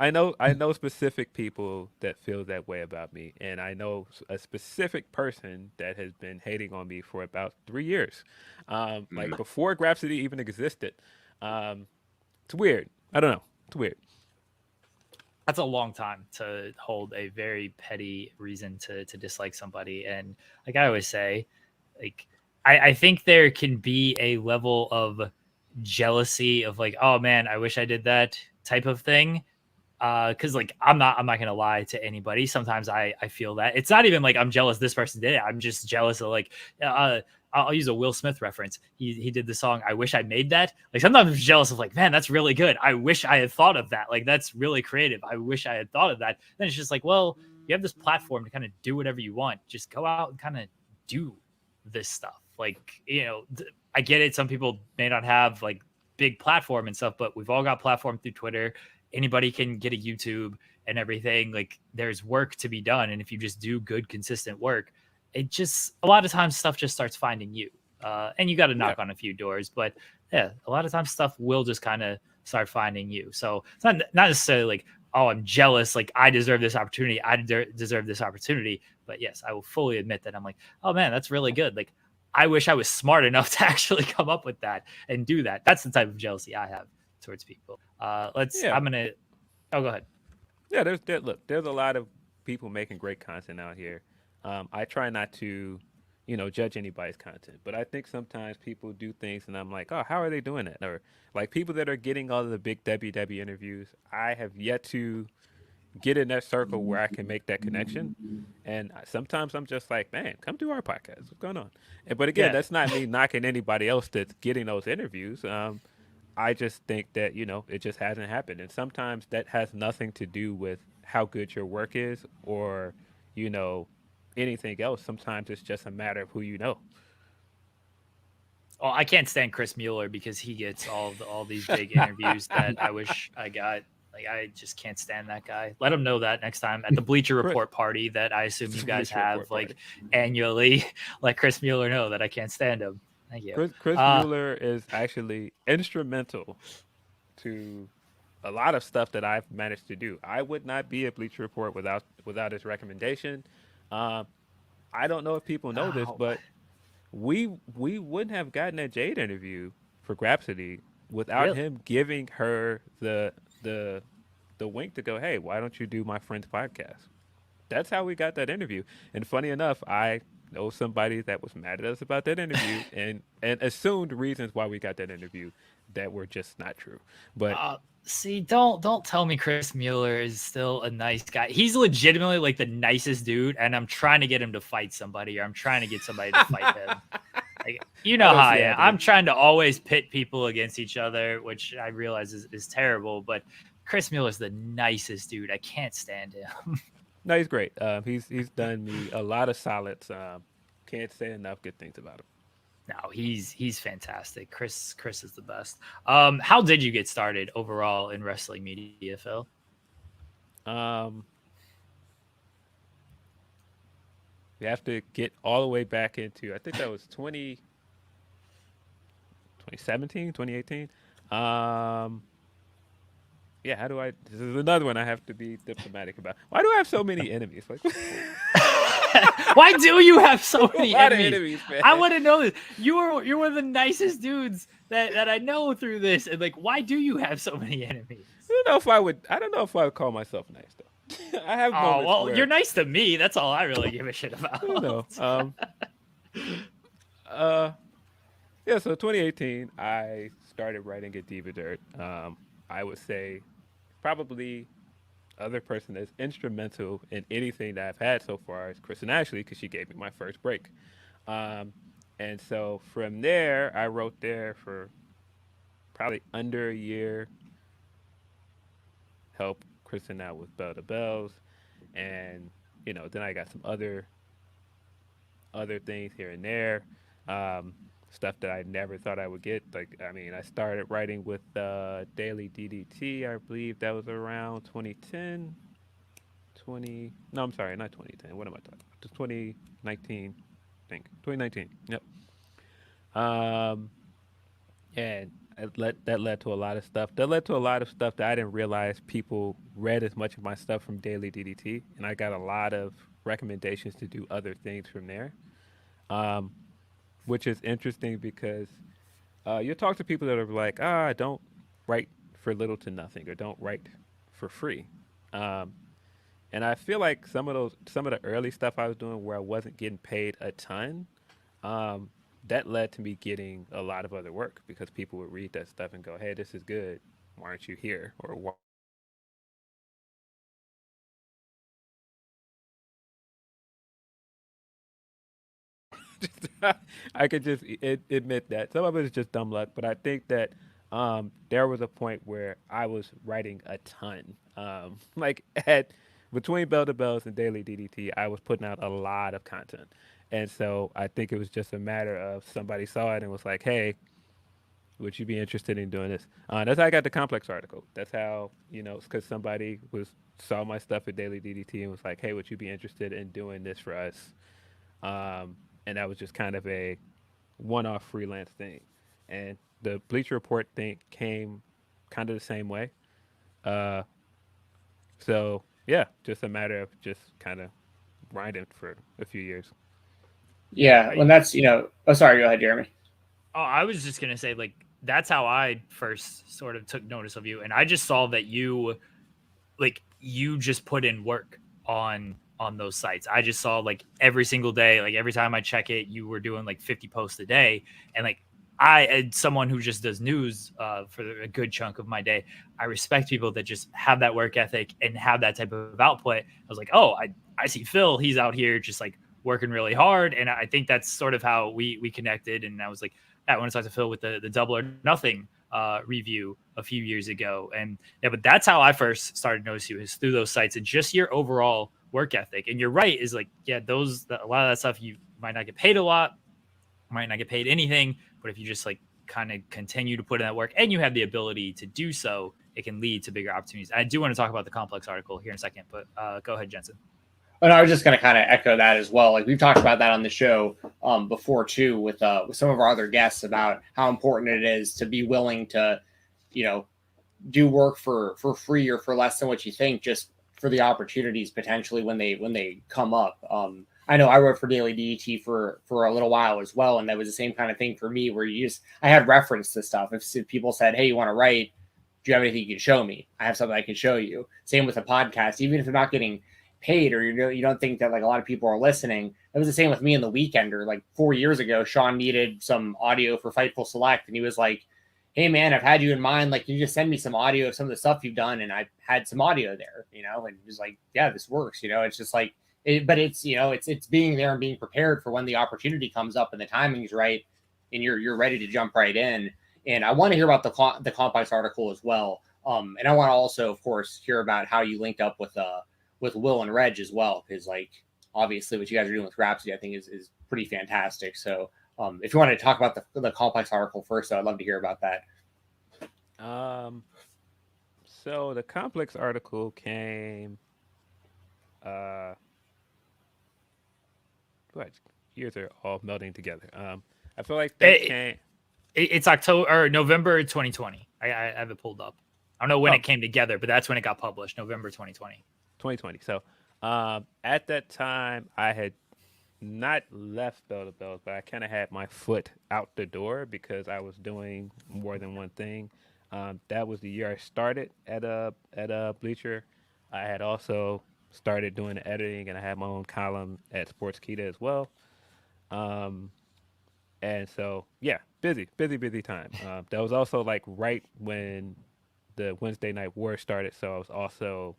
Speaker 9: I know specific people that feel that way about me, and I know a specific person that has been hating on me for about 3 years, like before Grapsody even existed. It's weird. I don't know. It's weird.
Speaker 2: That's a long time to hold a very petty reason to dislike somebody, and like I always say, like I think there can be a level of jealousy of like, oh man, I wish I did that type of thing. Because like I'm not gonna lie to anybody. Sometimes I feel that it's not even like I'm jealous this person did it. I'm just jealous of like I'll use a Will Smith reference. He did the song "I Wish I Made That." Like sometimes I'm jealous of like, man, that's really good. I wish I had thought of that. Like that's really creative. I wish I had thought of that. Then it's just like, well, you have this platform to kind of do whatever you want. Just go out and kind of do this stuff. Like, I get it. Some people may not have like big platform and stuff, but we've all got platform through Twitter. Anybody can get a YouTube and everything. Like there's work to be done. And if you just do good, consistent work, it just, a lot of times stuff just starts finding you. And you got to knock on a few doors, but yeah, a lot of times stuff will just kind of start finding you. So it's not necessarily like, oh, I'm jealous. Like I deserve this opportunity. I deserve this opportunity. But yes, I will fully admit that I'm like, oh man, that's really good. Like I wish I was smart enough to actually come up with that and do that. That's the type of jealousy I have towards people. I'm going to, go ahead.
Speaker 9: Yeah, there's a lot of people making great content out here. I try not to, judge anybody's content, but I think sometimes people do things and I'm like, oh, how are they doing it? Or like people that are getting all of the big WWE interviews, I have yet to get in that circle where I can make that connection. And sometimes I'm just like, man, come do our podcast. What's going on? But again, that's not me knocking anybody else that's getting those interviews. I just think that, it just hasn't happened. And sometimes that has nothing to do with how good your work is or, anything else. Sometimes it's just a matter of who you know.
Speaker 2: Oh, I can't stand Chris Mueller because he gets all these big interviews that I wish I got. Like, I just can't stand that guy. Let him know that next time at the Bleacher Report party that I assume you guys have like annually. Let Chris Mueller know that I can't stand him. Thank you.
Speaker 9: Chris Mueller is actually instrumental to a lot of stuff that I've managed to do. I would not be at Bleacher Report without his recommendation. I don't know if people know this, but we wouldn't have gotten that Jade interview for Grapsody without him giving her the wink to go, hey, why don't you do my friend's podcast? That's how we got that interview. And funny enough, I know somebody that was mad at us about that interview and assumed reasons why we got that interview that were just not true. But
Speaker 2: see, don't tell me Chris Mueller is still a nice guy. He's legitimately like the nicest dude, and I'm trying to get him to fight somebody, or I'm trying to get somebody to fight him. Like, how I am. I'm trying to always pit people against each other, which I realize is terrible. But Chris Mueller's the nicest dude. I can't stand him.
Speaker 9: No, he's great. He's done me a lot of solids. Can't say enough good things about him.
Speaker 2: No, he's fantastic. Chris is the best. How did you get started overall in wrestling media, Phil?
Speaker 9: We have to get all the way back into, I think that was 2017, 2018. Yeah, this is another one I have to be diplomatic about. Why do I have so many enemies? Like,
Speaker 2: why do you have so many
Speaker 9: enemies, man?
Speaker 2: I want to know this. You're one of the nicest dudes that I know through this. And like, why do you have so many enemies?
Speaker 9: I don't know if I would call myself nice though. I have moments where,
Speaker 2: you're nice to me. That's all I really give a shit about.
Speaker 9: Yeah, so 2018, I started writing at Diva Dirt. I would say probably other person that's instrumental in anything that I've had so far is Kristen Ashley, because she gave me my first break. And so from there, I wrote there for probably under a year, helped Kristen out with Bell to Bells, and then I got some other things here and there, stuff that I never thought I would get. Like, I mean, I started writing with Daily DDT. I believe that was around 2010. No, I'm sorry, not 2010. What am I talking about? Just 2019, I think. 2019. Yep. And that led to a lot of stuff. That led to a lot of stuff that I didn't realize people read as much of my stuff from Daily DDT, and I got a lot of recommendations to do other things from there, which is interesting because you'll talk to people that are like, don't write for little to nothing, or don't write for free. And I feel like some of the early stuff I was doing where I wasn't getting paid a ton, that led to me getting a lot of other work, because people would read that stuff and go, hey, this is good. Why aren't you here? Or why? I could just admit that some of it is just dumb luck, but I think that there was a point where I was writing a ton. Like at between Bell to Bells and Daily DDT, I was putting out a lot of content, and so I think it was just a matter of somebody saw it and was like, "Hey, would you be interested in doing this?" That's how I got the Complex article. That's how, because somebody saw my stuff at Daily DDT and was like, "Hey, would you be interested in doing this for us?" And that was just kind of a one-off freelance thing. And the Bleacher Report thing came kind of the same way. So yeah, just a matter of just kind of grinding for a few years.
Speaker 3: Yeah, when that's Oh, sorry. Go ahead, Jeremy.
Speaker 2: Oh, I was just gonna say, like, that's how I first sort of took notice of you, and I just saw that you just put in work on those sites. I just saw, like, every single day, like every time I check it, you were doing like 50 posts a day, and like I, as someone who just does news for a good chunk of my day, I respect people that just have that work ethic and have that type of output. I was like, oh, I see Phil, he's out here just like working really hard, and I think that's sort of how we connected. And I was like, I want to talk to Phil with the Double or Nothing review a few years ago. And yeah, but that's how I first started noticing you, is through those sites and just your overall work ethic. And you're right, is like, yeah, a lot of that stuff, you might not get paid a lot, might not get paid anything, but if you just like kind of continue to put in that work and you have the ability to do so, it can lead to bigger opportunities. I do want to talk about the Complex article here in a second, but go ahead, Jensen.
Speaker 3: And I was just going to kind of echo that as well. Like, we've talked about that on the show before too, with some of our other guests, about how important it is to be willing to, do work for free or for less than what you think, just for the opportunities potentially when they come up. I know I wrote for Daily DDT for a little while as well, and that was the same kind of thing for me, where I had reference to stuff. If people said, "Hey, you want to write? Do you have anything you can show me?" I have something I can show you. Same with a podcast, even if you're not getting paid, or you don't think that like a lot of people are listening. It was the same with me in the Weekender. Like 4 years ago, Sean needed some audio for Fightful Select, and he was like, "Hey man, I've had you in mind. Like, can you just send me some audio of some of the stuff you've done?" And I had some audio there, and he was like, "Yeah, this works." It's just like, but it's it's being there and being prepared for when the opportunity comes up and the timing's right, and you're ready to jump right in. And I want to hear about the Complex article as well. And I want to also, of course, hear about how you linked up with Will and Reg as well, because like obviously what you guys are doing with Rhapsody, I think is pretty fantastic. So if you want to talk about the Complex article first, I'd love to hear about that.
Speaker 9: So the Complex article came years are all melding together. I feel like
Speaker 2: it's October or November 2020. I have it pulled up. I don't know when it came together, but that's when it got published, November 2020.
Speaker 9: 2020. So at that time, I had not left Bell to Bells, but I kind of had my foot out the door because I was doing more than one thing. That was the year I started at Bleacher. I had also started doing the editing, and I had my own column at Sportskeeda as well. And so, yeah, busy time. That was also like right when the Wednesday Night War started, so I was also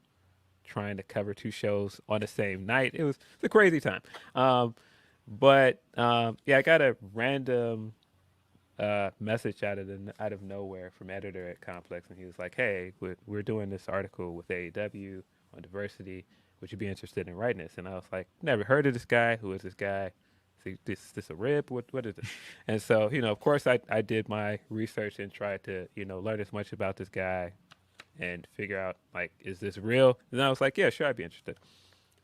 Speaker 9: trying to cover two shows on the same night. It was a crazy time. But I got a random message out of nowhere from editor at Complex, and he was like, "Hey, we're doing this article with AEW on diversity. Would you be interested in writing this?" And I was like, "Never heard of this guy. Who is this guy? Is this a rib? What is this?" And so, of course, I did my research and tried to, learn as much about this guy and figure out, like, is this real? And I was like, yeah, sure, I'd be interested.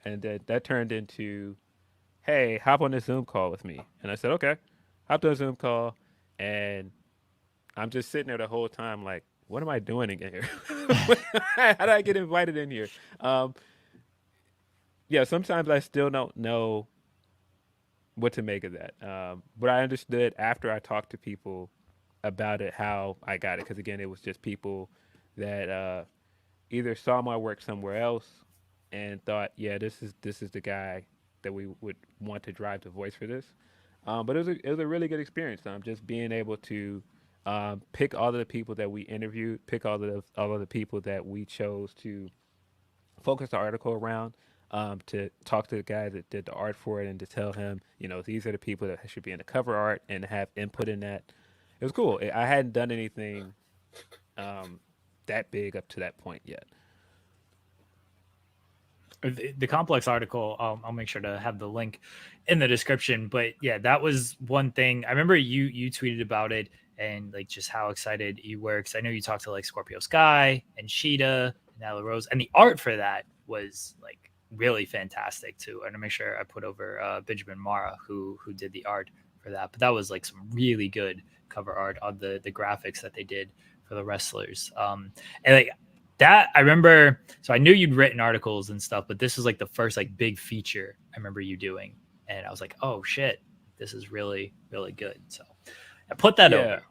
Speaker 9: And then that turned into, hey, hop on this Zoom call with me. And I said, okay. Hopped on a Zoom call, and I'm just sitting there the whole time like, what am I doing again here? How did I get invited in here? Sometimes I still don't know what to make of that. But I understood after I talked to people about it how I got it. Because, again, it was just people that either saw my work somewhere else and thought, yeah, this is the guy that we would want to drive the voice for this. But it was a really good experience. Just being able to pick all of the people that we interviewed, pick all of the people that we chose to focus the article around. to talk to the guy that did the art for it and to tell him, these are the people that should be in the cover art and have input in that. It was cool. I hadn't done anything that big up to that point yet.
Speaker 2: The Complex article, I'll make sure to have the link in the description. But yeah, that was one thing. I remember you tweeted about it and like just how excited you were, because I know you talked to like Scorpio Sky and Sheeta and Nyla Rose, and the art for that was like really fantastic too. And to make sure I put over Benjamin Mara who did the art for that. But that was like some really good cover art on the graphics that they did for the wrestlers. And like that, I remember, so I knew you'd written articles and stuff, but this was like the first like big feature I remember you doing. And I was like, oh shit, this is really, really good. So I put that over.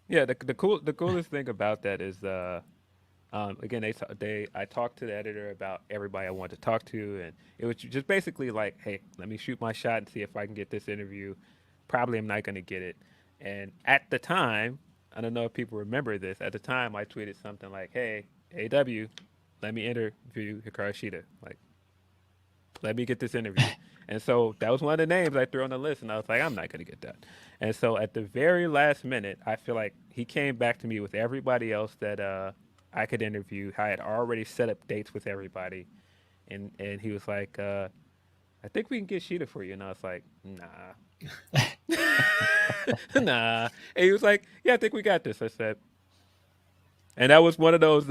Speaker 9: Yeah, the coolest thing about that is again, I talked to the editor about everybody I wanted to talk to, and it was just basically like, hey, let me shoot my shot and see if I can get this interview. Probably I'm not going to get it. And at the time, I don't know if people remember this, at the time I tweeted something like, hey, AEW, let me interview Hikaru Shida. Like, let me get this interview. And so that was one of the names I threw on the list, and I was like, I'm not going to get that. And so at the very last minute, I feel like he came back to me with everybody else that I could interview. I had already set up dates with everybody. And he was like, I think we can get Shida for you. And I was like, nah. Nah. And he was like, yeah, I think we got this. I said, and that was one of those,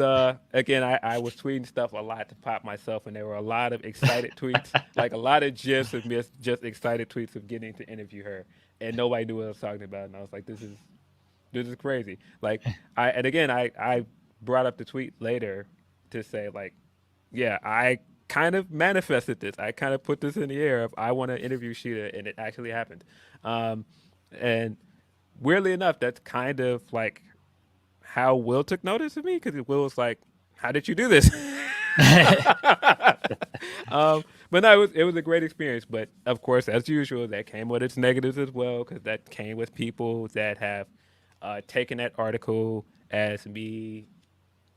Speaker 9: again, I was tweeting stuff a lot to pop myself, and there were a lot of excited tweets, like a lot of gifs of just excited tweets of getting to interview her, and nobody knew what I was talking about, and I was like, this is crazy. Like, I brought up the tweet later to say, like, yeah, I kind of manifested this. I kind of put this in the air of I want to interview Shida, and it actually happened. And weirdly enough, that's kind of like how Will took notice of me, because Will was like, how did you do this? But no, it was a great experience. But of course, as usual, that came with its negatives as well, because that came with people that have taken that article as me,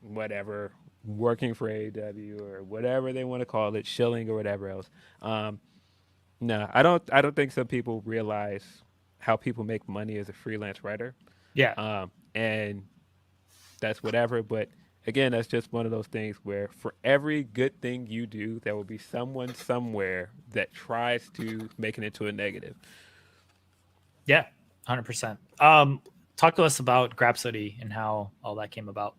Speaker 9: whatever, working for AEW or whatever they want to call it, shilling or whatever else. No, I don't think some people realize how people make money as a freelance writer.
Speaker 2: Yeah.
Speaker 9: And that's whatever. But again, that's just one of those things where for every good thing you do, there will be someone somewhere that tries to make it into a negative.
Speaker 2: Yeah, 100%. Talk to us about Grapsody and how all that came about.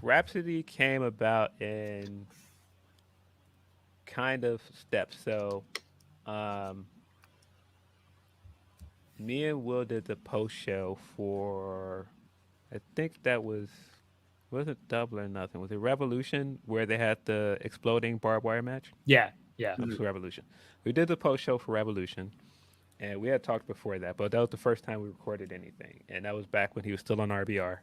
Speaker 9: Grapsody came about in kind of steps. So, me and Will did the post show for, I think that wasn't Double or Nothing. Was it Revolution, where they had the exploding barbed wire match?
Speaker 2: Yeah.
Speaker 9: That was Revolution. We did the post show for Revolution, and we had talked before that, but that was the first time we recorded anything, and that was back when he was still on RBR.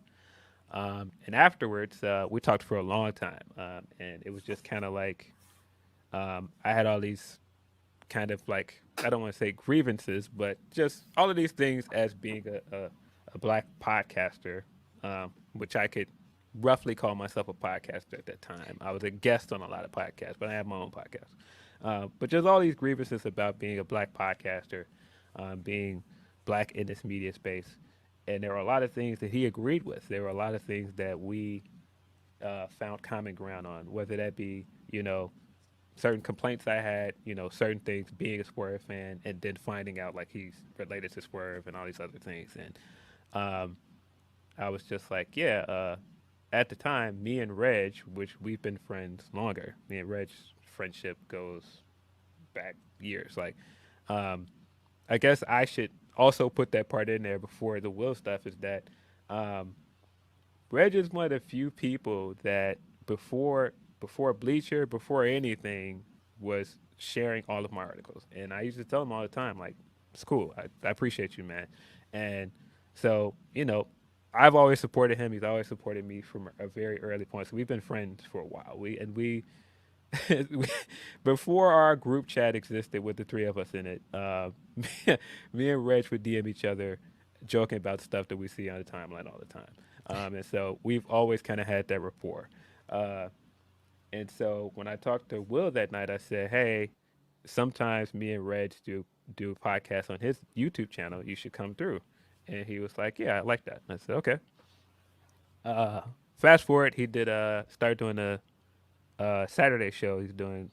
Speaker 9: And afterwards, we talked for a long time, and it was just kind of like I had all these kind of like, I don't want to say grievances, but just all of these things as being a black podcaster, which I could roughly call myself a podcaster at that time. I was a guest on a lot of podcasts, but I have my own podcast. But just all these grievances about being a black podcaster, being black in this media space. And there were a lot of things that he agreed with. There were a lot of things that we found common ground on, whether that be, certain complaints I had, certain things, being a Swerve fan, and then finding out like he's related to Swerve and all these other things. And I was just like, at the time, me and Reg, which we've been friends longer, me and Reg's friendship goes back years. Like, I guess I should also put that part in there before the Will stuff, is that Reg is one of the few people that before Bleacher, before anything, was sharing all of my articles. And I used to tell him all the time, like, it's cool. I appreciate you, man. And so, I've always supported him. He's always supported me from a very early point. So we've been friends for a while. We before our group chat existed with the three of us in it, me and Reg would DM each other joking about stuff that we see on the timeline all the time. And so we've always kind of had that rapport. And so when I talked to Will that night, I said, "Hey, sometimes me and Reg do a podcast on his YouTube channel. You should come through." And he was like, "Yeah, I like that." And I said, "Okay." Fast forward, he did start doing a Saturday show. He's doing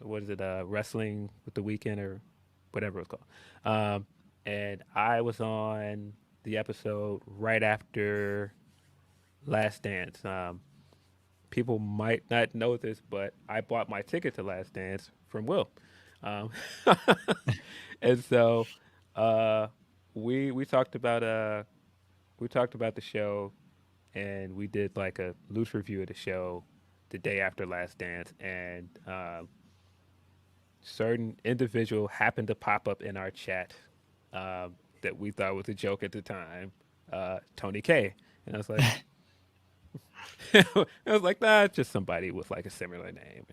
Speaker 9: what is it, wrestling with the weekend or whatever it's called. And I was on the episode right after Last Dance. People might not know this, but I bought my ticket to Last Dance from Will. And so we talked about the show, and we did like a loose review of the show the day after Last Dance, and certain individual happened to pop up in our chat that we thought was a joke at the time, Tony K. And I was like, nah, it's just somebody with like a similar name.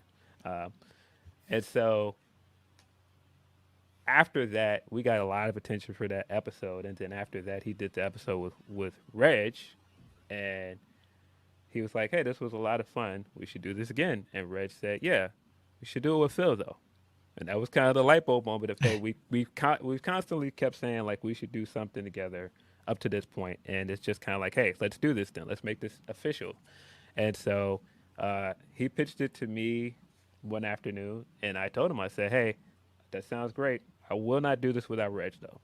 Speaker 9: And so after that, we got a lot of attention for that episode. And then after that, he did the episode with Reg, and he was like, "Hey, this was a lot of fun. We should do this again." And Reg said, "Yeah, we should do it with Phil though." And that was kind of the light bulb moment of, hey, we've constantly kept saying like we should do something together up to this point, and it's just kind of like, hey, let's do this then. Let's make this official. And so he pitched it to me one afternoon, and I told him, I said, "Hey, that sounds great. I will not do this without Reg though."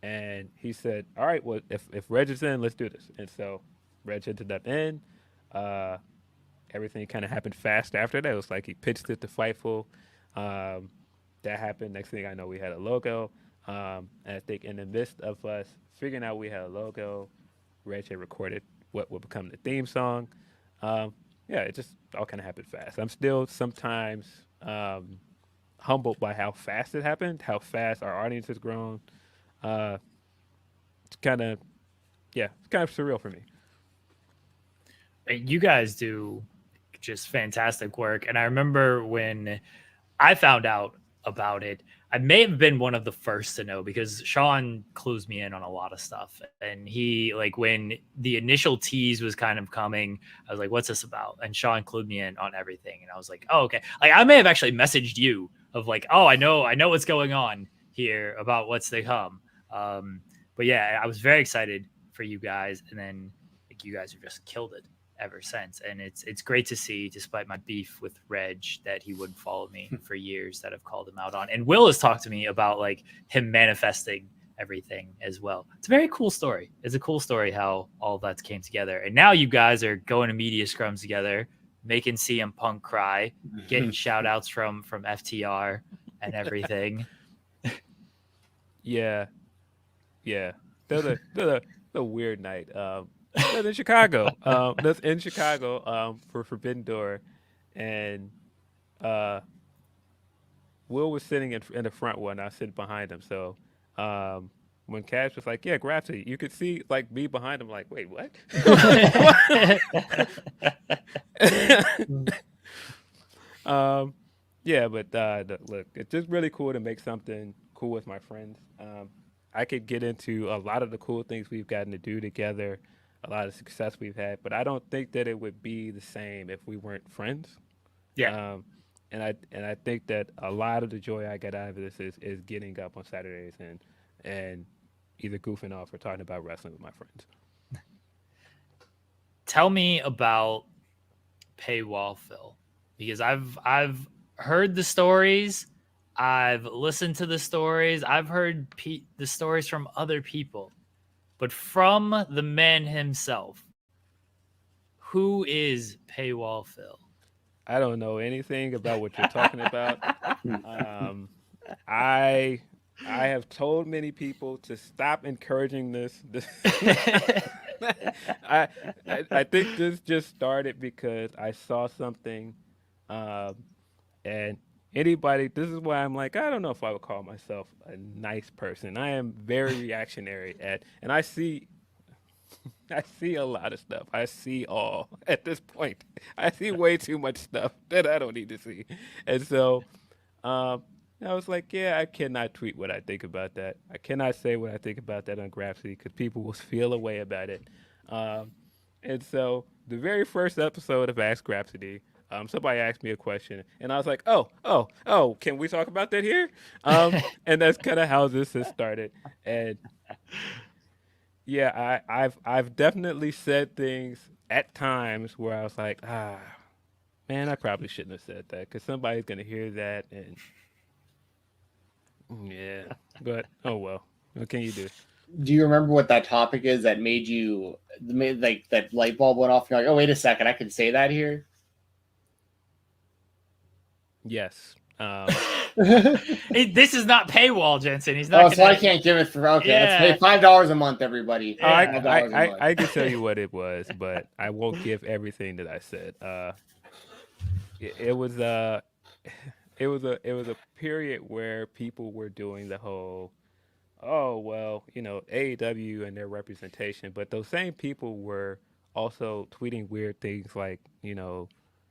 Speaker 9: And he said, "All right, well, if Reg is in, let's do this." And so Reg ended up in. Everything kind of happened fast after that. It was like he pitched it to Fightful. That happened. Next thing I know, we had a logo. And I think in the midst of us figuring out we had a logo, Reg had recorded what would become the theme song. It just all kind of happened fast. I'm still sometimes humbled by how fast it happened, how fast our audience has grown. It's kind of surreal for me.
Speaker 2: You guys do just fantastic work. And I remember when I found out about it, I may have been one of the first to know because Sean clues me in on a lot of stuff. And he, like, when the initial tease was kind of coming, I was like, "What's this about?" And Sean clued me in on everything. And I was like, "Oh, okay." Like, I may have actually messaged you of like, "Oh, I know what's going on here about what's to come." But yeah, I was very excited for you guys. And then like, you guys have just killed it ever since. And it's great to see, despite my beef with Reg, that he wouldn't follow me for years, that I've called him out on. And Will has talked to me about like him manifesting everything as well. It's a very cool story. It's a cool story how all that came together. And now you guys are going to media scrums together, making CM Punk cry, getting shout outs from FTR and everything.
Speaker 9: Yeah. That's a weird night. That's in Chicago. For Forbidden Door, and Will was sitting in the front one. I was sitting behind him. So when Cash was like, "Yeah, Grapsy," you could see like me behind him, like, "Wait, what?" Look, it's just really cool to make something cool with my friends. I could get into a lot of the cool things we've gotten to do together, a lot of success we've had, but I don't think that it would be the same if we weren't friends.
Speaker 2: Yeah.
Speaker 9: And I think that a lot of the joy I get out of this is getting up on Saturdays and either goofing off or talking about wrestling with my friends.
Speaker 2: Tell me about Paywall Phil, because I've heard the stories. I've listened to the stories. I've heard the stories from other people. But from the man himself, who is Paywall Phil?
Speaker 9: I don't know anything about what you're talking about. I have told many people to stop encouraging this. I think this just started because I saw something, and anybody, this is why I'm like, I don't know if I would call myself a nice person. I am very reactionary and I see a lot of stuff. I see all at this point. I see way too much stuff that I don't need to see. And so I was like, yeah, I cannot tweet what I think about that. I cannot say what I think about that on Grapsy because people will feel a way about it. And so the very first episode of Ask Grapsity, somebody asked me a question, and I was like, oh, can we talk about that here? And that's kind of how this has started. And yeah, I've definitely said things at times where I was like, man, I probably shouldn't have said that because somebody's gonna hear that, and yeah, but oh well, what can you do?
Speaker 3: Do you remember what that topic is that made like that light bulb went off? You're like, oh, wait a second, I can say that here.
Speaker 9: Yes.
Speaker 2: This is not paywall, Jensen. He's not.
Speaker 3: So I can't give it for. Okay, let's pay $5 a month, everybody.
Speaker 9: I can tell you what it was, but I won't give everything that I said. It was a period where people were doing the whole, oh well, AEW and their representation, but those same people were also tweeting weird things like,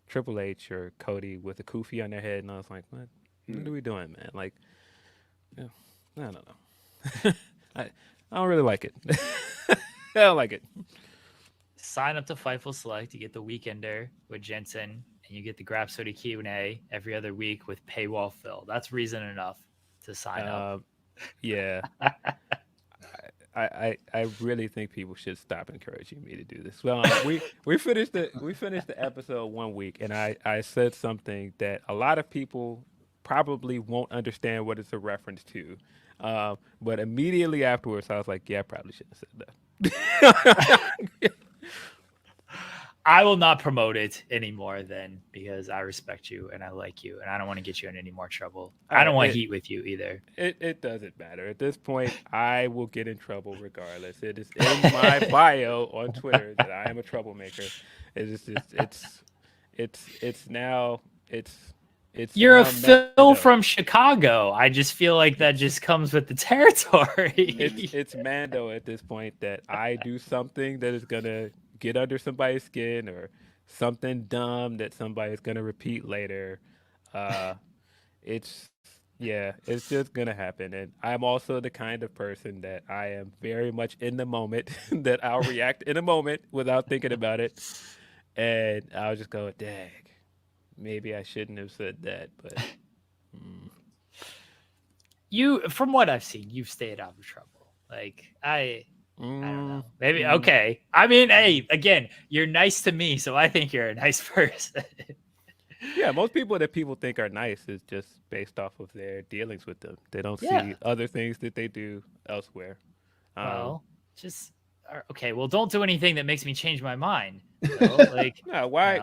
Speaker 9: Triple H or Cody with a kufi on their head, and I was like, what are we doing, man? Like, I don't know. I don't really like it. I don't like it.
Speaker 2: Sign up to Fightful Select. You get the Weekender with Jensen, and you get the Grapsody Q&A every other week with paywall Phil. That's reason enough to sign up.
Speaker 9: Yeah. I really think people should stop encouraging me to do this. Well, we finished the episode 1 week, and I said something that a lot of people probably won't understand what it's a reference to. But immediately afterwards, I was like, yeah, I probably shouldn't have said that.
Speaker 2: I will not promote it anymore then, because I respect you and I like you and I don't want to get you in any more trouble. I don't want heat with you either.
Speaker 9: It doesn't matter. At this point, I will get in trouble regardless. It is in my bio on Twitter that I am a troublemaker. It's
Speaker 2: You're a Phil from Chicago. I just feel like that just comes with the territory.
Speaker 9: It's Mando at this point that I do something that is gonna get under somebody's skin or something dumb that somebody's gonna repeat later. It's just gonna happen. And I'm also the kind of person that I am very much in the moment, that I'll react in a moment without thinking about it. And I'll just go, dang, maybe I shouldn't have said that, but
Speaker 2: You, from what I've seen, you've stayed out of trouble. Like I don't know. Maybe okay. I mean, hey, again, you're nice to me, so I think you're a nice person.
Speaker 9: Yeah, most people that people think are nice is just based off of their dealings with them. They don't see other things that they do elsewhere.
Speaker 2: Well, okay. Well, don't do anything that makes me change my mind. Like,
Speaker 9: no, why?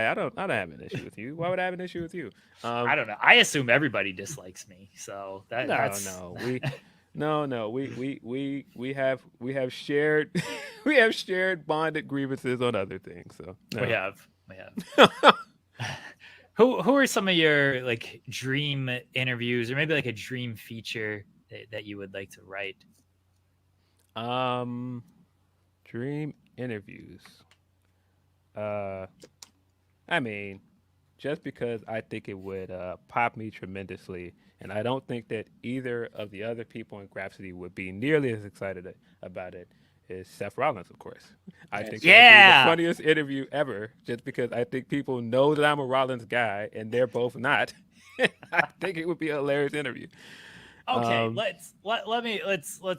Speaker 9: I don't have an issue with you. Why would I have an issue with you?
Speaker 2: I don't know. I assume everybody dislikes me, so that's
Speaker 9: no. We have shared we have shared bonded grievances on other things. So no.
Speaker 2: we have. Who are some of your like dream interviews, or maybe like a dream feature that you would like to write?
Speaker 9: Dream interviews. I mean, just because I think it would pop me tremendously, and I don't think that either of the other people in Grapsody would be nearly as excited about it, is Seth Rollins, of course. I think that would be the funniest interview ever, just because I think people know that I'm a Rollins guy, and they're both not. I think it would be a hilarious interview.
Speaker 2: Okay, let's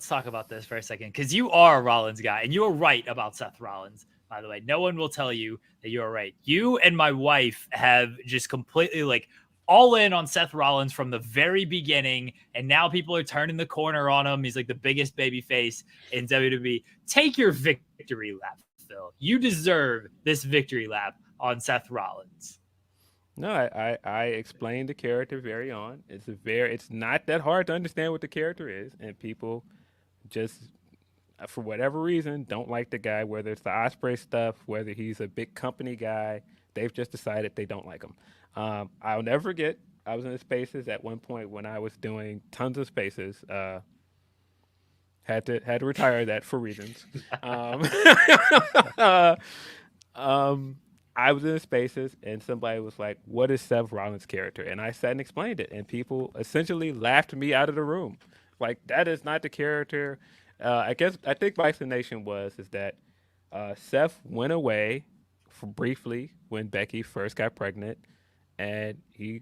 Speaker 2: talk about this for a second, because you are a Rollins guy, and you're right about Seth Rollins. By the way, no one will tell you that you're right. You and my wife have just completely like all in on Seth Rollins from the very beginning, and now people are turning the corner on him. He's like the biggest baby face in WWE. Take your victory lap, Phil. You deserve this victory lap on Seth Rollins.
Speaker 9: No, I explained the character very on. It's not that hard to understand what the character is, and people just, for whatever reason, don't like the guy, whether it's the Ospreay stuff, whether he's a big company guy. They've just decided they don't like him. I'll never forget, I was in the Spaces at one point when I was doing tons of Spaces. Had to retire that for reasons. I was in the Spaces, and somebody was like, what is Seth Rollins' character? And I sat and explained it, and people essentially laughed me out of the room. Like, that is not the character. I think my explanation is that Seth went away briefly when Becky first got pregnant, and he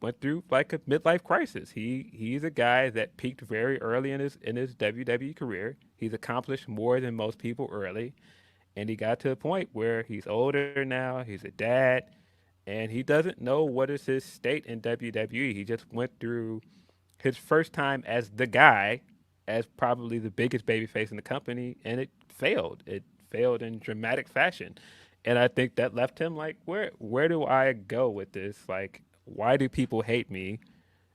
Speaker 9: went through like a midlife crisis. He's a guy that peaked very early in his WWE career. He's accomplished more than most people early, and he got to a point where he's older now. He's a dad, and he doesn't know what is his state in WWE. He just went through his first time as the guy, as probably the biggest babyface in the company, and it failed. It failed in dramatic fashion, and I think that left him like, where do I go with this? Like, why do people hate me?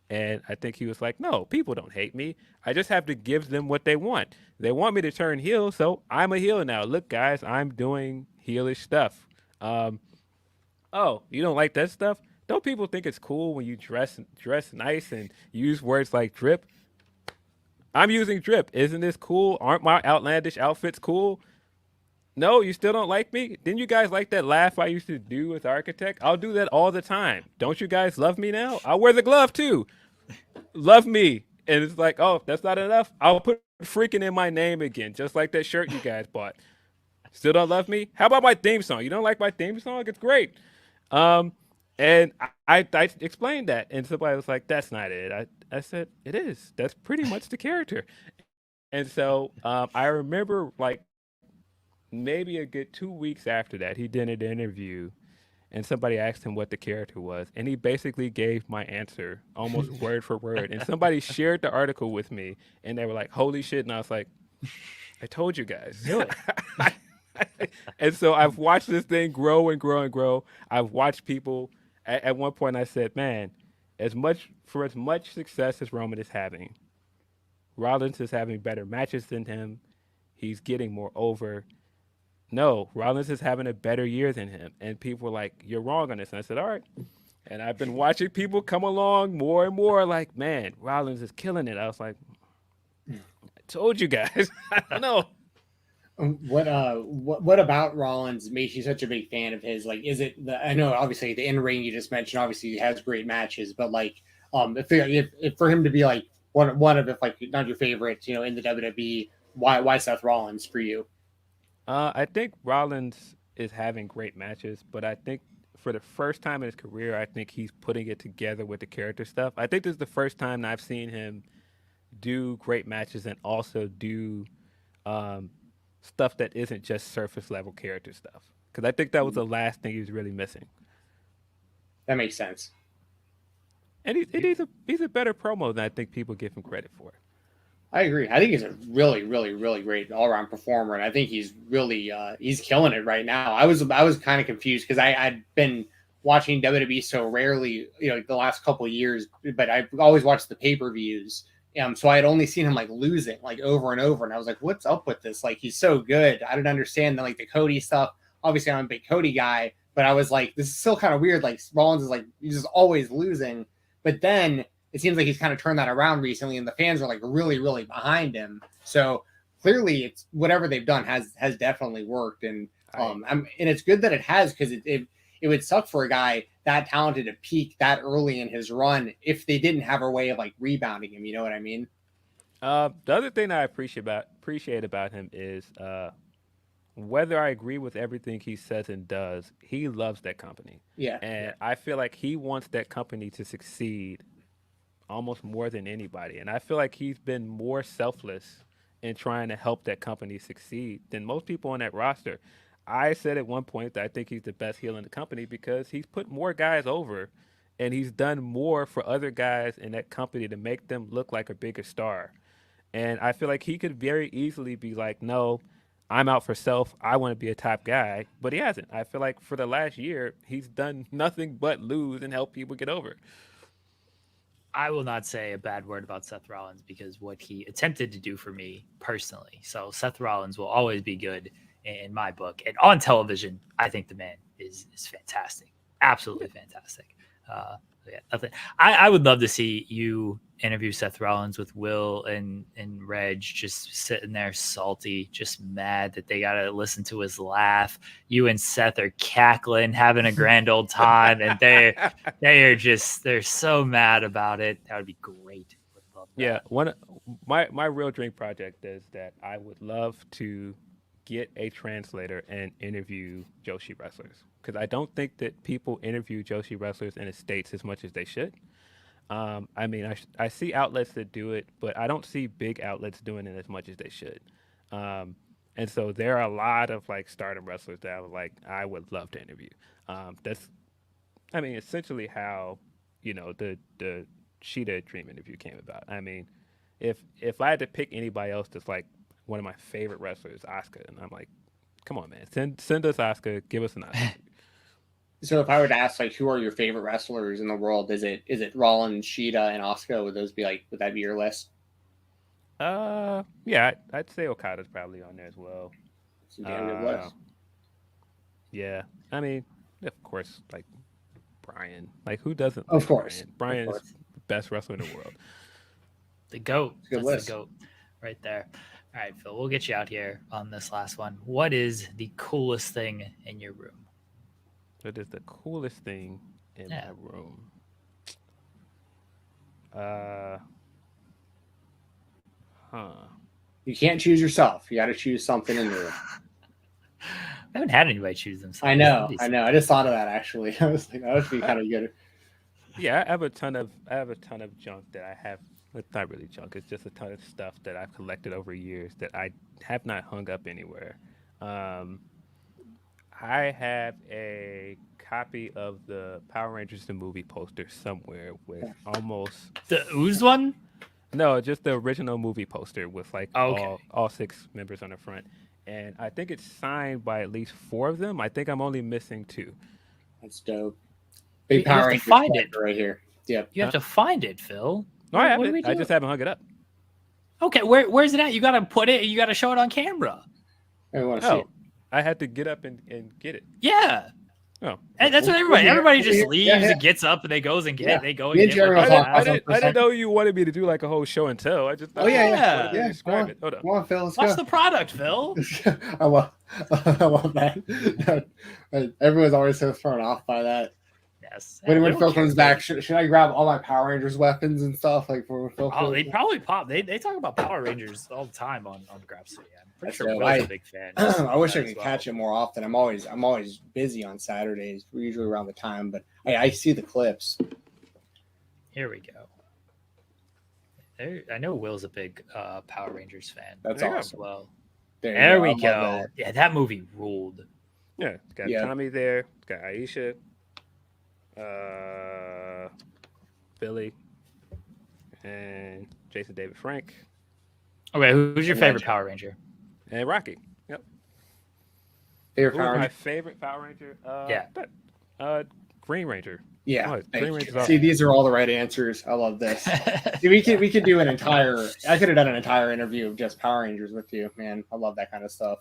Speaker 9: And I think he was like, no, people don't hate me. I just have to give them what they want. They want me to turn heel, so I'm a heel now. Look, guys, I'm doing heelish stuff. Oh, you don't like that stuff? Don't people think it's cool when you dress nice and use words like drip? I'm using drip. Isn't this cool? Aren't my outlandish outfits cool? No, you still don't like me? Didn't you guys like that laugh I used to do with Architect? I'll do that all the time. Don't you guys love me now? I'll wear the glove too. Love me. And it's like, oh, that's not enough? I'll put freaking in my name again, just like that shirt you guys bought. Still don't love me? How about my theme song? You don't like my theme song? It's great. And I explained that, and somebody was like, that's not it. I said, it is. That's pretty much the character. And so I remember like maybe a good 2 weeks after that, he did an interview, and somebody asked him what the character was, and he basically gave my answer almost word for word. And somebody shared the article with me, and they were like, holy shit. And I was like, I told you guys.
Speaker 2: Do it.
Speaker 9: And so I've watched this thing grow and grow and grow. I've watched people. At one point, I said, man, as much success as Roman is having, Rollins is having better matches than him. He's getting more over. No, Rollins is having a better year than him. And people were like, you're wrong on this. And I said, all right. And I've been watching people come along more and more like, man, Rollins is killing it. I was like, I told you guys. I don't know.
Speaker 3: What about Rollins makes you such a big fan of his? Like, is it I know obviously the in-ring you just mentioned, obviously he has great matches, but like, if for him to be like one of, if like not your favorites, in the WWE, why Seth Rollins for you?
Speaker 9: I think Rollins is having great matches, but I think for the first time in his career, I think he's putting it together with the character stuff. I think this is the first time I've seen him do great matches and also do stuff that isn't just surface level character stuff. Because I think that was the last thing he was really missing.
Speaker 3: That makes sense.
Speaker 9: And he's a better promo than I think people give him credit for.
Speaker 3: I agree. I think he's a really, really, really great all-around performer, and I think he's really he's killing it right now. I was kind of confused because I'd been watching WWE so rarely, the last couple of years, but I've always watched the pay-per-views. So I had only seen him like losing like over and over, and I was like, "What's up with this? Like, he's so good." I didn't understand the Cody stuff. Obviously, I'm a big Cody guy, but I was like, "This is still kind of weird." Like, Rollins is like he's just always losing, but then it seems like he's kind of turned that around recently, and the fans are like really, really behind him. So clearly, it's whatever they've done has definitely worked, and and it's good that it has because it would suck for a guy that talented to peak that early in his run if they didn't have a way of like rebounding him. You know what I mean?
Speaker 9: The other thing that I appreciate about him is whether I agree with everything he says and does, he loves that company.
Speaker 3: Yeah.
Speaker 9: And I feel like he wants that company to succeed almost more than anybody. And I feel like he's been more selfless in trying to help that company succeed than most people on that roster. I said at one point that I think he's the best heel in the company because he's put more guys over and he's done more for other guys in that company to make them look like a bigger star. And I feel like he could very easily be like, no, I'm out for self. I want to be a top guy. But he hasn't. I feel like for the last year, he's done nothing but lose and help people get over.
Speaker 2: I will not say a bad word about Seth Rollins because what he attempted to do for me personally. So Seth Rollins will always be good in my book. And on television, I think the man is fantastic. Absolutely fantastic. I would love to see you interview Seth Rollins with Will and Reg just sitting there salty, just mad that they got to listen to his laugh. You and Seth are cackling, having a grand old time, and they're so mad about it. That would be great. Would love that.
Speaker 9: Yeah, my real dream project is that I would love to get a translator and interview Joshi wrestlers, because I don't think that people interview Joshi wrestlers in the States as much as they should. I mean, I see outlets that do it, but I don't see big outlets doing it as much as they should. And so there are a lot of like stardom wrestlers that I would love to interview. That's, I mean, essentially how, you know, the Sheeta Dream interview came about. I mean, if I had to pick anybody else that's like one of my favorite wrestlers, Asuka, and I'm like, come on, man, send us Asuka, give us an Asuka.
Speaker 3: So if I were to ask, like, who are your favorite wrestlers in the world? Is it Rollins, Sheeta, and Asuka? Would that be your list?
Speaker 9: Yeah, I'd say Okada's probably on there as well.
Speaker 3: It's a damn good list.
Speaker 9: Yeah, I mean, of course, like Bryan. Like, who doesn't?
Speaker 3: Of course,
Speaker 9: Bryan's the best wrestler in the world.
Speaker 2: The GOAT.
Speaker 3: Good
Speaker 2: That's
Speaker 3: list.
Speaker 2: the GOAT right there. All right, Phil, we'll get you out here on this last one. What is the coolest thing in your room?
Speaker 9: What is the coolest thing in my room?
Speaker 3: You can't choose yourself. You got to choose something in the room.
Speaker 2: I haven't had anybody choose themselves.
Speaker 3: I know. I just thought of that actually. I was like, that would be kind of good.
Speaker 9: Yeah, I have a ton of junk that I have. It's not really junk. It's just a ton of stuff that I've collected over years that I have not hung up anywhere. I have a copy of the Power Rangers the movie poster somewhere with almost
Speaker 2: the Ooze one.
Speaker 9: No, just the original movie poster with like
Speaker 2: okay.
Speaker 9: all 6 members on the front, and I think it's signed by at least 4 of them. I think I'm only missing 2.
Speaker 3: That's dope. Big Power Rangers
Speaker 2: find it
Speaker 3: right here. Yep.
Speaker 2: You have to find it, Phil.
Speaker 9: No, I have it. I just haven't hung it up.
Speaker 2: Okay, where's it at? You gotta put it. You gotta show it on camera.
Speaker 3: I want to see it.
Speaker 9: I had to get up and get it.
Speaker 2: Yeah.
Speaker 9: Oh,
Speaker 2: and that's what everybody just leaves and gets up and they goes and get it. They go and get it.
Speaker 9: I didn't know you wanted me to do like a whole show and tell. I just thought, describe it. Hold on.
Speaker 3: Come on, Phil. Let's
Speaker 2: Watch
Speaker 3: go.
Speaker 2: the product, Phil.
Speaker 3: I love that. Everyone's always so thrown off by that.
Speaker 2: Yes.
Speaker 3: When Phil comes back, should I grab all my Power Rangers weapons and stuff like for Phil?
Speaker 2: Oh, they probably pop. They talk about Power Rangers all the time on Grab City. I'm pretty sure Will's a big fan.
Speaker 3: I wish I could catch it more often. I'm always busy on Saturdays. We're usually around the time, but I see the clips.
Speaker 2: Here we go. I know Will's a big Power Rangers fan.
Speaker 3: That's awesome.
Speaker 2: As well.
Speaker 3: There
Speaker 2: we go. Yeah, that movie ruled.
Speaker 9: Yeah, it's got Tommy there. It's got Aisha. Billy and Jason David Frank.
Speaker 2: Okay, who's your favorite Power Ranger?
Speaker 9: And Rocky. Yep. My favorite Power Ranger? Green Ranger.
Speaker 3: Yeah.
Speaker 9: Green Ranger.
Speaker 3: See, these are all the right answers. I love this. See, we could do an entire. I could have done an entire interview of just Power Rangers with you, man. I love that kind of stuff.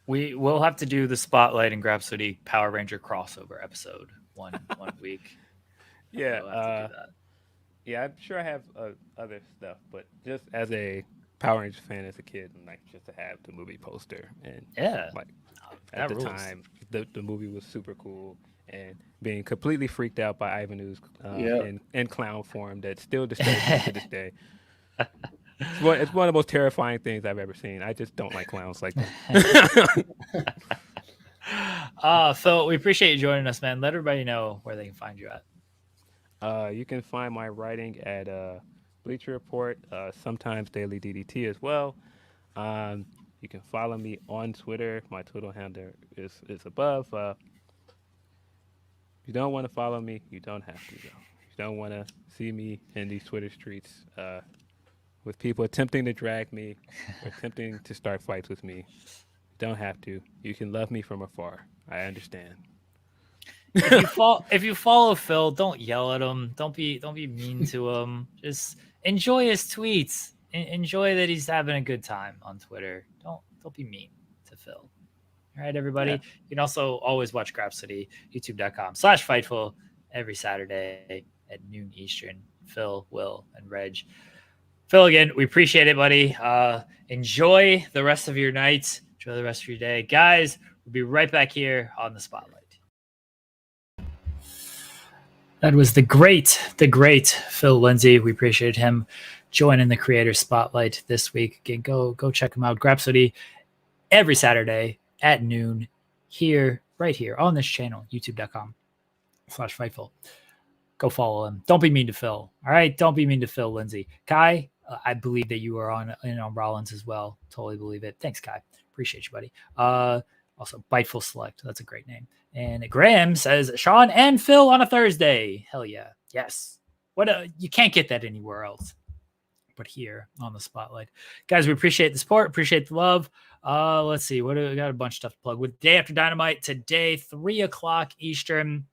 Speaker 2: We will have to do the Spotlight and Grab City Power Ranger crossover episode one week.
Speaker 9: Yeah, yeah. I'm sure I have other stuff, but just as a Power Ranger fan as a kid, and like just to have the movie poster and like at the time, the movie was super cool, and being completely freaked out by Ivan Ooze in clown form that still disturbs me to this day. It's one of the most terrifying things I've ever seen. I just don't like clowns like that.
Speaker 2: Phil, we appreciate you joining us, man. Let everybody know where they can find you at.
Speaker 9: You can find my writing at Bleacher Report, sometimes Daily DDT as well. You can follow me on Twitter. My Twitter handle is above. If you don't want to follow me, you don't have to, though. If you don't want to see me in these Twitter streets with people attempting to drag me, or attempting to start fights with me, don't have to. You can love me from afar. I understand.
Speaker 2: If you follow Phil, don't yell at him. Don't be mean to him. Just enjoy his tweets. Enjoy that he's having a good time on Twitter. Don't be mean to Phil. All right, everybody. Yeah. You can also always watch Grab City, youtube.com/Fightful every Saturday at noon Eastern. Phil, Will, and Reg. Phil, again, we appreciate it, buddy. Enjoy the rest of your night. Enjoy the rest of your day. Guys, we'll be right back here on the Spotlight. That was the great Phil Lindsay. We appreciate him joining the Creator Spotlight this week. Again, go check him out. Grab City every Saturday at noon here, right here on this channel, youtube.com/Fightful. Go follow him. Don't be mean to Phil. All right. Don't be mean to Phil, Lindsay. Kai, I believe that you are in on Rollins as well. Totally believe it. Thanks, Kai. Appreciate you, buddy. Also, Biteful Select. That's a great name. And Graham says Sean and Phil on a Thursday. Hell yeah. Yes. You can't get that anywhere else but here on the Spotlight. Guys, we appreciate the support. Appreciate the love. Let's see. We got a bunch of stuff to plug with. Day After Dynamite today, 3:00 Eastern.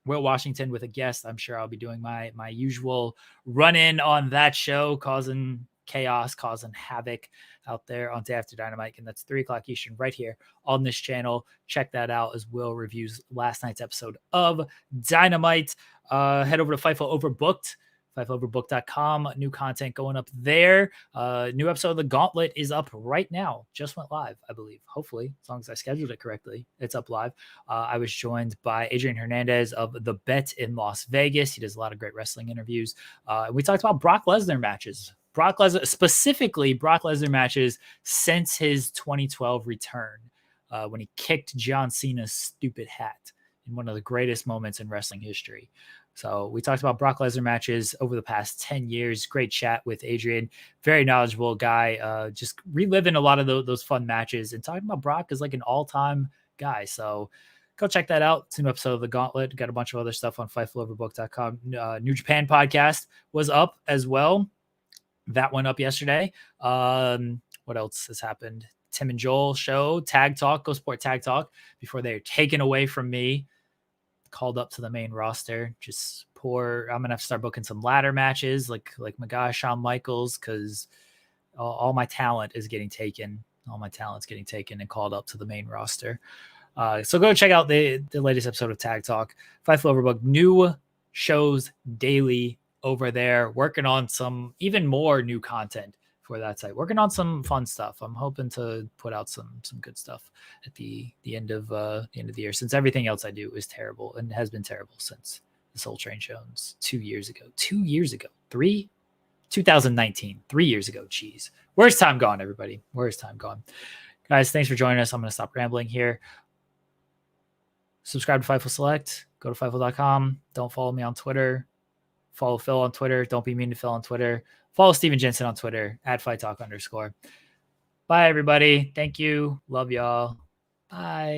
Speaker 2: Will Washington with a guest. I'm sure I'll be doing my usual run-in on that show, causing chaos, causing havoc out there on Day After Dynamite. And that's 3:00 Eastern right here on this channel. Check that out as Will reviews last night's episode of Dynamite. Head over to Fightful Overbooked. FightfulOverbooked.com. New content going up there. New episode of The Gauntlet is up right now. Just went live, I believe. Hopefully, as long as I scheduled it correctly, it's up live. I was joined by Adrian Hernandez of The Bet in Las Vegas. He does a lot of great wrestling interviews. We talked about Brock Lesnar matches. Specifically Brock Lesnar matches since his 2012 return when he kicked John Cena's stupid hat in one of the greatest moments in wrestling history. So we talked about Brock Lesnar matches over the past 10 years. Great chat with Adrian. Very knowledgeable guy. Just reliving a lot of those fun matches and talking about Brock as like an all-time guy. So go check that out. It's a new episode of The Gauntlet. Got a bunch of other stuff on FightfulOverbooked.com. New Japan podcast was up as well. That went up yesterday. What else has happened? Tim and Joel show, Tag Talk, Go Sport Tag Talk, before they're taken away from me. Called up to the main roster. Just I'm gonna have to start booking some ladder matches like my guy Shawn Michaels, because all my talent is getting taken. All my talent's getting taken and called up to the main roster. So go check out the latest episode of Tag Talk. Fightful Overbooked, new shows daily over there. Working on some even more new content for that site. Working on some fun stuff. I'm hoping to put out some good stuff at the end of the year, since everything else I do is terrible and has been terrible since the Soul Train shows 2 years ago. 2019, 3 years ago. Jeez. Where's time gone, everybody? Where's time gone? Guys, thanks for joining us. I'm going to stop rambling here. Subscribe to Fightful Select. Go to Fightful.com. Don't follow me on Twitter. Follow Phil on Twitter. Don't be mean to Phil on Twitter. Follow Stephen Jensen on Twitter @FightTalk_. Bye, everybody. Thank you. Love y'all. Bye.